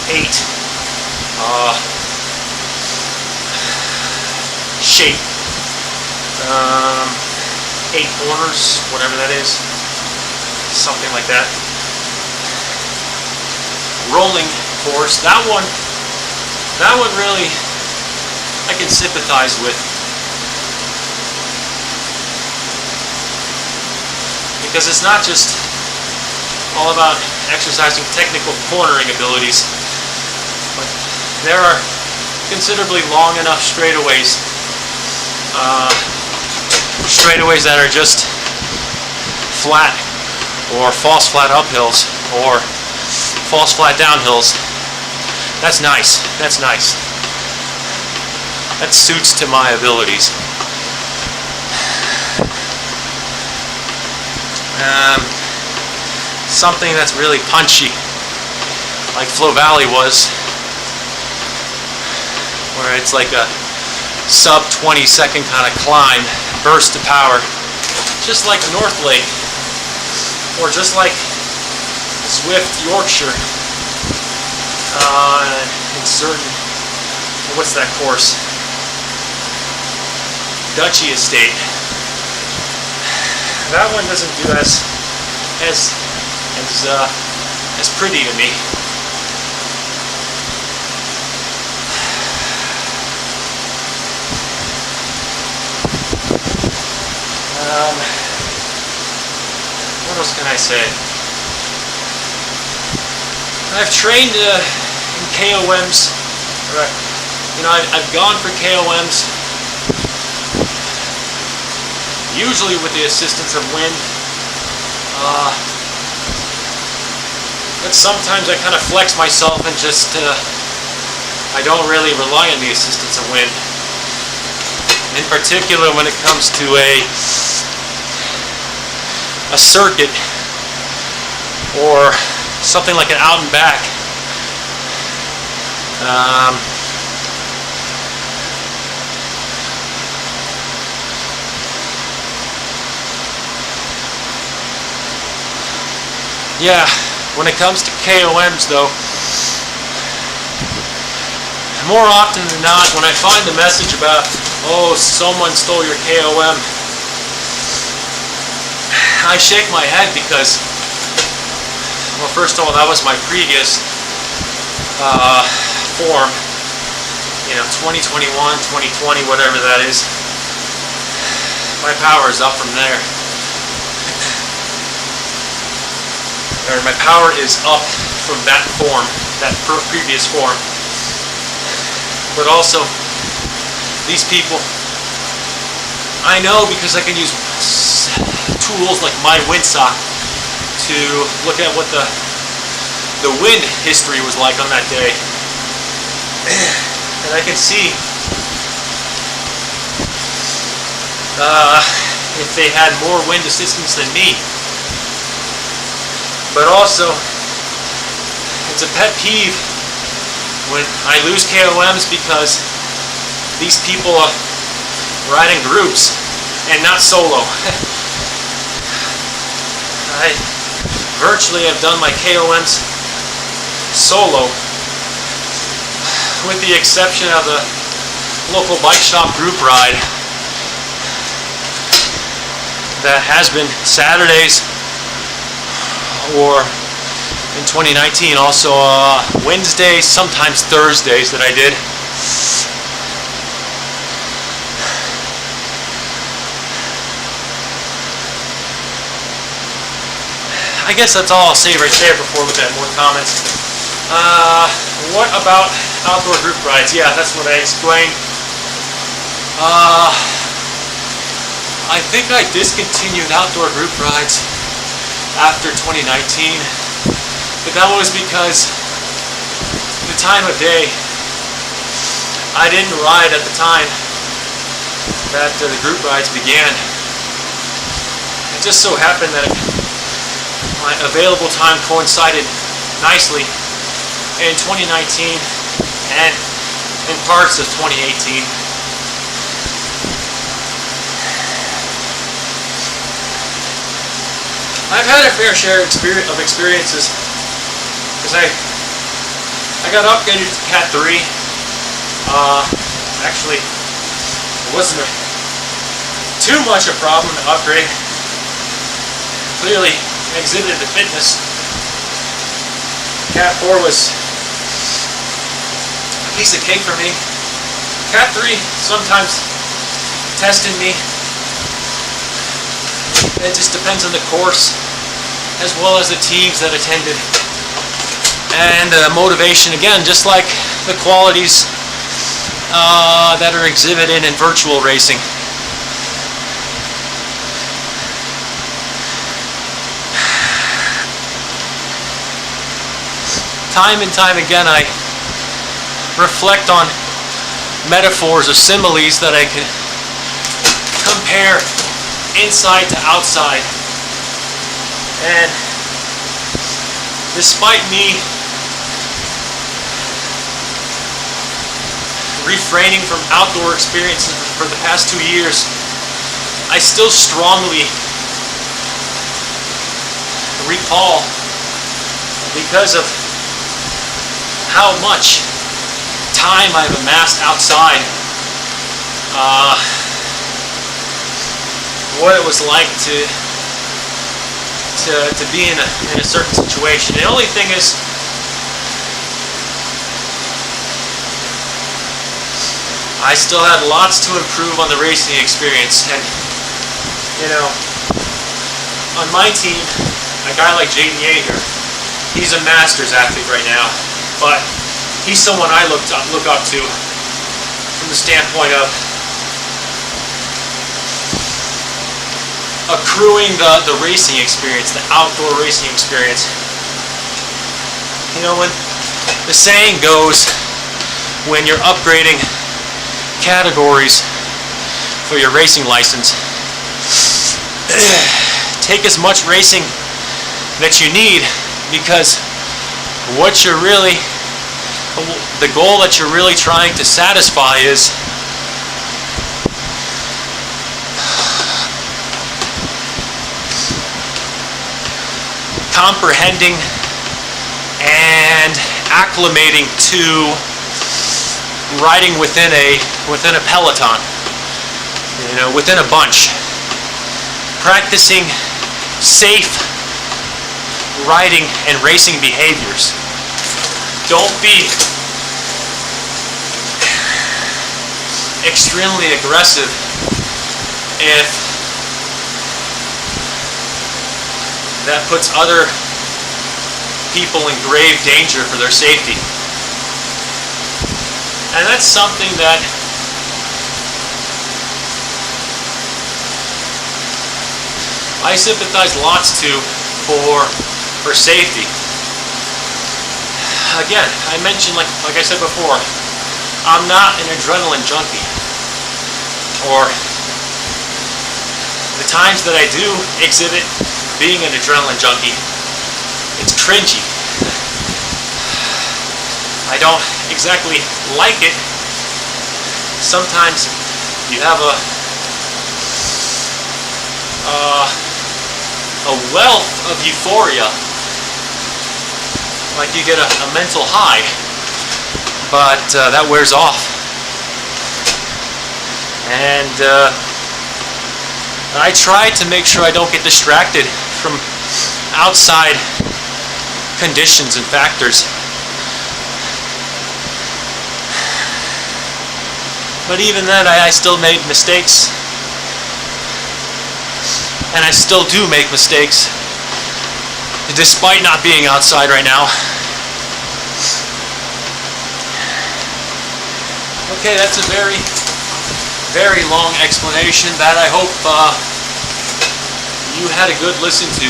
8 shape, 8 corners, whatever that is, something like that. Rolling course, that one really I can sympathize with, because it's not just all about exercising technical cornering abilities, but there are considerably long enough straightaways that are just flat, or false flat uphills, or false flat downhills. That's nice. That suits to my abilities. Something that's really punchy, like Flow Valley was, where it's like a sub 20 second kind of climb, burst of power, just like North Lake, or just like Swift, Yorkshire, in certain, what's that course? Duchy Estate. That one doesn't do as pretty to me. What else can I say? I've trained in KOMs. You know, I've gone for KOMs, usually with the assistance of wind. But sometimes I kind of flex myself and just I don't really rely on the assistance of wind. In particular, when it comes to a circuit or something like an out and back. Yeah, when it comes to KOMs though, more often than not, when I find the message about, oh, someone stole your KOM, I shake my head because, well, first of all, that was my previous form, you know, 2021, 2020, whatever that is. My power is up from there. Or my power is up from that form, that previous form. But also, these people, I know because I can use tools like my windsock to look at what the wind history was like on that day. And I can see if they had more wind assistance than me. But also, it's a pet peeve when I lose KOMs because these people ride in groups and not solo. I virtually have done my KOMs solo, with the exception of the local bike shop group ride that has been Saturdays, or in 2019 also Wednesdays, sometimes Thursdays that I did. I guess that's all I'll say right there before we look at more comments. What about outdoor group rides? Yeah, that's what I explained. I think I discontinued outdoor group rides after 2019, but that was because the time of day, I didn't ride at the time that the group rides began. It just so happened that my available time coincided nicely in 2019 and in parts of 2018. I've had a fair share of experiences because I got upgraded to Cat 3. Actually, it wasn't too much a problem to upgrade. Clearly exhibited the fitness. Cat 4 was a piece of cake for me. Cat 3 sometimes tested me. It just depends on the course, as well as the teams that attended, and motivation, again, just like the qualities that are exhibited in virtual racing. Time and time again, I reflect on metaphors or similes that I can compare inside to outside. And despite me refraining from outdoor experiences for the past 2 years, I still strongly recall because of how much time I've amassed outside, what it was like to be in a certain situation. The only thing is, I still had lots to improve on the racing experience. And you know, on my team, a guy like Jaden Yeager, he's a masters athlete right now, but he's someone I look up to from the standpoint of accruing the racing experience, the outdoor racing experience. You know, when the saying goes, when you're upgrading categories for your racing license, take as much racing that you need, because what you're really, the goal that you're really trying to satisfy is comprehending and acclimating to riding within a peloton, you know, within a bunch, practicing safe riding and racing behaviors. Don't be extremely aggressive if that puts other people in grave danger for their safety. And that's something that I sympathize lots to for safety. Again, I mentioned, like I said before, I'm not an adrenaline junkie. Or the times that I do exhibit being an adrenaline junkie, it's cringy. I don't exactly like it. Sometimes you have a wealth of euphoria, like you get a mental high, but that wears off. And I try to make sure I don't get distracted from outside conditions and factors. But even then, I still made mistakes. And I still do make mistakes, despite not being outside right now. Okay, that's a very, very long explanation that I hope you had a good listen to.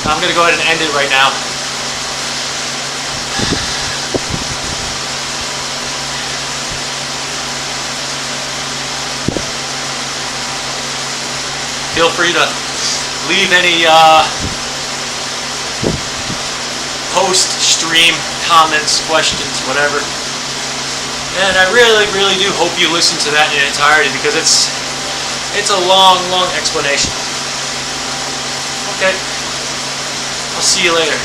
I'm going to go ahead and end it right now. Feel free to leave any post-stream comments, questions, whatever. And I really, really do hope you listen to that in entirety, because it's a long, long explanation. Okay. I'll see you later.